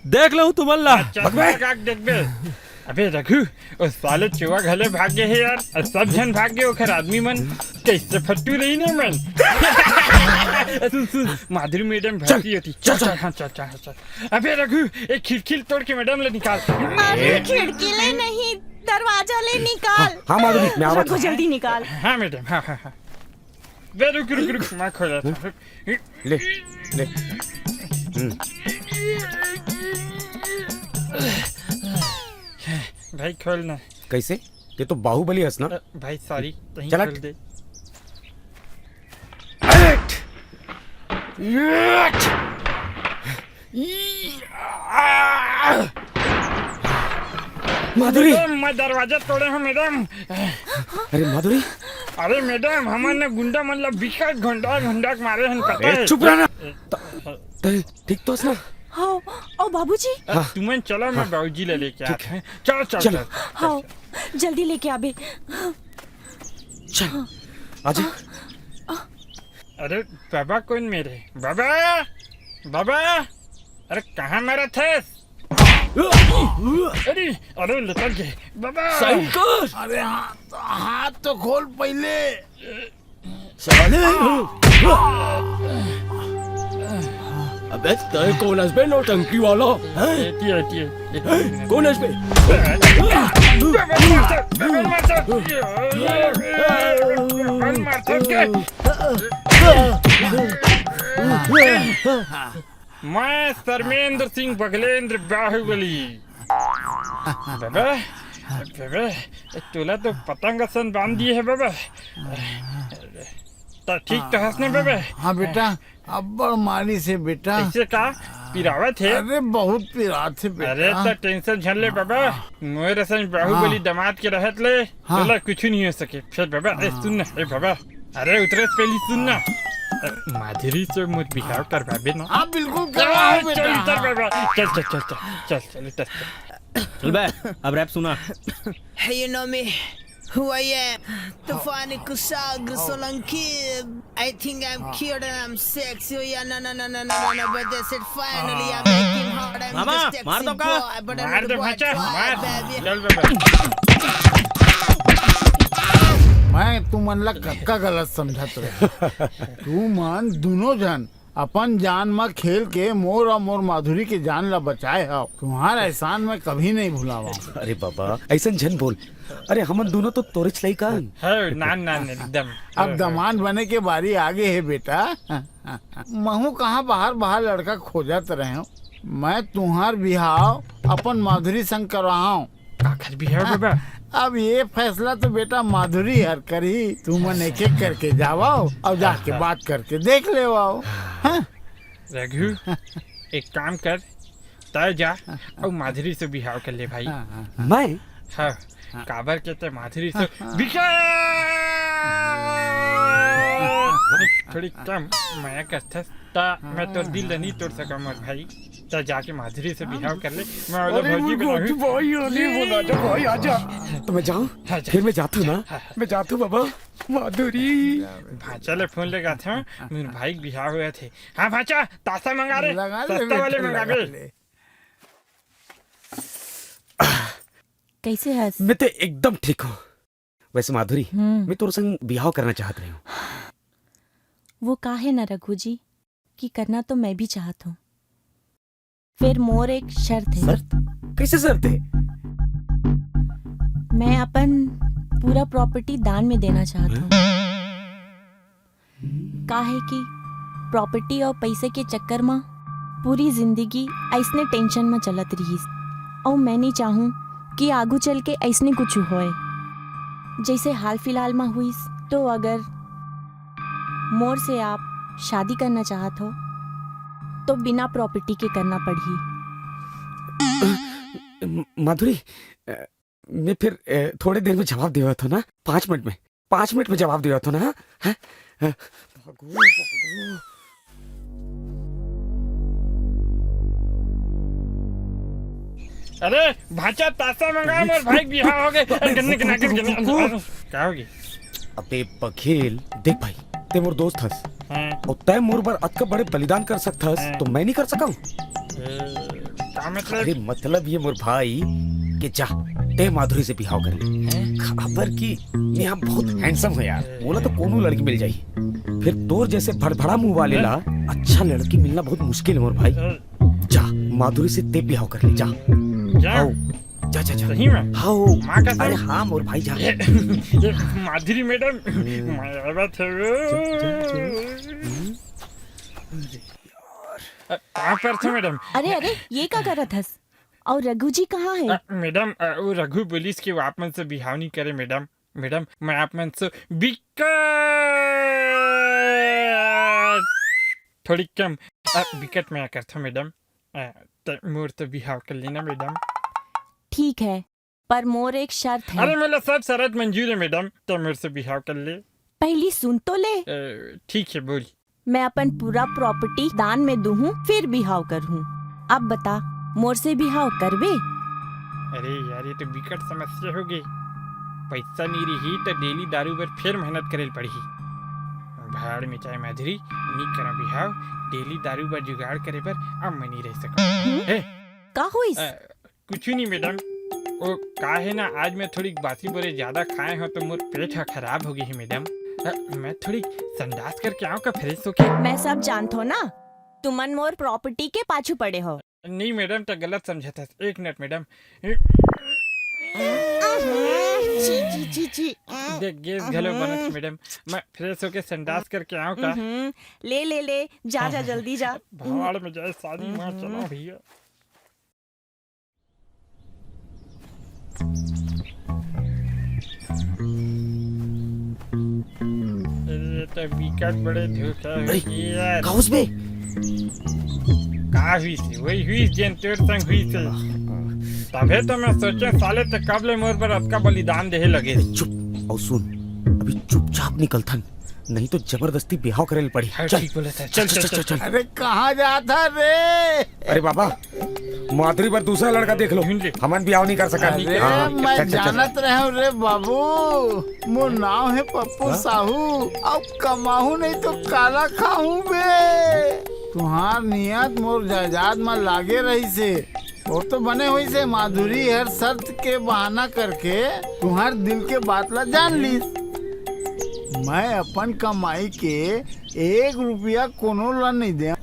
देख लो तुमल्ला। देख बे। अबे रघु, उस साले चुआ घले भाग गए है यार। और सब जन भाग गए। ओखर आदमी मन कैसे फट्टू रही ने मन। सुन माधुरी मैडम भर्ती होती। चल। अबे रघु, एक खिड़की तोड़ के मैडम ले निकाल। अरे खिड़की ले नहीं, दरवाजा ले निकाल। हाँ माधुरी मैं आवत रघु जल्दी निकाल। हाँ मैडम हाँ हाँ हाँ बे रुक रुक रुक मैं खोल देता हूँ। ले ले भाई खोलना। कैसे ये तो बाहुबली हंस ना भाई सॉरी कहीं चल खोल दे। माधुरी मैं दरवाजा तोड़े हूँ मैडम। अरे माधुरी अरे मैडम हमारे गुंडा मतलब बिकट घंटा घंटा मारे हैं पता है। चुप रहना ठीक तो ना। हाँ ओ बाबूजी। तुम्हें चलो मैं बाबूजी ले लेके आते हैं। चलो चलो चलो हाँ जल्दी लेके आबे। चल आजा। अरे बाबा कौन मेरे बाबा बाबा अरे कहाँ मेरा थे। अरे अरे लटक गए बाबा। अरे हाथ तो खोल पहले। अबे तय कौन हंस बे नौटंकी वाला कौन हंस बे मैं धर्मेंद्र सिंह बघलेंद्र बाहुबली। बाबा बाबा तोला तो पतंग सन बांध दिए है बाबा। तो ठीक तो हंसने बाबा। हाँ बेटा अब्बड़ मारी से बेटा। ऐसे का पिरावा थे। अरे बहुत पिरा थे बेटा। अरे तो टेंशन झेल बाबा मोर सन बाहुबली दामाद के रहत ले तोला कुछ नहीं हो सके। फिर बाबा सुन ना बाबा अरे उतरे पहली सुन ना माधुरी से मुझ बिहार कर बाबे ना। हाँ बिल्कुल करवाओ बेटा। चल बाबा चल चल चल चल चल चल चल बे अब रैप सुना। Hey, you know me, who I am, Tufani Kusagra Solanki. I think I'm cute and I'm sexy. Oh yeah, no, but they said finally I'm making hard. I'm Mama, just मार दो sexy का? boy, but I'm मार the they boy बच्चा toy, मार baby. चल बाबा। मैं तू मन ला कक्का गलत समझत रहे। तू मन दोनों जन अपन जान में खेल के मोर और मोर माधुरी के जान ला बचाए हो। तुम्हारा एहसान मैं कभी नहीं भुलावा। अरे बाबा ऐसा झन बोल। अरे हम दोनों तो तोरे चलाई का नान एकदम। अब दमान बने के बारी आगे है बेटा। महू कहाँ बाहर बाहर लड़का खोजत रहे हो। मैं तुम्हार बिहाव अपन माधुरी संग करवाऊँ। काकर बिहाव बाबा। अब ये फैसला तो बेटा माधुरी हर करी। तुम मन एक एक करके जाओ और जाके बात करके देख ले आओ। रघु एक काम कर तय जा और माधुरी से बिहाव कर ले भाई। मैं हाँ काबर कहते माधुरी से बिहाव थोड़ी कम मैं करता ता मैं तो दिल नहीं तोड़ सका मत भाई। तो जाके माधुरी से बिहाव कर ले। मैं वाला भौजी बोला जा भाई आजा। तो मैं जाऊँ फिर मैं जाता हूँ ना। मैं जाता हूँ बाबा। माधुरी भाचा ले फोन लगा था मेरे भाई बिहाव हुए थे। हाँ भाचा तासा मंगा रे सस्ता वाले मंगा ले। कैसे हंस? मैं तो एकदम ठीक हूँ। वैसे माधुरी मैं तोर संग बिहाव करना चाहत रही हूँ। वो काहे ना रघु जी कि करना तो मैं भी चाहत हूँ। फिर मोर एक शर्त है। शर्त? कैसे शर्त है? मैं अपन पूरा प्रॉपर्टी दान में देना चाहता हूँ। काहे कि प्रॉपर्टी और पैसे के चक्कर में पूरी जिंदगी ऐसने टेंशन में चलत रही और मैं नहीं चाहूँ कि आगू चल के ऐसने कुछ होए जैसे हाल फिलहाल में हुई। तो अगर मोर से आप शादी करना चाहत हो तो बिना प्रॉपर्टी के करना पड़ी। माधुरी मैं फिर थोड़े देर में जवाब दिया था ना। 5 मिनट में जवाब दिया था ना। अरे भाचा तासा मंगा मोर भाई बिहाव हो गए। गन्ने के नाके क्या होगी। अबे बघेल देख भाई ते मोर दोस्त हस और तय मोर बर अतका बड़े बलिदान कर सकता हस तो मैं नहीं कर सका। अरे मतलब ये मोर भाई कि जा ते माधुरी से बिहाव कर ले। खबर की यहाँ बहुत हैंडसम है यार। बोला तो कोनो लड़की मिल जाई। फिर तोर जैसे भड़भड़ा मुंह वाले ला अच्छा लड़की मिलना बहुत मुश्किल है मोर भाई। जा माधुरी से ते बिहाव कर ले जा। जा जा जा सही में हाँ माँ का अरे हाँ मोर भाई जा ये माधुरी मैडम मैं आवत है कहाँ पर थे मैडम? अरे अरे ये क्या करत हस? और रघु जी कहाँ है? मैडम वो रघु पुलिस के वो आप मन से बिहाव नहीं करे मैडम। मैडम मैं आप मन से बिकट थोड़ी कम बिकट मैं करता मैडम। मोर तो बिहाव कर लेना मैडम। ठीक है पर मोर एक शर्त है। अरे मतलब सब शर्त मंजूर है मैडम, तो मेरे से बिहाव कर ले। पहली सुन तो ले। ठीक है बोल। मैं अपन पूरा प्रॉपर्टी दान में दूँ फिर बिहाव करूँ। अब बता मोर से बिहाव करबे? अरे यार ये तो बिकट समस्या हो गई। पैसा नहीं रही तो डेली दारू पर फिर मेहनत करे पड़ी। भाड़ में चाहे माधुरी नहीं करा बिहाव, डेली दारू पर जुगाड़ करे पर अब मैं नहीं रह सकूं। का हुई? कुछ नहीं मैडम, वो का है ना आज मैं थोड़ी बासी बोरे ज्यादा खाए हो तो मोर पेट खराब हो गई है मैडम। मैं थोड़ी संडास करके आऊँ का फ्रेश होके। मैं सब जानता हूँ ना, तुमन मोर प्रॉपर्टी के पाछू पड़े हो। नहीं मैडम तो गलत समझा था। एक मिनट मैडम। देख गैस घलो बनत मैडम, मैं फ्रेश होके संडास करके आऊँ का? ले ले ले जा जा जल्दी जा। भाड़ में जाए शादी माँ चलो भैया। तो बिकट बड़े धोखा यार। का उसमें का हुई थी वही हुई जेन तेरे संग हुई थी। तबे तो मैं सोचे साले तक कबले मोर पर आपका बलिदान देहे लगे। चुप और सुन, अभी चुपचाप निकलथन, नहीं तो जबरदस्ती बिहाव करे पड़ी। चल चल चल चल। अरे कहाँ जाता रे? अरे बाबा माधुरी पर दूसरा लड़का देख लो, हमन बिहाव नहीं कर सका। अरे मैं जानत रहे रे बाबू, मोर नाम है पप्पू साहू, अब कमाहू नहीं तो काला खाऊं बे। तुहार नियत मोर जायदाद में लागे रही से, वो तो बने हुई से माधुरी हर शर्त के बहाना करके तुम्हार दिल के बात ला जान ली। मैं अपन कमाई के 1 रुपया कोनो ला नहीं दे,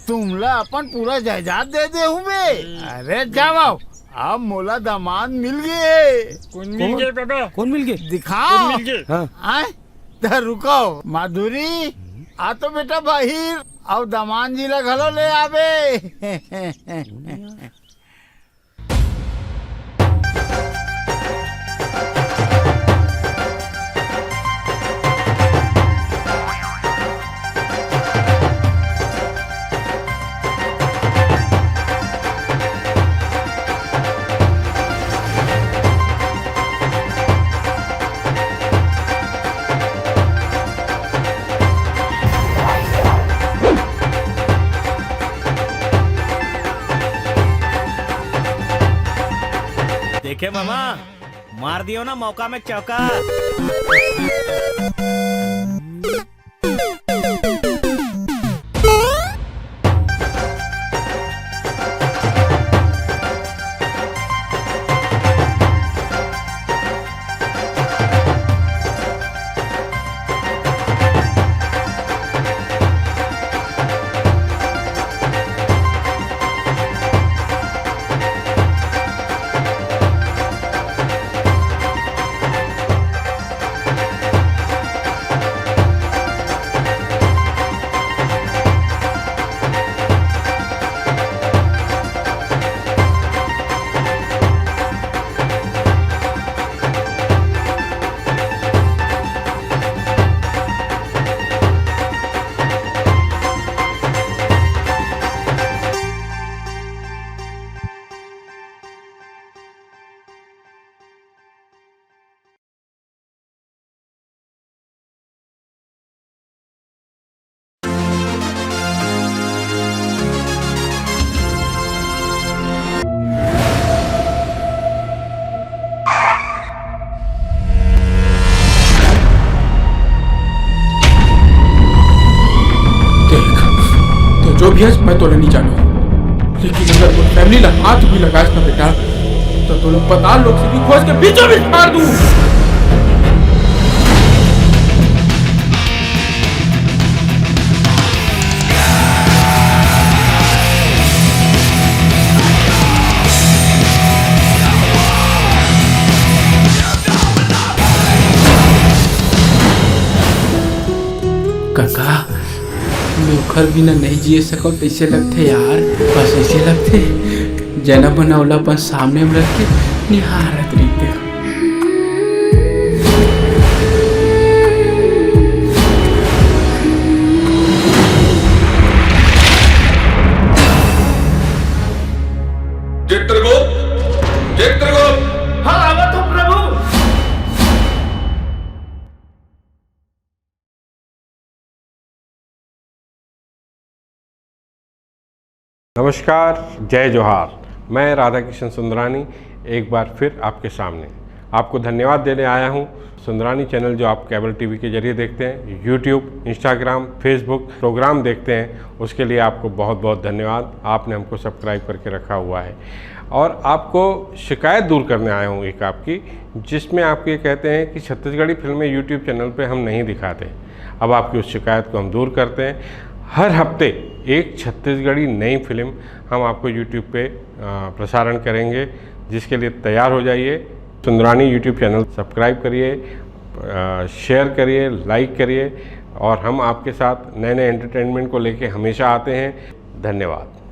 तुमला अपन पूरा जायदाद दे दे हूँ बे। अरे जाओ, अब मोला दामाद मिल गए। कौन मिल गए बाबा? कौन मिल गए? दिखाओ। कौन मिल गए? आए तो रुको माधुरी, आ तो बेटा बाहिर अब दामान जी ला घलो ले आवे। देखे मामा, मार दियो ना मौका में चौका। जो भी है मैं तोले नहीं जानू, लेकिन अगर वो फैमिली ला हाथ भी लगास ना बेटा तो तोले पता लोग से भी खोज के बीचों बीच मार दूं। काका मैं ओखर बिना नहीं जिए सकब तैसे लगथे यार। बस ऐसे लगथे जना बनौला अपन सामने में रख के निहारत रहिते। नमस्कार, जय जोहार। मैं राधा किशन सुंदरानी एक बार फिर आपके सामने आपको धन्यवाद देने आया हूं। सुंदरानी चैनल जो आप केबल टीवी के जरिए देखते हैं, यूट्यूब, इंस्टाग्राम, फेसबुक प्रोग्राम देखते हैं, उसके लिए आपको बहुत बहुत धन्यवाद। आपने हमको सब्सक्राइब करके रखा हुआ है। और आपको शिकायत दूर करने आया हूँ एक आपकी, जिसमें आप ये कहते हैं कि छत्तीसगढ़ी फिल्में यूट्यूब चैनल पे हम नहीं दिखाते। अब आपकी उस शिकायत को हम दूर करते हैं। हर हफ्ते एक छत्तीसगढ़ी नई फिल्म हम आपको यूट्यूब पे प्रसारण करेंगे, जिसके लिए तैयार हो जाइए। सुंदरानी यूट्यूब चैनल सब्सक्राइब करिए, शेयर करिए, लाइक करिए और हम आपके साथ नए नए एंटरटेनमेंट को लेके हमेशा आते हैं। धन्यवाद।